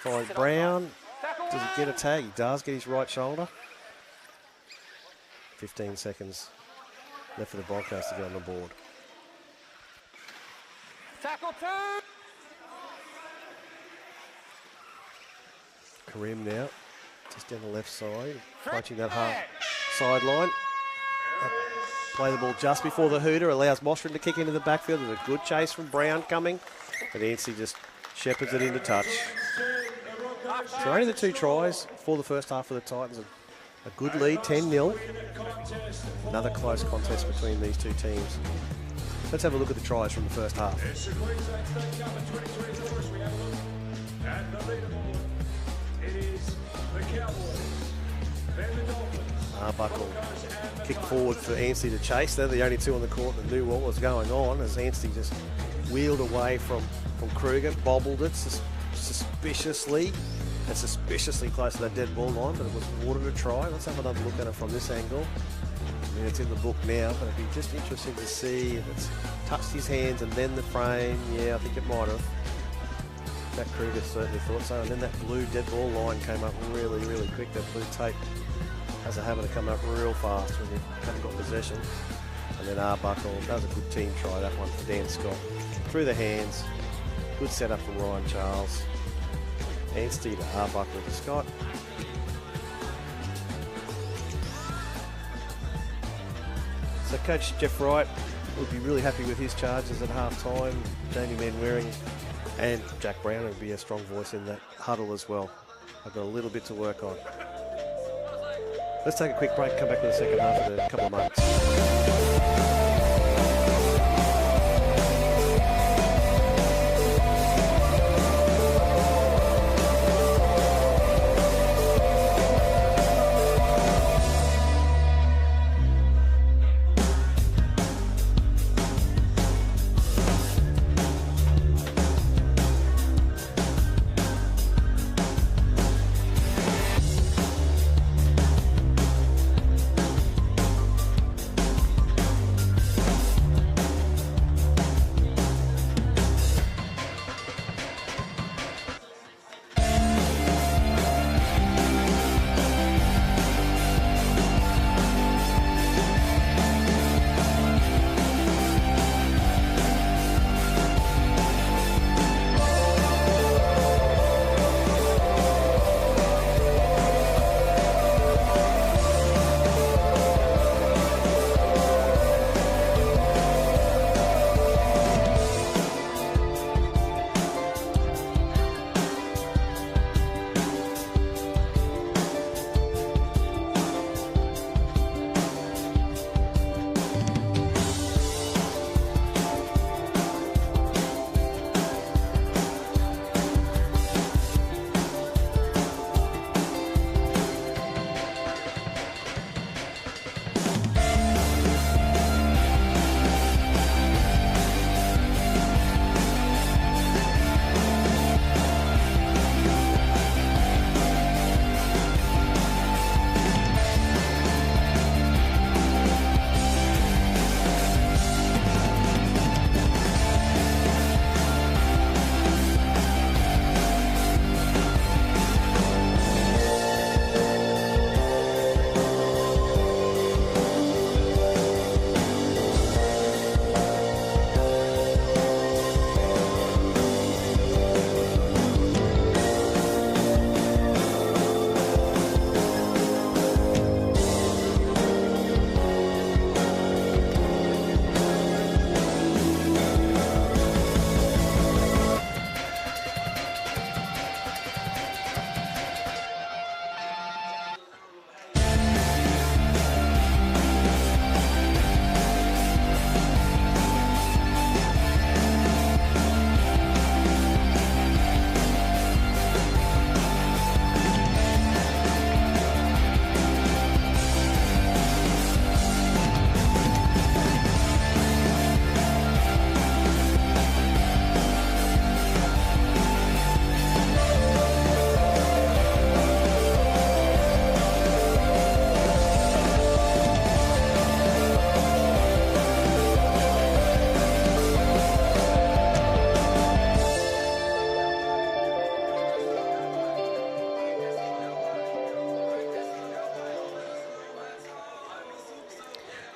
Finds Brown. Does he get a tag? He does get his right shoulder. 15 seconds left for the Broncos to get on the board. Tackle two. Karim now, just down the left side, approaching that half sideline. Play the ball just before the hooter, allows Mostrom to kick into the backfield. There's a good chase from Brown coming, but Anstey just shepherds it into touch. So only the 2 tries for the first half of the Titans. A good lead, 10-0. Another close contest between these 2 teams. Let's have a look at the tries from the first half. It's the Queensland State Cup in 2023 we have a look. And the leaderboard, it is the Cowboys, then the Dolphins. Arbuckle kicked forward for Anstey to chase. They're the only 2 on the court that knew what was going on as Anstey just wheeled away from Kruger, bobbled it suspiciously. and suspiciously close to that dead ball line, but it was water to try. Let's have another look at it from this angle. I mean, it's in the book now, but it'd be just interesting to see if it's touched his hands and then the frame. Yeah, I think it might have. Jack Kruger certainly thought so. And then that blue dead ball line came up really, really quick. That blue tape has a habit of coming up real fast when you haven't got possession. And then Arbuckle, that was a good team try, that one for Dan Scott. Through the hands, good setup from Ryan Charles. Anstey to Arbuckle to Scott. So Coach Jeff Wright would be really happy with his charges at half-time. Jamie Manwaring and Jack Brown would be a strong voice in that huddle as well. I've got a little bit to work on. Let's take a quick break, come back to the second half in a couple of moments.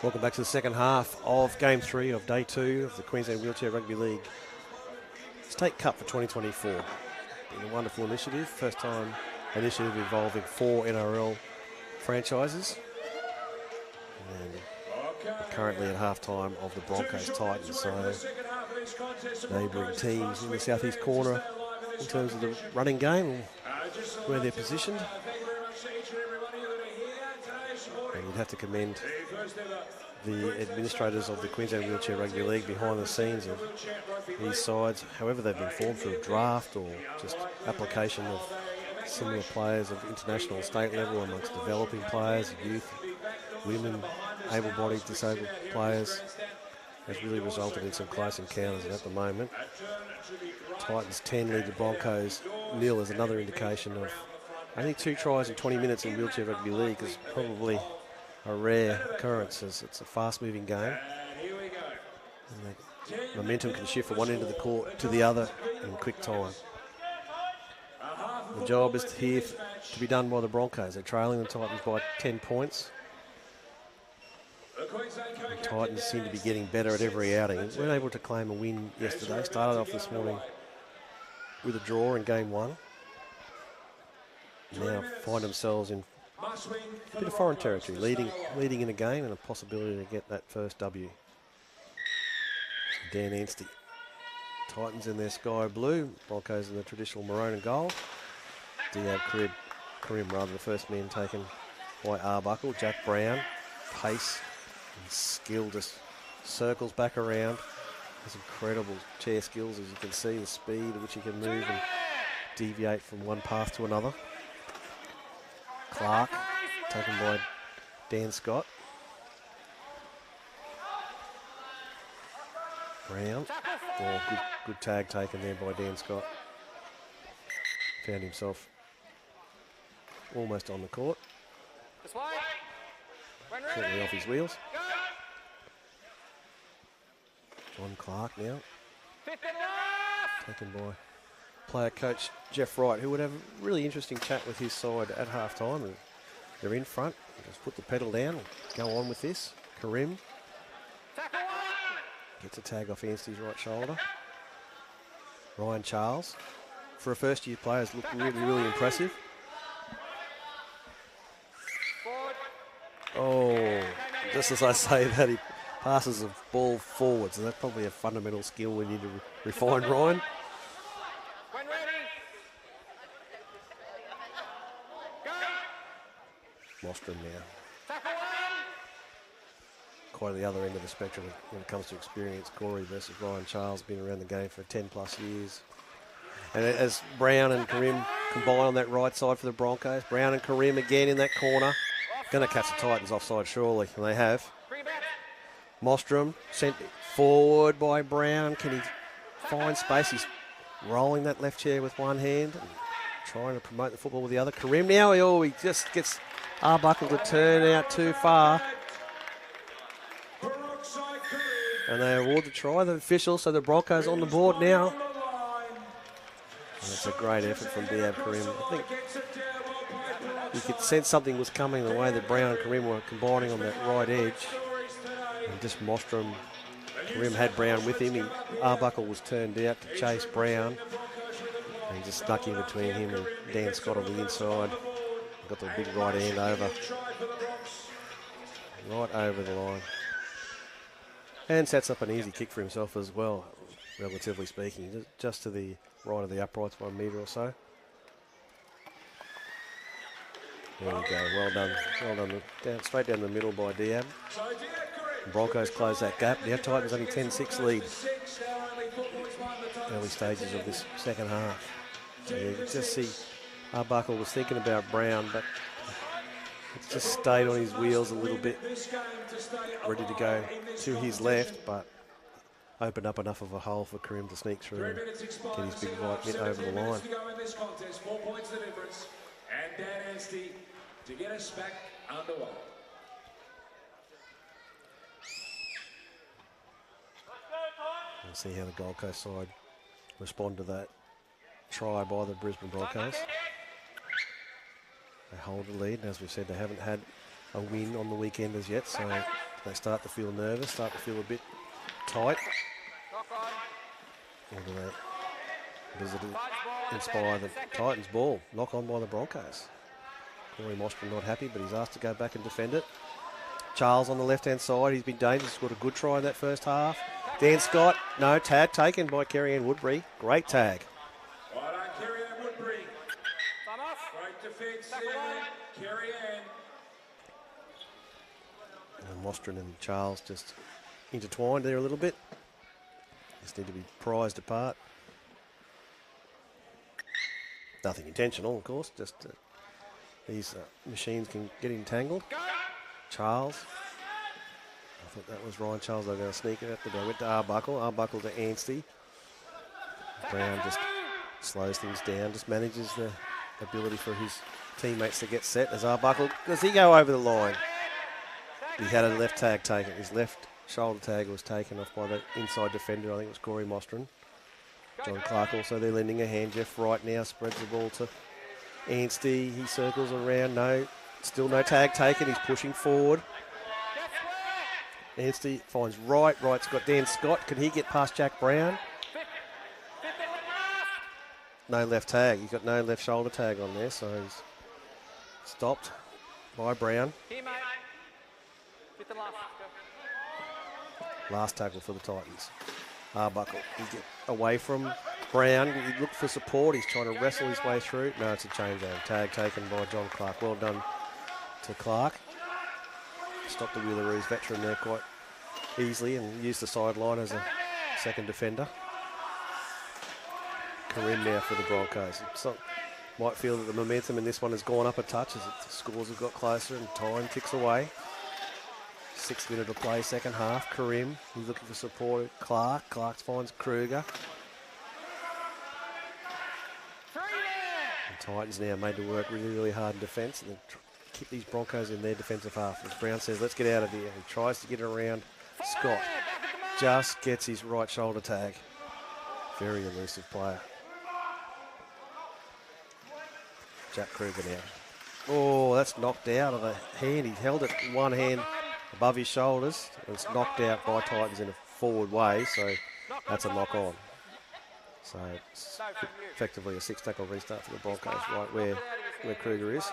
Welcome back to the second half of Game 3 of Day 2 of the Queensland Wheelchair Rugby League State Cup for 2024. Been a wonderful initiative, first time initiative involving 4 NRL franchises. And we're currently at half-time of the Broncos Titans, so neighbouring teams in the southeast corner in terms of the running game, where they're positioned. And you'd have to commend the administrators of the Queensland Wheelchair Rugby League behind the scenes of these sides, however they've been formed through a draft or just application of similar players of international state level amongst developing players, youth, women, able-bodied, disabled players, has really resulted in some close encounters. And at the moment, Titans 10 lead the Broncos nil is another indication of, I think 2 tries in 20 minutes in wheelchair rugby league is probably a rare occurrence, as it's a fast-moving game. And the momentum can shift from one end of the court to the other in quick time. The job is here to be done by the Broncos. They're trailing the Titans by 10 points. The Titans seem to be getting better at every outing. They weren't able to claim a win yesterday. Started off this morning with a draw in game 1. Now find themselves in a bit of foreign territory, leading in a game and a possibility to get that first W. Dan Anstey. Titans in their sky blue, Broncos in the traditional maroon and gold. Diab Karim rather, the first man taken by Arbuckle. Jack Brown, pace and skill, just circles back around. Has incredible chair skills, as you can see, the speed at which he can move and deviate from one path to another. Clark, taken by Dan Scott. Brown, good tag taken there by Dan Scott. Found himself almost on the court. Certainly off his wheels. John Clark now. Taken by player coach Jeff Wright, who would have a really interesting chat with his side at half time. They're in front. Just put the pedal down and go on with this. Karim gets a tag off Anstey's right shoulder. Ryan Charles, for a first-year player, has looked really impressive. Oh, just as I say that, he passes the ball forwards, and that's probably a fundamental skill we need to refine, Ryan. Mostrom now. Quite at the other end of the spectrum when it comes to experience. Corey versus Ryan Charles, been around the game for 10 plus years. And as Brown and Karim combine on that right side for the Broncos, Brown and Karim again in that corner. Going to catch the Titans offside surely, and they have. Mostrom sent forward by Brown. Can he find space? He's rolling that left chair with one hand and trying to promote the football with the other. Karim now, he just gets Arbuckle to turn out too far. And they award the try, the official, so the Broncos on the board now. And that's a great effort from Diab Karim. I think you could sense something was coming the way that Brown and Karim were combining on that right edge. And just Mostrom, Karim had Brown with him. Arbuckle was turned out to chase Brown. And he just stuck in between him and Dan Scott on the inside. Got the big right hand over. Right over the line. And sets up an easy kick for himself as well, relatively speaking. Just to the right of the uprights by a metre or so. There we go, well done. Well done, straight down the middle by Diab. Broncos close that gap. Now Titans only 10-6 lead. Early stages of this second half. So you can just see Arbuckle was thinking about Brown, but it's just stayed on his wheels a little bit, ready to go to his left, but opened up enough of a hole for Karim to sneak through and get his big right mitt over the line. 4 points the difference, and Dan Anstey to get us back underway. We'll see how the Gold Coast side respond to that try by the Brisbane Broncos. They hold the lead, and as we've said, they haven't had a win on the weekend as yet, so they start to feel nervous, start to feel a bit tight. Or do they visit inspire the Titans ball? Knock on by the Broncos. Corey Mostrom not happy, but he's asked to go back and defend it. Charles on the left-hand side, he's been dangerous, scored a good try in that first half. Dan Scott, no, tag taken by Kerry-Ann Woodbury. Great tag. Well done, Kerry-Ann Woodbury. Great defence there, Kerry-Ann. And Mostrom and Charles just intertwined there a little bit. Just need to be prized apart. Nothing intentional, of course, just these machines can get entangled. Charles. I thought that was Ryan Charles. They're going to sneak it at the door. Went to Arbuckle. Arbuckle to Anstey. Brown just slows things down, just manages the ability for his teammates to get set. As Arbuckle, does he go over the line? He had a left tag taken. His left shoulder tag was taken off by the inside defender. I think it was Corey Mostrin. John Clark also there lending a hand. Jeff Wright now spreads the ball to Anstey. He circles around. No, still no tag taken. He's pushing forward. Anstey finds Wright. Wright's got Dan Scott. Can he get past Jack Brown? No left tag. He's got no left shoulder tag on there, so he's stopped by Brown. Last tackle for the Titans. Arbuckle. He get away from Brown. He looked for support. He's trying to wrestle his way through. No, it's a changeover. Tag taken by John Clark. Well done to Clark. Stopped the Wheelaroos veteran there quite easily and used the sideline as a second defender. Karim now for the Broncos. So, might feel that the momentum in this one has gone up a touch as the scores have got closer and time ticks away. 6 minutes to play, second half. Karim, he's looking for support. Clark finds Kruger. And Titans now made to work really, really hard in defence and then keep these Broncos in their defensive half. As Brown says, let's get out of here. He tries to get around Scott. Just gets his right shoulder tag. Very elusive player. Jack Kruger now. Oh, that's knocked out of a hand. He held it one hand above his shoulders. And it's knocked out by Titans in a forward way, so that's a knock on. So it's effectively a 6-tackle restart for the Broncos, right where Kruger is.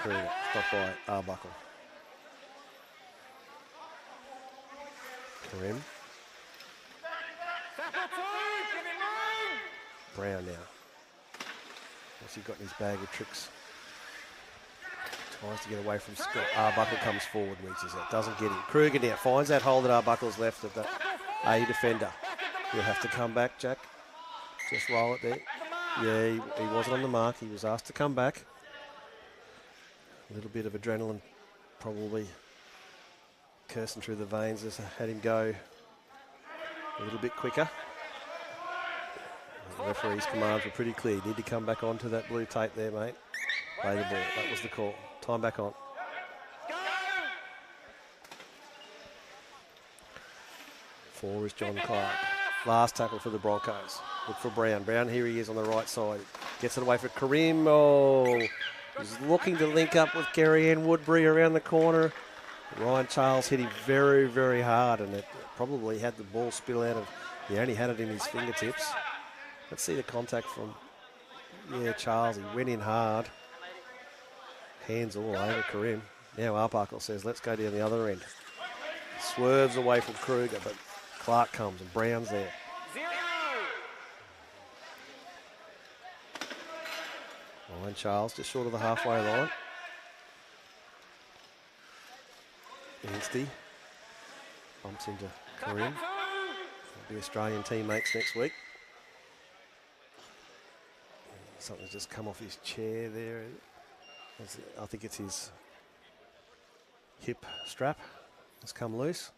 Kruger stopped by Arbuckle. Karim. Brown now. What's he got in his bag of tricks? Tries to get away from Scott. Arbuckle comes forward, reaches it. Doesn't get him. Kruger now finds that hole that Arbuckle's left of the A defender. He'll have to come back, Jack. Just roll it there. Yeah, he wasn't on the mark. He was asked to come back. A little bit of adrenaline probably coursing through the veins has had him go a little bit quicker. The referee's commands were pretty clear. You need to come back onto that blue tape there, mate. Play the ball. That was the call. Time back on. Four is John Clark. Last tackle for the Broncos. Look for Brown. Brown, here he is on the right side. Gets it away for Karim. Oh, he's looking to link up with Gary Ann Woodbury around the corner. Ryan Charles hit him very, very hard, and it probably had the ball spill out of. He only had it in his fingertips. Let's see the contact from, Charles. He went in hard. Hands all over Karim. Now Arbuckle says, let's go down the other end. Swerves away from Kruger, but Clark comes and Brown's there. Ryan Charles just short of the halfway line. Anstey bumps into Karim. They'll be Australian teammates next week. Something's just come off his chair there. I think it's his hip strap that's come loose.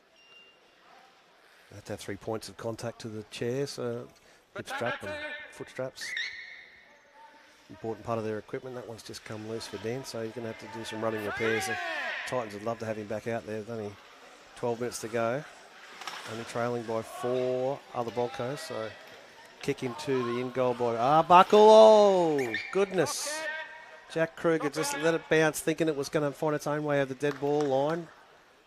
They have to have 3 points of contact to the chair, so hip strap and foot straps. Important part of their equipment. That one's just come loose for Dan, so you're going to have to do some running repairs. The Titans would love to have him back out there. There's only 12 minutes to go. Only trailing by 4 other Broncos, so kick into the in-goal by Arbuckle. Oh, goodness. Jack Kruger just let it bounce, thinking it was going to find its own way over the dead ball line.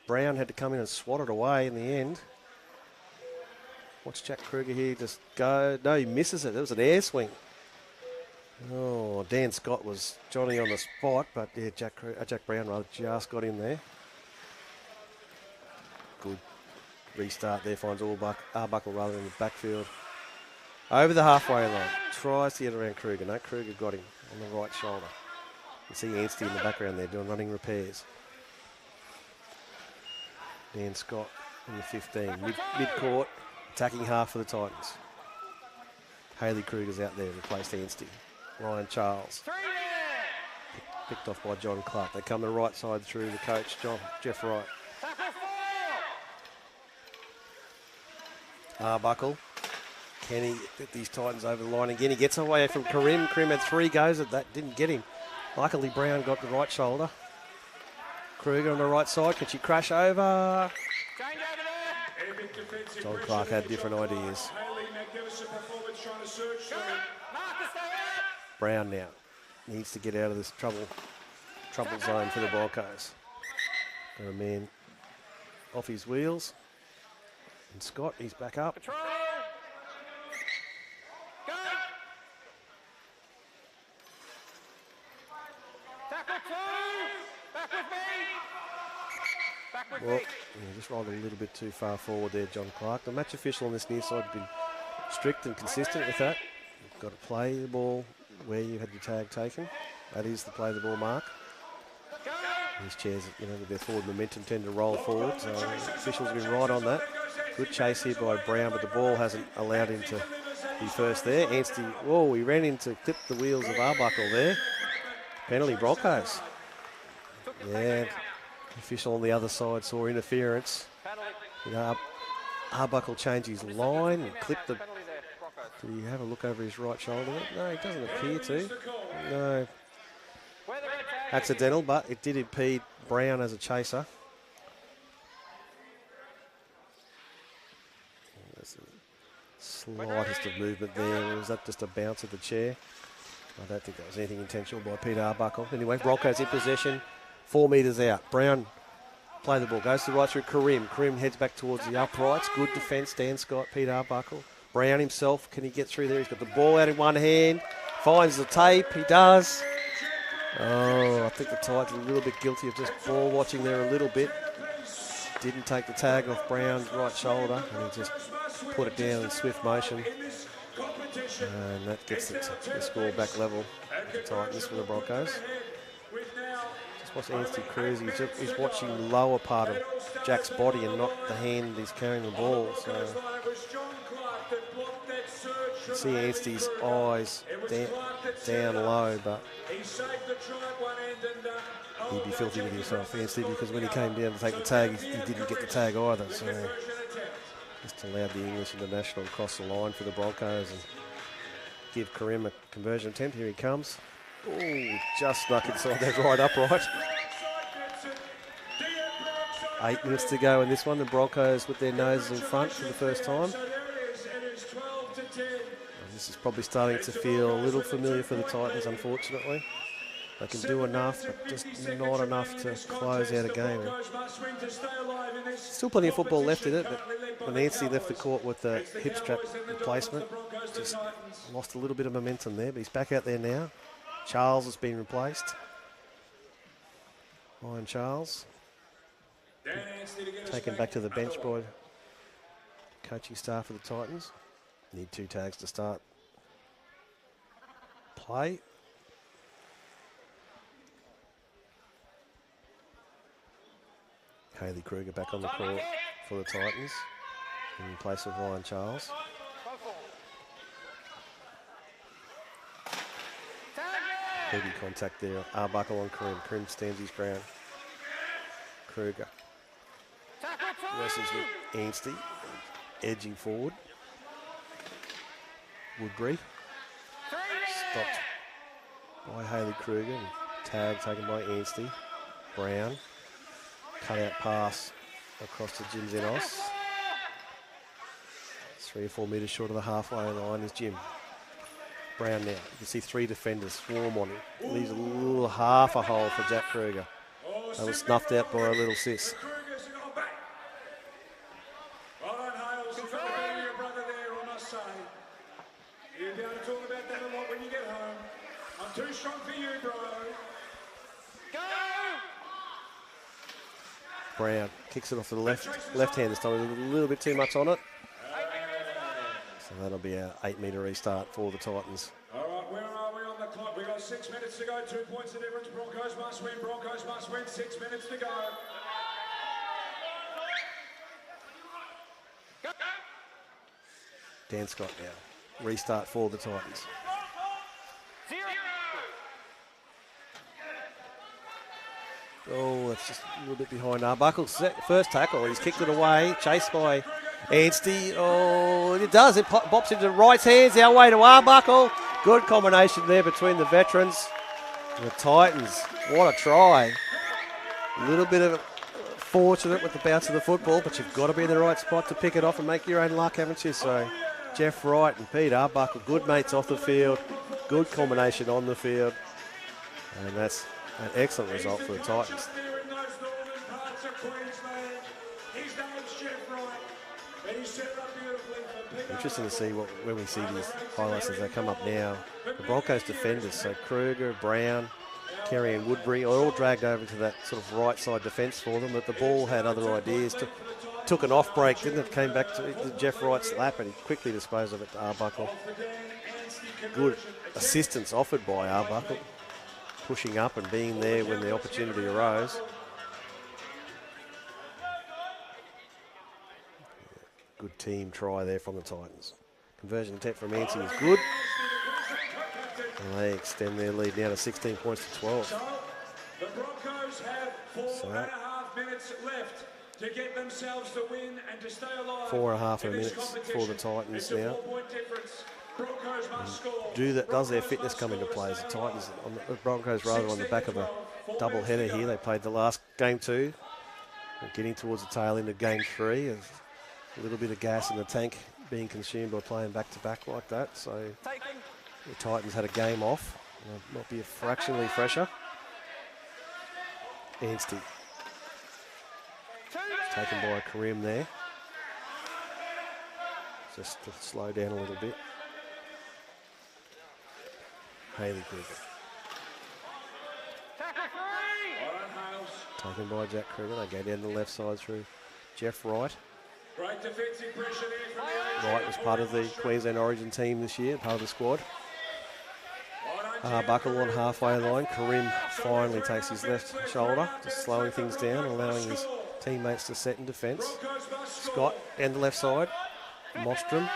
Brown had to come in and swat it away in the end. Watch Jack Kruger here just go. No, he misses it. It was an air swing. Oh, Dan Scott was Johnny on the spot, but yeah, Jack Brown rather just got in there. Good restart there, finds Arbuckle rather in the backfield. Over the halfway line, tries to get around Kruger. No, Kruger got him on the right shoulder. You see Anstey in the background there doing running repairs. Dan Scott in the 15, mid-court, attacking half for the Titans. Haley Kruger's out there, replaced Anstey. Ryan Charles. Picked off by John Clark. They come the right side through the coach, Jeff Wright. Arbuckle. Can he get these Titans over the line again? He gets away from Karim. Karim had 3 goes at that, didn't get him. Luckily, Brown got the right shoulder. Kruger on the right side. Can she crash over? John Clark had different ideas. Brown now needs to get out of this trouble zone for the Broncos. Got a man off his wheels. And Scott, he's back up. Control. Go. Tackle 2. Back with me. Back with Well, me. yeah, just rolled a little bit too far forward there, John Clark. The match official on this near side has been strict and consistent with that. You've got to play the ball where you had your tag taken. That is the play the ball mark. These chairs, with their forward momentum tend to roll forward. So officials have been right on that. Good chase here by Brown, but the ball hasn't allowed him to be first there. Anstey, whoa, he ran into, clipped the wheels of Arbuckle there. Penalty Broncos. Yeah, official on the other side saw interference. Arbuckle changed his line and clipped the... Did he have a look over his right shoulder? No, he doesn't appear to. No. Accidental, but it did impede Brown as a chaser. There's the slightest of movement there. Was that just a bounce of the chair? I don't think that was anything intentional by Peter Arbuckle. Anyway, Broncos in possession, 4 metres out. Brown play the ball, goes to the right through Karim. Karim heads back towards the uprights. Good defence, Dan Scott, Peter Arbuckle. Brown himself, can he get through there? He's got the ball out in one hand, finds the tape, he does. Oh, I think the Titans are a little bit guilty of just ball watching there a little bit. Didn't take the tag off Brown's right shoulder, and he just put it down in swift motion. And that gets the score back level. The Titans for the Broncos. Just watch Anstey Cruz. He's watching the lower part of Jack's body and not the hand he's carrying the ball. So you can see Anstey's eyes down low, but he'd be filthy with himself, Anstey, because when he came down to take the tag, he didn't get the tag either. So just allowed the English international to cross the line for the Broncos and give Karim a conversion attempt. Here he comes. Oh, just snuck inside that right upright. 8 minutes to go in this one. The Broncos with their noses in front for the first time. And this is probably starting to feel a little familiar for the Titans, unfortunately. They can do enough, but just not enough to close out a game. Still plenty of football left in it, but when Nancy left the court with the hip strap replacement, just lost a little bit of momentum there, but he's back out there now. Charles has been replaced. Ryan Charles. Taken back to the bench by coaching staff of the Titans. Need 2 tags to start play. Hayley Kruger back on the court for the Titans in place of Ryan Charles. Heavy contact there. Arbuckle on Karim. Karim stands his ground. Kruger wrestles with Anstey, edging forward. Woodbury stopped by Hayley Kruger. And tag taken by Anstey. Brown. Cut out pass across to Jim Zenos. 3 or 4 metres short of the halfway line is Jim. Brown now. You can see 3 defenders swarm on him. Leaves a little half a hole for Jack Kruger. That was snuffed out by a little sis. You'll be able to talk about that a lot when you get home. I'm too strong for you, bro. Go! Brown kicks it off to the left hand this time. A little bit too much on it. So that'll be an 8-metre restart for the Titans. All right, where are we on the clock? We've got 6 minutes to go. 2 points of difference. Broncos must win. Broncos must win. 6 minutes to go. Dan Scott now. Restart for the Titans. Oh, that's just a little bit behind Arbuckle's first tackle. He's kicked it away, chased by Anstey. Oh, it does. It bops into the right hands, our way to Arbuckle. Good combination there between the veterans and the Titans. What a try. A little bit of fortunate with the bounce of the football, but you've got to be in the right spot to pick it off and make your own luck, haven't you? So Jeff Wright and Pete Arbuckle, good mates off the field, good combination on the field, and that's an excellent result for the Titans. Interesting to see when we see these highlights as they come up now. The Broncos defenders, so Kruger, Brown, Kerry and Woodbury, are all dragged over to that sort of right side defence for them, but the ball had other ideas. Took an off break, didn't it? Came back to Jeff Wright's lap and he quickly disposed of it to Arbuckle. Good assistance offered by Arbuckle, pushing up and being there when the opportunity arose. Good team try there from the Titans. Conversion attempt from Anstey is good. And they extend their lead now to 16 points to 12. The Broncos have 4.5 minutes left to get themselves the win and to stay alive. 4.5 minutes for the Titans now. Does their fitness come into play? As the Titans, the Broncos rather on the back of a double header here. They played the last game 2. Getting towards the tail end of game 3. A little bit of gas in the tank being consumed by playing back-to-back like that. So the Titans had a game off. Might be a fractionally fresher. Anstey. Taken by Karim there. Just to slow down a little bit. Haley Kruger. Taken by Jack Kruger. They go down the left side through Jeff Wright. Great defensive pressure there from the Wright was part of the Queensland Origin team this year, part of the squad. Arbuckle on halfway line. Karim finally takes his left shoulder, just slowing things down, allowing his teammates to set in defence. Scott down the left side. Mostrom.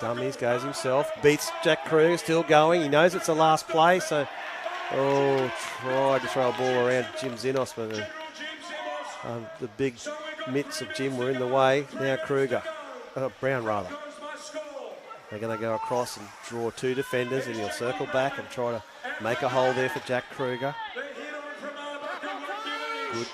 Dummies goes himself. Beats Jack Kruger, still going. He knows it's the last play, so... Oh, tried to throw a ball around Jim Zinos, but the big mitts of Jim were in the way. Now Kruger. Brown, rather. They're going to go across and draw 2 defenders, and he'll circle back and try to make a hole there for Jack Kruger. Good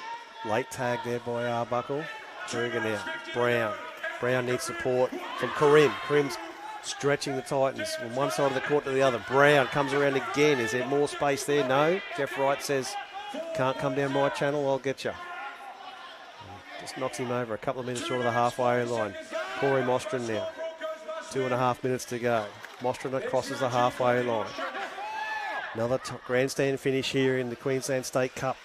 late tag there by Arbuckle. Kruger now. Brown. Brown needs support from Karim. Karim's stretching the Titans from one side of the court to the other. Brown comes around again. Is there more space there? No. Jeff Wright says, can't come down my channel, I'll get you. Just knocks him over a couple of minutes short of the halfway line. Corey Mostrom now. 2.5 minutes to go. Mostrom crosses the halfway line. Another grandstand finish here in the Queensland State Cup.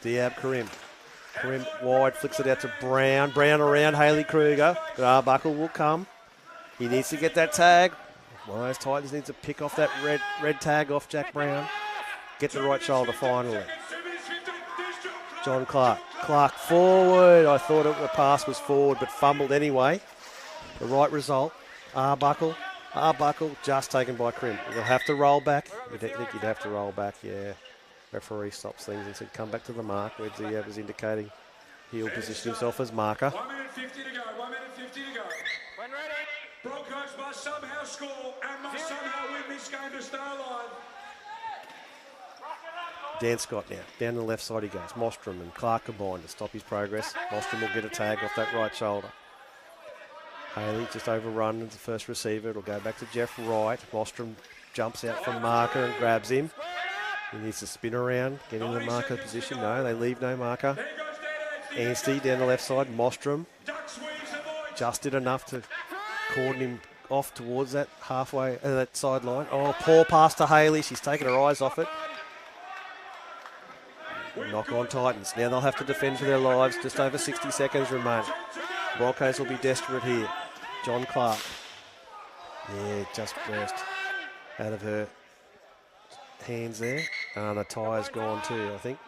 Diab Karim. Karim wide, flicks it out to Brown. Brown around Haley Kruger. Arbuckle will come. He needs to get that tag. One of those Titans needs to pick off that red tag off Jack Brown. Get the right shoulder finally. John Clark. Clark forward. I thought the pass was forward, but fumbled anyway. The right result. Arbuckle just taken by Krim. You'll have to roll back. I think you'd have to roll back, yeah. Referee stops things and said, come back to the mark, where Diab was indicating he'll position himself as marker. 1 minute 50 to go. 1 minute 50 to go. When ready. Broncos must somehow score and must somehow win this game to stay alive. Dan Scott now. Down the left side he goes. Mostrom and Clark combined to stop his progress. Mostrom will get a tag off that right shoulder. Haley just overrun as the first receiver. It'll go back to Jeff Wright. Mostrom jumps out from marker and grabs him. He needs to spin around, get in the marker position. No, they leave no marker. Anstey down the left side. Mostrom just did enough to cordon him off towards that halfway, that sideline. Oh, poor pass to Haley. She's taken her eyes off it. Knock on Titans. Now they'll have to defend for their lives. Just over 60 seconds remain. Broncos will be desperate here. John Clark. Yeah, just burst out of her hands there. And the tyre's gone too, I think.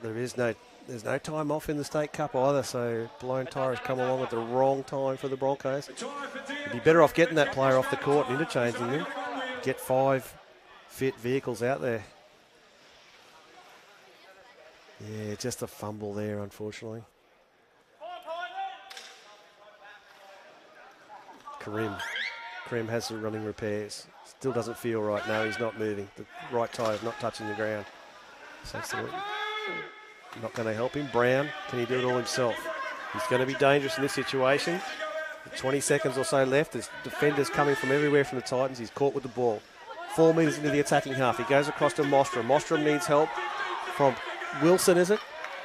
There is no There's no time off in the State Cup either, so blown tyre has come along at the wrong time for the Broncos. You'd be better off getting that player off the court and interchanging them. Get 5 fit vehicles out there. Yeah, just a fumble there, unfortunately. Karim has some running repairs. Still doesn't feel right. No, he's not moving. The right tyre is not touching the ground. So it's not going to help him. Brown, can he do it all himself? He's going to be dangerous in this situation. 20 seconds or so left. There's defenders coming from everywhere from the Titans. He's caught with the ball. 4 metres into the attacking half. He goes across to Mostrom. Mostrom needs help from Wilson, is it?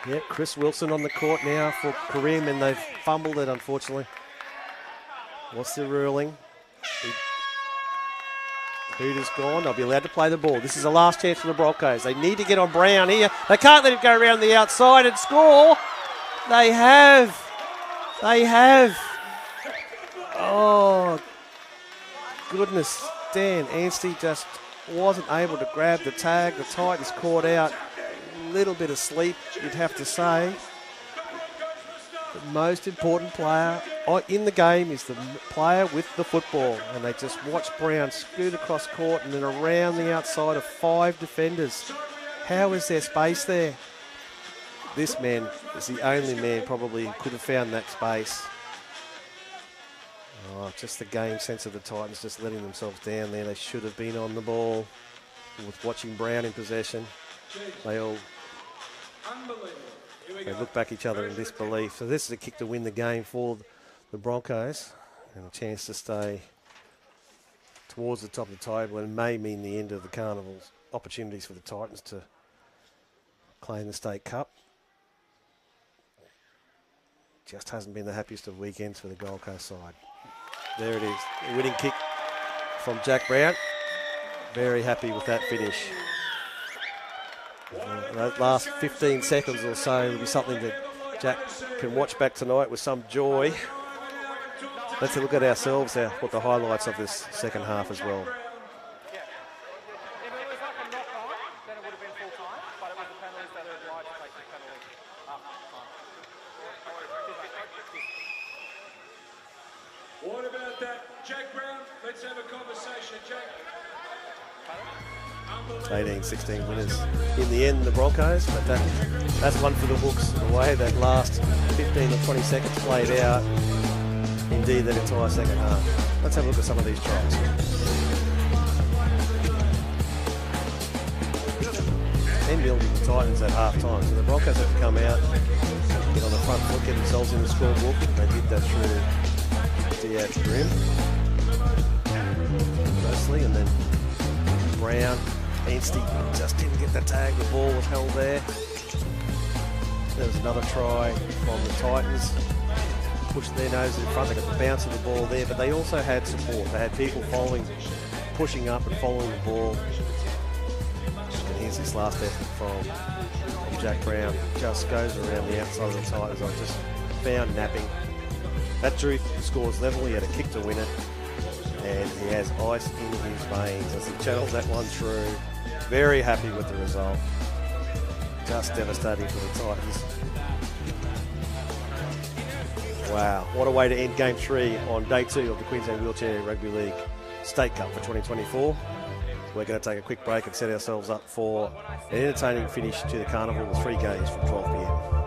Yeah, Chris Wilson on the court now for Karim, and they've fumbled it, unfortunately. What's the ruling? Hooter's gone. They'll be allowed to play the ball. This is the last chance for the Broncos. They need to get on Brown here. They can't let him go around the outside and score. They have. They have. Oh, goodness. Dan Anstey just wasn't able to grab the tag. The Titans caught out. A little bit of sleep, you'd have to say. The most important player in the game is the player with the football. And they just watched Brown scoot across court and then around the outside of 5 defenders. How is there space there? This man is the only man probably who could have found that space. Oh, just the game sense of the Titans just letting themselves down there. They should have been on the ball. With watching Brown in possession, they look back at each other in disbelief. So this is a kick to win the game for the Broncos, and a chance to stay towards the top of the table, and may mean the end of the carnival's opportunities for the Titans to claim the State Cup. Just hasn't been the happiest of weekends for the Gold Coast side. There it is, the winning kick from Jack Brown. Very happy with that finish. That last 15 seconds or so will be something that Jack can watch back tonight with some joy. Let's have a look at ourselves there, what the highlights of this second half as well. What about that? Jack Brown, let's have a conversation, Jack. 18-16 winners in the end, the Broncos, but that's one for the books. The way that last 15 or 20 seconds played out, indeed that entire second half. Let's have a look at some of these tries. 10-0 to the Titans at half time, so the Broncos have to come out, get on the front foot, get themselves in the scorebook. They did that through Diaz Grim, mostly, and then Brown. Anstey just didn't get the tag, the ball was held there. There was another try from the Titans. Pushed their nose in front, they got the bounce of the ball there, but they also had support. They had people pushing up and following the ball. And here's this last effort from Jack Brown. Just goes around the outside of the Titans. I just found napping. That drew the scores level, he had a kick to win it. And he has ice in his veins as he channels that one through. Very happy with the result. Just devastating for the Titans. Wow, what a way to end Game 3 on Day 2 of the Queensland Wheelchair Rugby League State Cup for 2024. We're going to take a quick break and set ourselves up for an entertaining finish to the carnival with 3 games from 12 p.m.